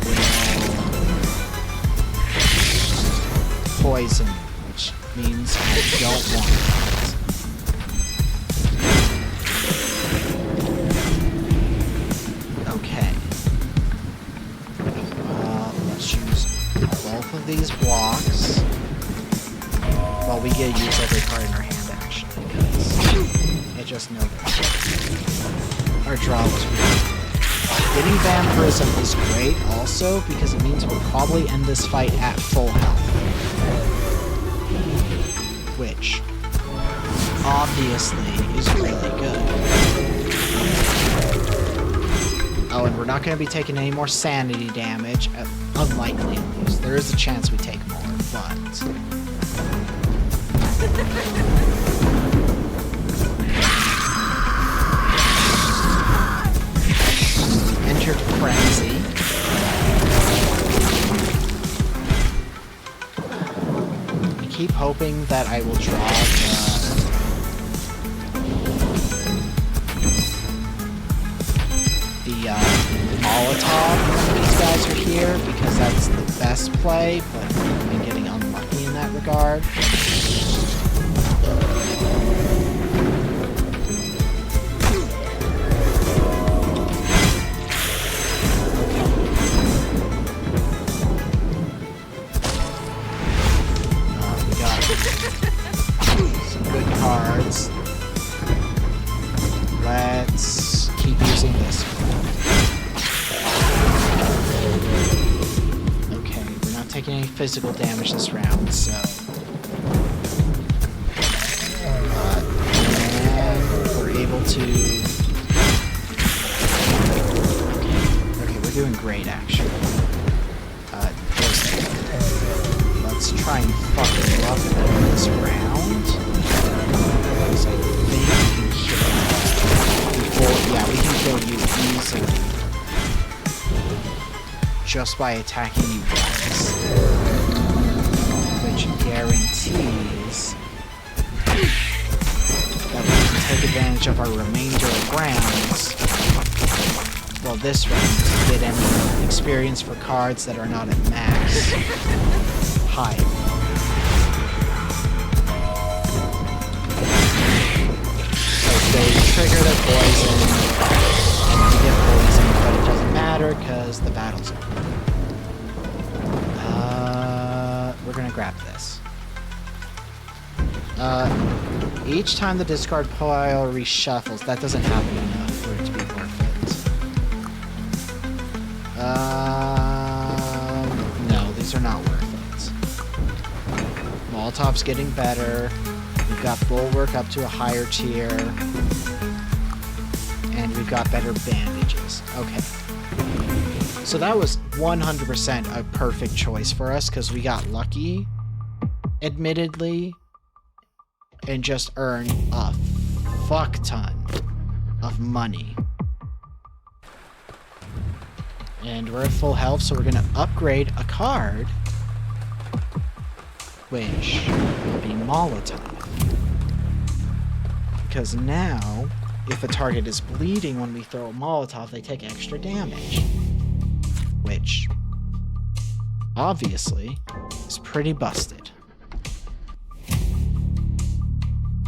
Speaker 1: poison, which means I don't want that. Okay. Let's use both of these blocks. Well, we get to use every card in our hand, actually, because I just know that our draw was weird. Getting Vampirism is great, also, because it means we'll probably end this fight at full health. Which, obviously, is really good. Oh, and we're not going to be taking any more sanity damage. Unlikely, at least. There is a chance we take more, but... Entered Frenzy. I keep hoping that I will draw the Molotov when these guys are here, because that's the best play, but I've been getting unlucky in that regard. We got some good cards. Let's keep using this one. Okay, we're not taking any physical damage this round, so... and we're able to... Okay, we're doing great, actually. Let's try and fucking up this round. Because I think we can kill you before... Yeah, we can kill you easily. Just by attacking you once. Which guarantees that we can take advantage of our remainder of rounds. Well, this round, to get any experience for cards that are not at max. Hi. So they trigger their poison, and we get poisoned, but it doesn't matter because the battle's over. We're gonna grab this. Each time the discard pile reshuffles, that doesn't happen enough for it to be worth it. No, these are not worth it. Molotov's getting better. We've got Bulwark up to a higher tier. And we've got better bandages. Okay. So that was 100% a perfect choice for us because we got lucky, admittedly, and just earned a fuck ton of money. And we're at full health, so we're gonna upgrade a card, which will be Molotov. Because now, if a target is bleeding when we throw a Molotov, they take extra damage. Which, obviously, is pretty busted.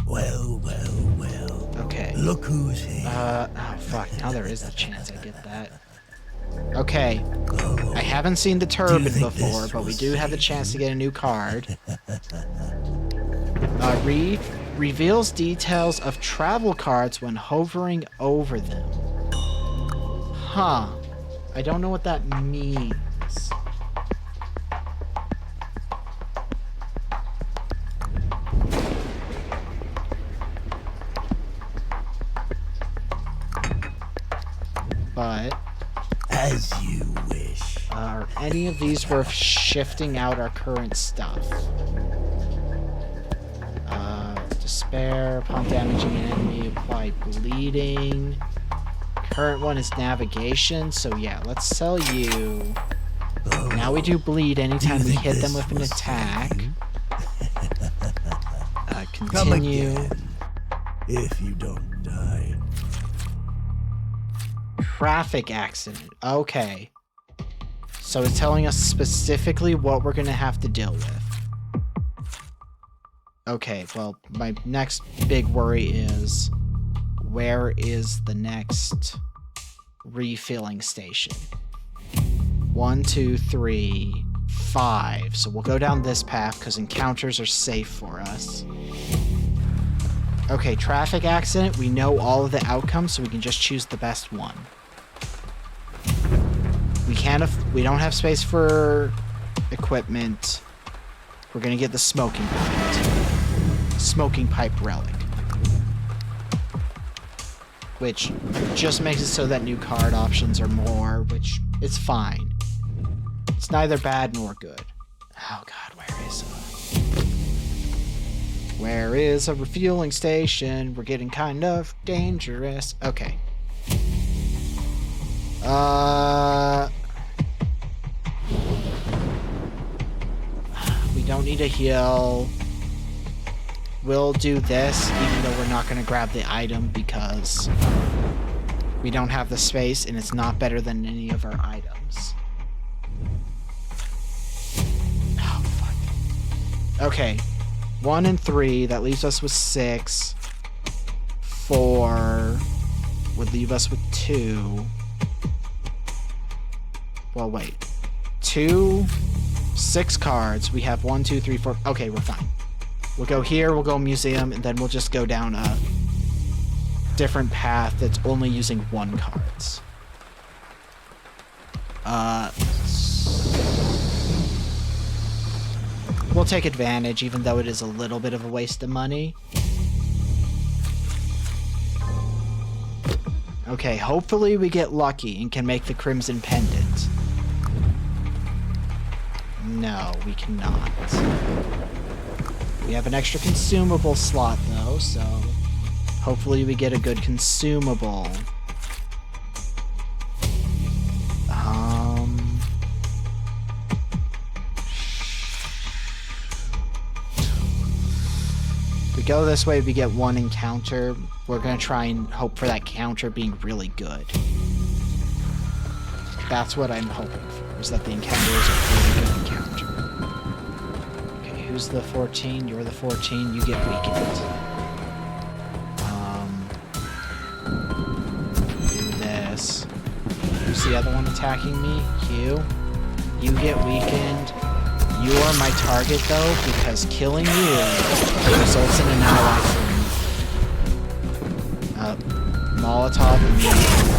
Speaker 3: Well.
Speaker 1: Okay.
Speaker 3: Look who's here.
Speaker 1: Oh fuck, now there is a chance I get that. Okay. I haven't seen the turban before, but we do have a chance to get a new card. Reveals details of travel cards when hovering over them. Huh. I don't know what that means. But
Speaker 3: As you wish.
Speaker 1: are any of these worth shifting out our current stuff? Despair, upon damaging an enemy, apply bleeding. Current one is navigation, so yeah, let's sell you. Now we do bleed anytime we hit them with an attack.
Speaker 3: Come
Speaker 1: Continue.
Speaker 3: again, if you don't die.
Speaker 1: Traffic accident. Okay. So it's telling us specifically what we're gonna have to deal with. Okay, well, my next big worry is where is the next refilling station? 1, 2, 3, 5. So we'll go down this path because encounters are safe for us. Okay, traffic accident. We know all of the outcomes, so we can just choose the best one. We don't have space for equipment. We're gonna get the smoking pipe relic, which just makes it so that new card options are more, which is fine. It's neither bad nor good. Oh god, where is a refueling station? We're getting kind of dangerous. Okay. We don't need a heal. We'll do this, even though we're not going to grab the item because we don't have the space and it's not better than any of our items. Oh, fuck. Okay. 1 and 3, that leaves us with 6. 4 would leave us with 2. Well, wait. 2, 6 cards. We have 1, 2, 3, 4. Okay, we're fine. We'll go here, we'll go museum, and then we'll just go down a different path that's only using 1 cards. We'll take advantage, even though it is a little bit of a waste of money. Okay, hopefully we get lucky and can make the Crimson Pendant. No, we cannot. We have an extra consumable slot, though, so hopefully we get a good consumable. If we go this way, we get 1 encounter. We're going to try and hope for that counter being really good. That's what I'm hoping for, is that the encounter is a really good encounter. Okay, who's the 14? You're the 14. You get weakened. Do this. Who's the other one attacking me? You. You get weakened. You are my target, though, because killing you results in an ally for me. Molotov immediate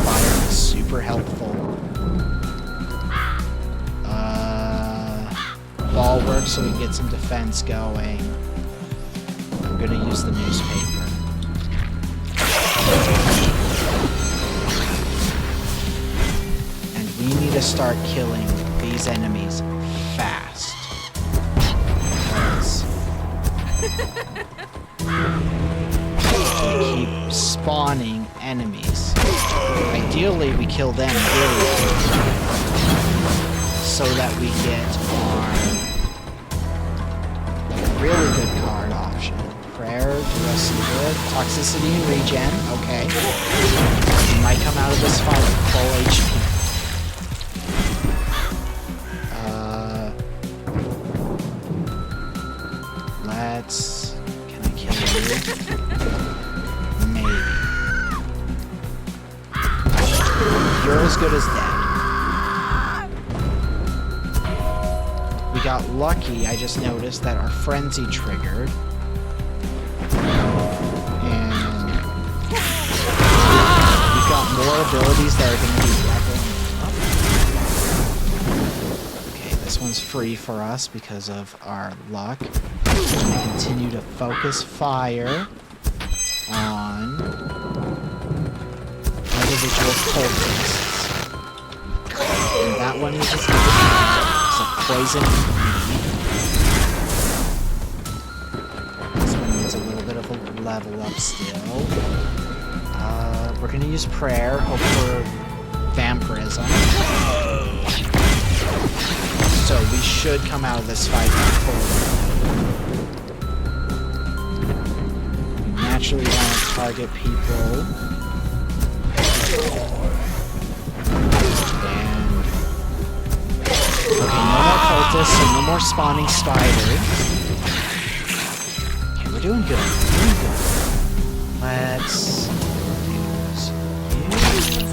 Speaker 1: fire is super helpful. Bulwark so we can get some defense going. I'm gonna use the newspaper. And we need to start killing these enemies fast. Because we keep spawning enemies. Ideally, we kill them really quickly so that we get our really good card option. Prayer, do us some good. Toxicity and regen, okay. We might come out of this fight with full HP. Let's... Can I kill you? Maybe. You're as good as dead. We got lucky, I just noticed that our frenzy triggered. And we've got more abilities that are going to be leveling up. Okay, this one's free for us because of our luck. We're going to continue to focus fire on individual cultists. And that one is just poison. This one needs a little bit of a level up still. We're gonna use prayer, hope for vampirism. So we should come out of this fight full. We naturally want to target people. Okay, no more cultists, so no more spawning spiders. Okay, we're doing good. We're doing good. Let's use you.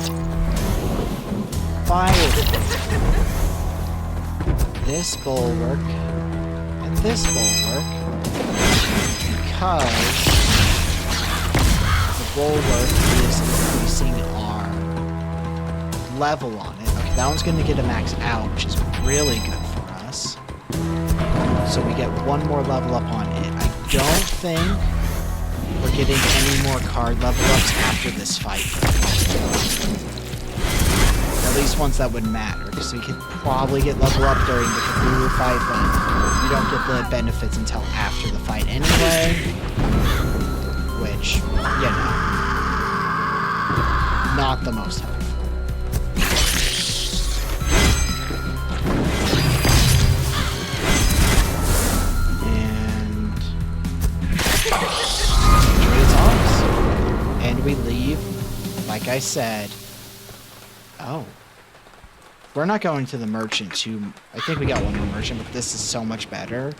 Speaker 1: Fire. This bulwark and this bulwark because the bulwark is increasing our level on it. Okay, that one's going to get a max out, which is really good for us. So we get one more level up on it. I don't think we're getting any more card level ups after this fight. At least ones that would matter, because we could probably get level up during the Cthulhu fight, but you don't get the benefits until after the fight anyway. Which, you know, not the most helpful. We leave, like I said. Oh. We're not going to the merchant too. I think we got one more merchant, but this is so much better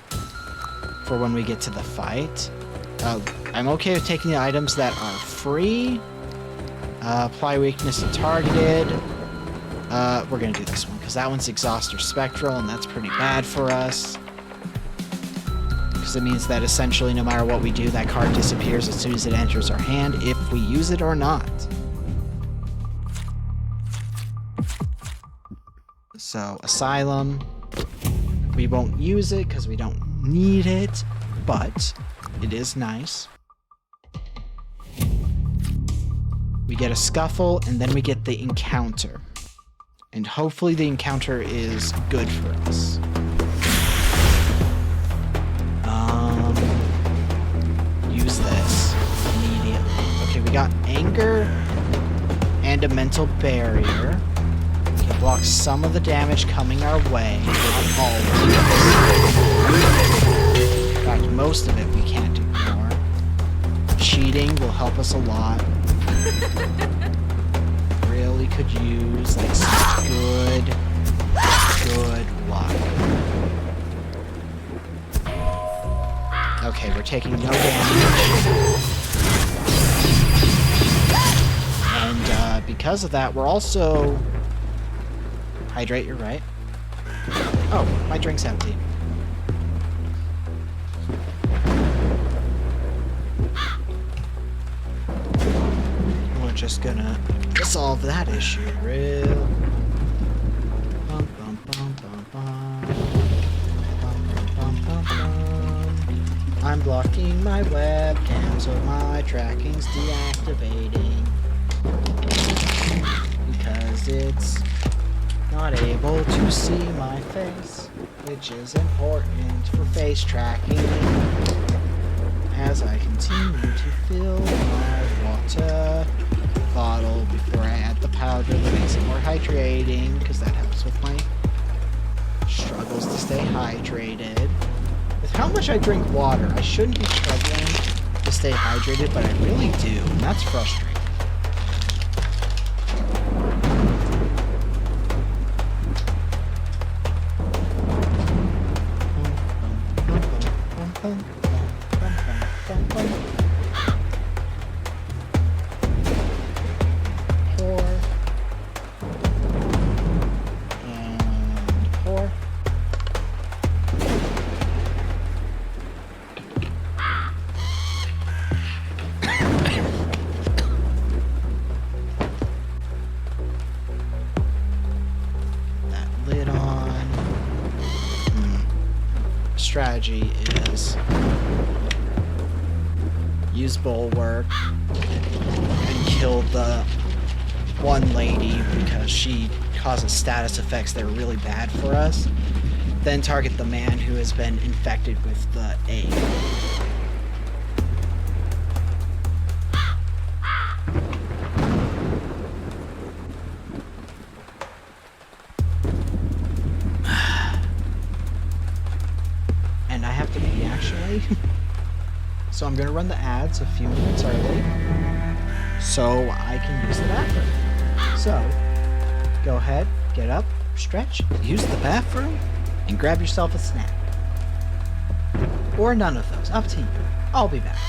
Speaker 1: for when we get to the fight. I'm okay with taking the items that are free. Apply weakness to targeted. We're gonna do this one, because that one's exhaust or spectral, and that's pretty bad for us. Because it means that essentially no matter what we do, that card disappears as soon as it enters our hand, if we use it or not. So, Asylum. We won't use it because we don't need it, but it is nice. We get a Scuffle, and then we get the Encounter. And hopefully the Encounter is good for us. Use this immediately. Okay, we got Anger and a Mental Barrier. We can block some of the damage coming our way, not all of it. In fact, most of it we can't ignore. Cheating will help us a lot. Really could use like some good luck. Okay, we're taking no damage. And because of that, we're also... Hydrate, you're right. Oh, my drink's empty. just gonna solve that issue real. Bum, bum, bum, bum, bum. Bum, bum, bum, bum, bum. I'm blocking my webcam so my tracking's deactivating because it's not able to see my face, which is important for face tracking. As I continue to fill my water bottle before I add the powder that makes it more hydrating, because that helps with my struggles to stay hydrated. With how much I drink water, I shouldn't be struggling to stay hydrated, but I really do, and that's frustrating. Strategy is use bulwark and kill the one lady because she causes status effects that are really bad for us. Then target the man who has been infected with the egg. So I'm gonna run the ads a few minutes early so I can use the bathroom. So go ahead, get up, stretch, use the bathroom, and grab yourself a snack. Or none of those, up to you. I'll be back.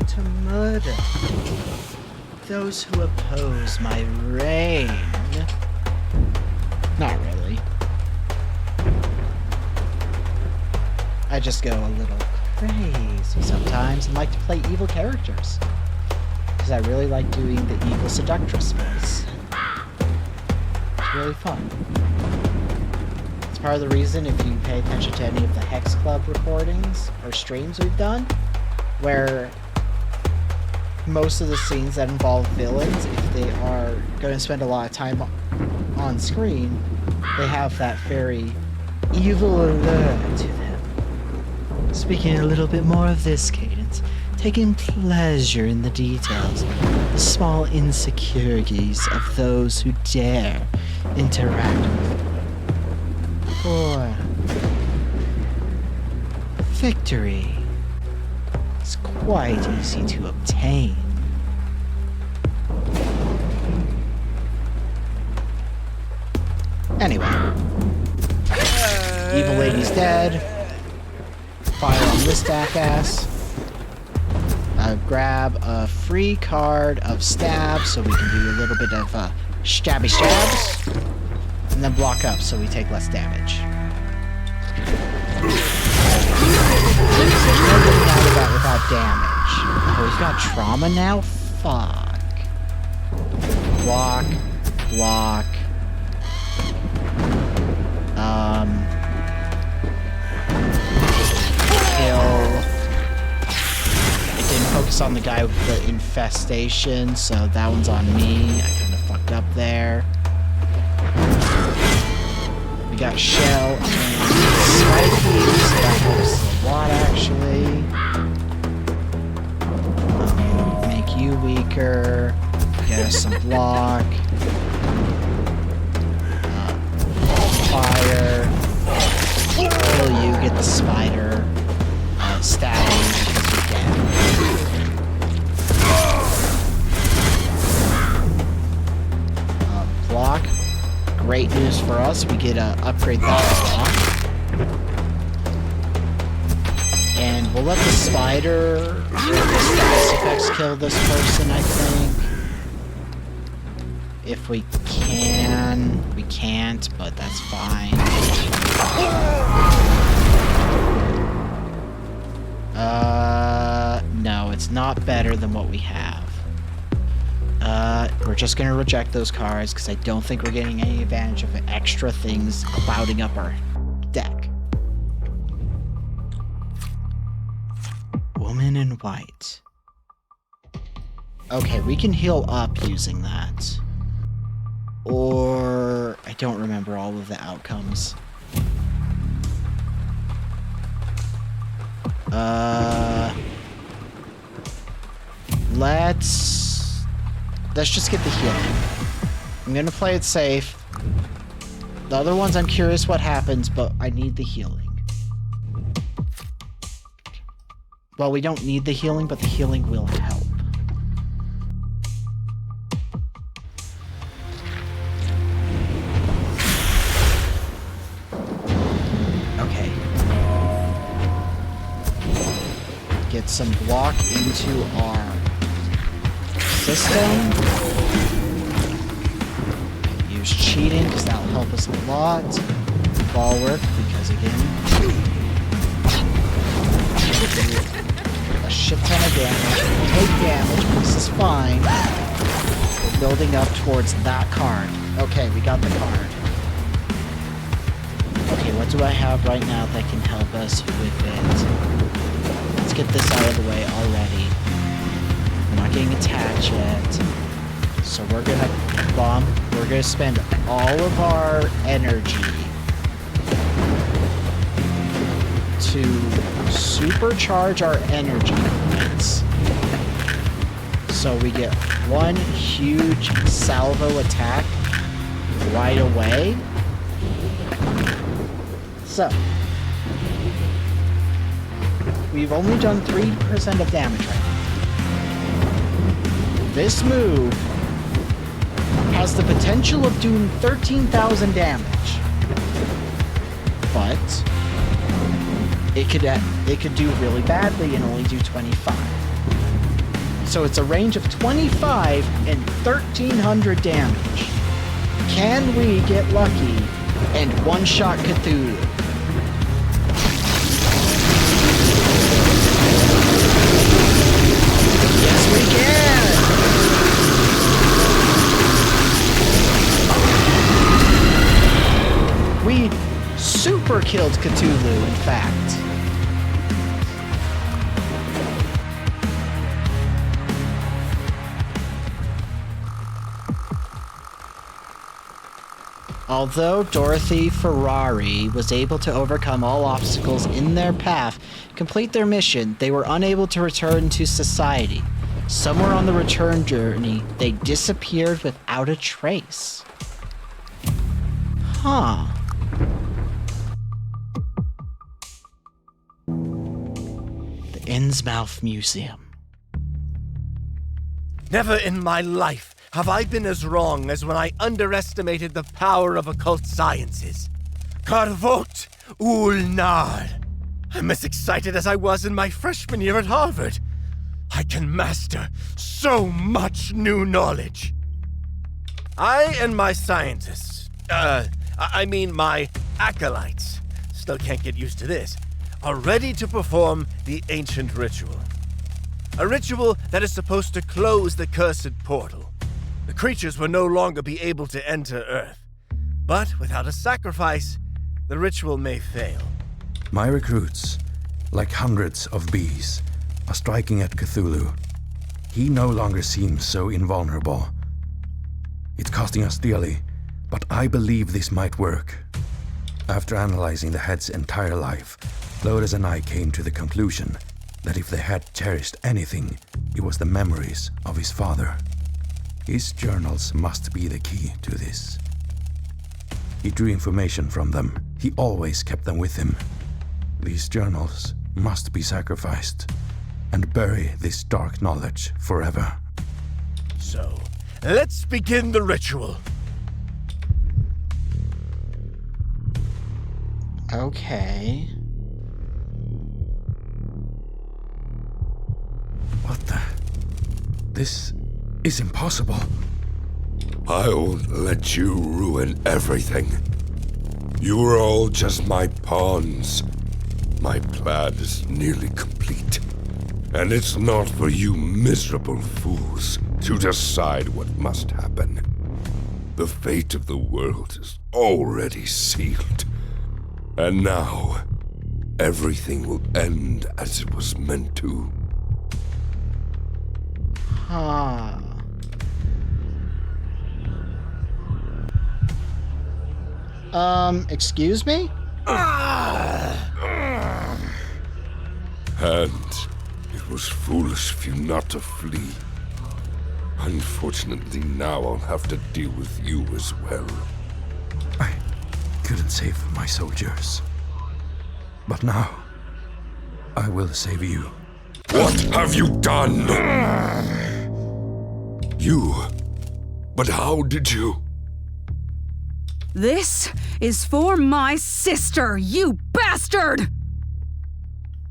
Speaker 1: To murder those who oppose my reign. Not really. I just go a little crazy sometimes and like to play evil characters. Because I really like doing the evil seductress voice. It's really fun. It's part of the reason, if you pay attention to any of the Hex Club recordings or streams we've done, where most of the scenes that involve villains, if they are going to spend a lot of time on screen, they have that very evil allure to them. Speaking a little bit more of this cadence, taking pleasure in the details, the small insecurities of those who dare interact with me. For victory. is quite easy to obtain. Anyway. Evil lady's dead. Fire on this jackass. Grab a free card of stab so we can do a little bit of stabby stabs. And then block up so we take less damage. There's no getting out of that without damage. Oh, he's got trauma now? Fuck. Block. Block. Kill. It didn't focus on the guy with the infestation, so that one's on me. I kind of fucked up there. We got Shell and Spiky, so that helps a lot, actually. Make you weaker. Get us some block. Fire. Kill you, get the spider. Stabbing because we can. Block. Great news for us. We get to upgrade that block. And we'll let the spider or the status effects kill this person, I think. If we can. We can't, but that's fine. No, it's not better than what we have. We're just gonna reject those cards because I don't think we're getting any advantage of extra things clouding up our deck. Woman in white. Okay, we can heal up using that. Or I don't remember all of the outcomes. Let's just get the healing. I'm gonna play it safe. The other ones I'm curious what happens, but I need the healing. Well, we don't need the healing, but the healing will help. Okay. Get some block into our system. Use cheating because that'll help us a lot. Ball work because again, a shit ton of damage. Take damage, but this is fine. We're building up towards that card. Okay, we got the card. Okay, what do I have right now that can help us with it? Let's get this out of the way already. We're not getting attacked yet. So we're gonna bomb. We're gonna spend all of our energy to supercharge our energy points. So we get one huge salvo attack right away. So we've only done 3% of damage right now. This move has the potential of doing 13,000 damage, but it could do really badly and only do 25. So it's a range of 25 and 1,300 damage. Can we get lucky and one-shot Cthulhu? Yes, we can! We super killed Cthulhu, in fact. Although Dorothy Ferrari was able to overcome all obstacles in their path, complete their mission, they were unable to return to society. Somewhere on the return journey, they disappeared without a trace. Huh. The Innsmouth Museum.
Speaker 4: Never in my life have I been as wrong as when I underestimated the power of occult sciences. Carvot Ulnar. I'm as excited as I was in my freshman year at Harvard. I can master so much new knowledge. I and my scientists, my acolytes, still can't get used to this, are ready to perform the ancient ritual. A ritual that is supposed to close the cursed portal. The creatures will no longer be able to enter Earth. But without a sacrifice, the ritual may fail.
Speaker 5: My recruits, like hundreds of bees, are striking at Cthulhu. He no longer seems so invulnerable. It's costing us dearly, but I believe this might work. After analyzing the head's entire life, Lotus and I came to the conclusion that if they had cherished anything, it was the memories of his father. His journals must be the key to this. He drew information from them. He always kept them with him. These journals must be sacrificed and bury this dark knowledge forever.
Speaker 4: So, let's begin the ritual.
Speaker 1: Okay.
Speaker 5: What the? This is impossible.
Speaker 6: I won't let you ruin everything. You are all just my pawns. My plan is nearly complete. And it's not for you miserable fools to decide what must happen. The fate of the world is already sealed. And now, everything will end as it was meant to.
Speaker 1: Huh. Excuse me?
Speaker 6: And it was foolish of you not to flee. Unfortunately, now I'll have to deal with you as well.
Speaker 5: I couldn't save my soldiers. But now, I will save you.
Speaker 6: What have you done? You? But how did you?
Speaker 7: This is for my sister, you bastard!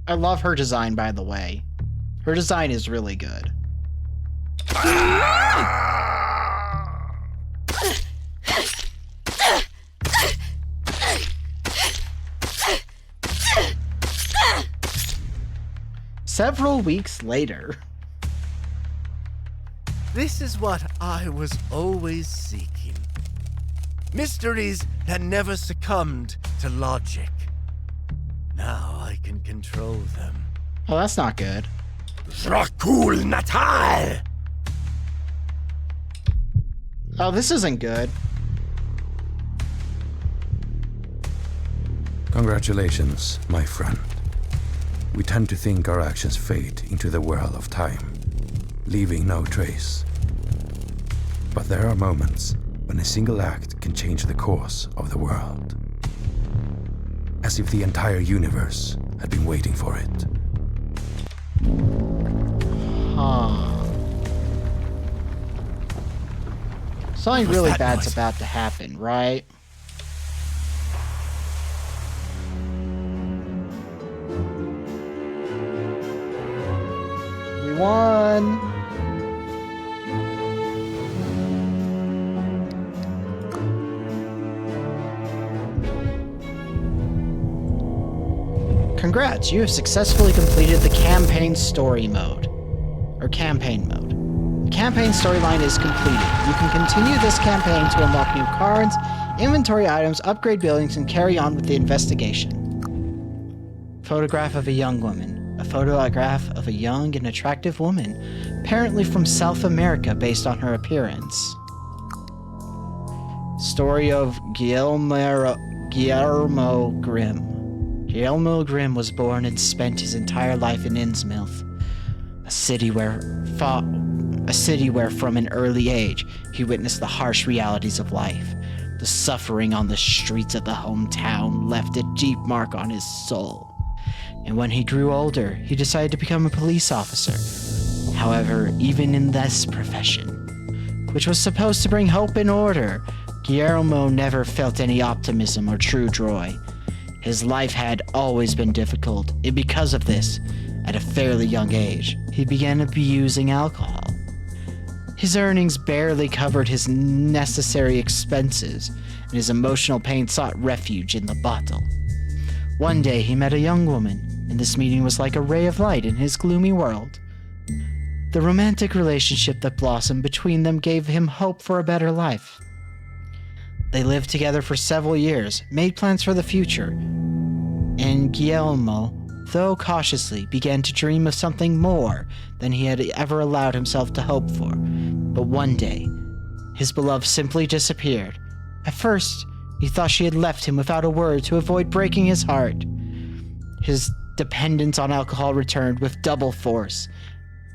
Speaker 1: I love her design, by the way. Her design is really good. Several weeks later.
Speaker 4: This is what I was always seeking. Mysteries that never succumbed to logic. Now I can control them.
Speaker 1: Oh, that's not good.
Speaker 4: Dracul Natal!
Speaker 1: Oh, this isn't good.
Speaker 5: Congratulations, my friend. We tend to think our actions fade into the whirl of time, leaving no trace. But there are moments when a single act can change the course of the world. As if the entire universe had been waiting for it.
Speaker 1: Huh. Something
Speaker 4: What's
Speaker 1: really
Speaker 4: that
Speaker 1: bad's
Speaker 4: noise?
Speaker 1: about to happen, right? We won! Congrats, you have successfully completed the campaign story mode. Or campaign mode. The campaign storyline is completed. You can continue this campaign to unlock new cards, inventory items, upgrade buildings, and carry on with the investigation. Photograph of a young woman. A photograph of a young and attractive woman, apparently from South America based on her appearance. Story of Guillermo Grimm. Guillermo Grimm was born and spent his entire life in Innsmouth, a city where from an early age he witnessed the harsh realities of life. The suffering on the streets of the hometown left a deep mark on his soul. and when he grew older, he decided to become a police officer. However, even in this profession, which was supposed to bring hope and order, Guillermo never felt any optimism or true joy. His life had always been difficult, and because of this, at a fairly young age, he began abusing alcohol. His earnings barely covered his necessary expenses, and his emotional pain sought refuge in the bottle. One day, he met a young woman, and this meeting was like a ray of light in his gloomy world. The romantic relationship that blossomed between them gave him hope for a better life. They lived together for several years, made plans for the future, and Guillermo, though cautiously, began to dream of something more than he had ever allowed himself to hope for. But one day, his beloved simply disappeared. At first, he thought she had left him without a word to avoid breaking his heart. His dependence on alcohol returned with double force,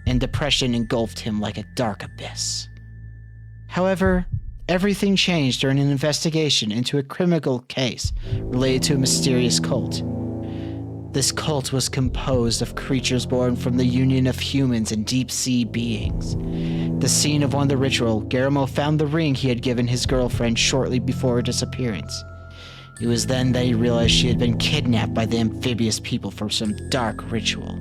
Speaker 1: and depression engulfed him like a dark abyss. However, everything changed during an investigation into a criminal case related to a mysterious cult. This cult was composed of creatures born from the union of humans and deep-sea beings. The scene of one of the ritual, Guillermo found the ring he had given his girlfriend shortly before her disappearance. It was then that he realized she had been kidnapped by the amphibious people for some dark ritual.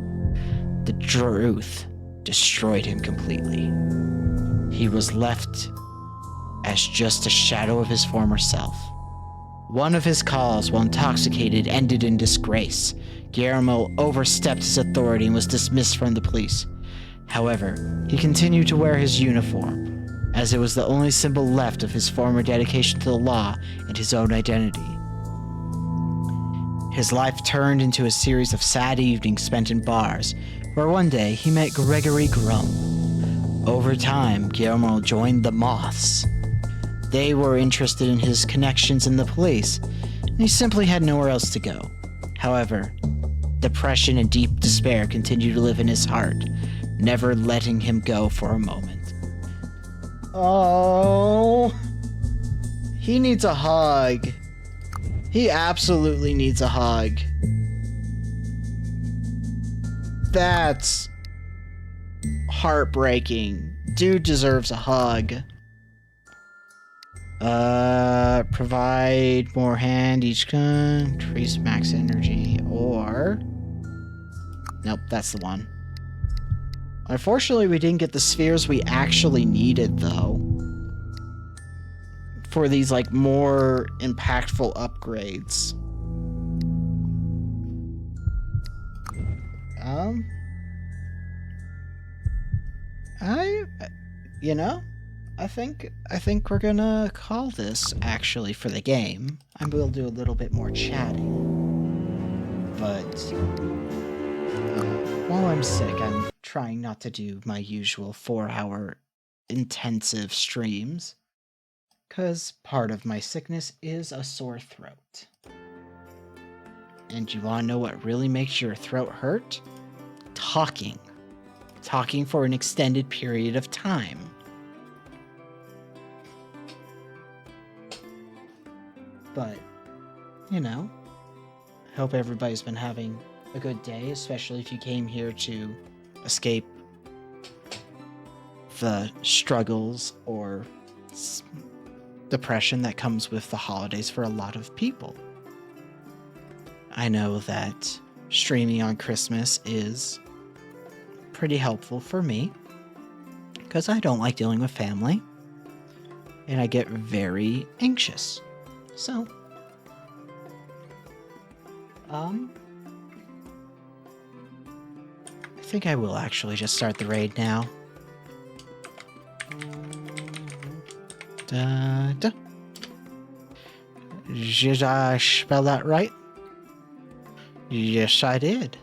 Speaker 1: The truth destroyed him completely. He was left as just a shadow of his former self. One of his calls, while intoxicated, ended in disgrace. Guillermo overstepped his authority and was dismissed from the police. However, he continued to wear his uniform, as it was the only symbol left of his former dedication to the law and his own identity. His life turned into a series of sad evenings spent in bars, where one day he met Gregory Grum. Over time, Guillermo joined the Moths. They were interested in his connections in the police, and he simply had nowhere else to go. However, depression and deep despair continued to live in his heart, never letting him go for a moment. Oh, he needs a hug. He absolutely needs a hug. That's heartbreaking. Dude deserves a hug. Provide more hand each gun, increase max energy, or... Nope, that's the one. Unfortunately, we didn't get the spheres we actually needed, though. For these, like, more impactful upgrades. You know, I think we're gonna call this, actually, for the game. I will do a little bit more chatting. But, while I'm sick, I'm trying not to do my usual 4-hour intensive streams. Because part of my sickness is a sore throat. And you wanna know what really makes your throat hurt? Talking. Talking for an extended period of time. But, you know, I hope everybody's been having a good day, especially if you came here to escape the struggles or depression that comes with the holidays for a lot of people. I know that streaming on Christmas is pretty helpful for me because I don't like dealing with family and I get very anxious. So, I think I will actually just start the raid now. Did I spell that right? Yes, I did.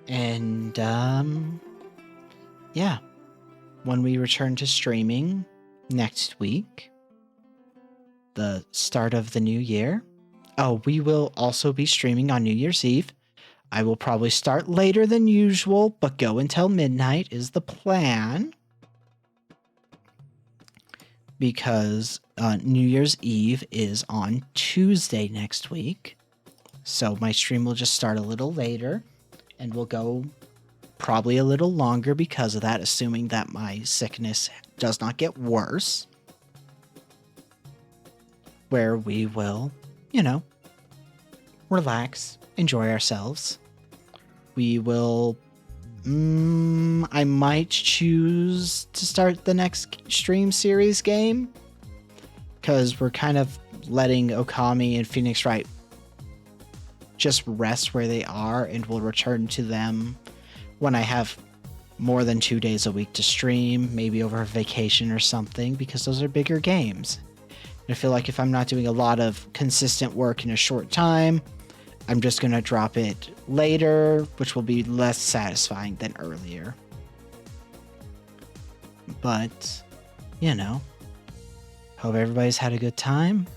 Speaker 1: And, yeah. When we return to streaming next week, the start of the new year. Oh, we will also be streaming on New Year's Eve. I will probably start later than usual, but go until midnight is the plan. Because New Year's Eve is on Tuesday next week. So my stream will just start a little later and will go probably a little longer because of that, assuming that my sickness does not get worse. Where we will, relax, enjoy ourselves. We will. I might choose to start the next stream series game because we're kind of letting Okami and Phoenix Wright just rest where they are, and we'll return to them when I have more than 2 days a week to stream, maybe over a vacation or something, because those are bigger games. And I feel like if I'm not doing a lot of consistent work in a short time, I'm just going to drop it later, which will be less satisfying than earlier. But, hope everybody's had a good time.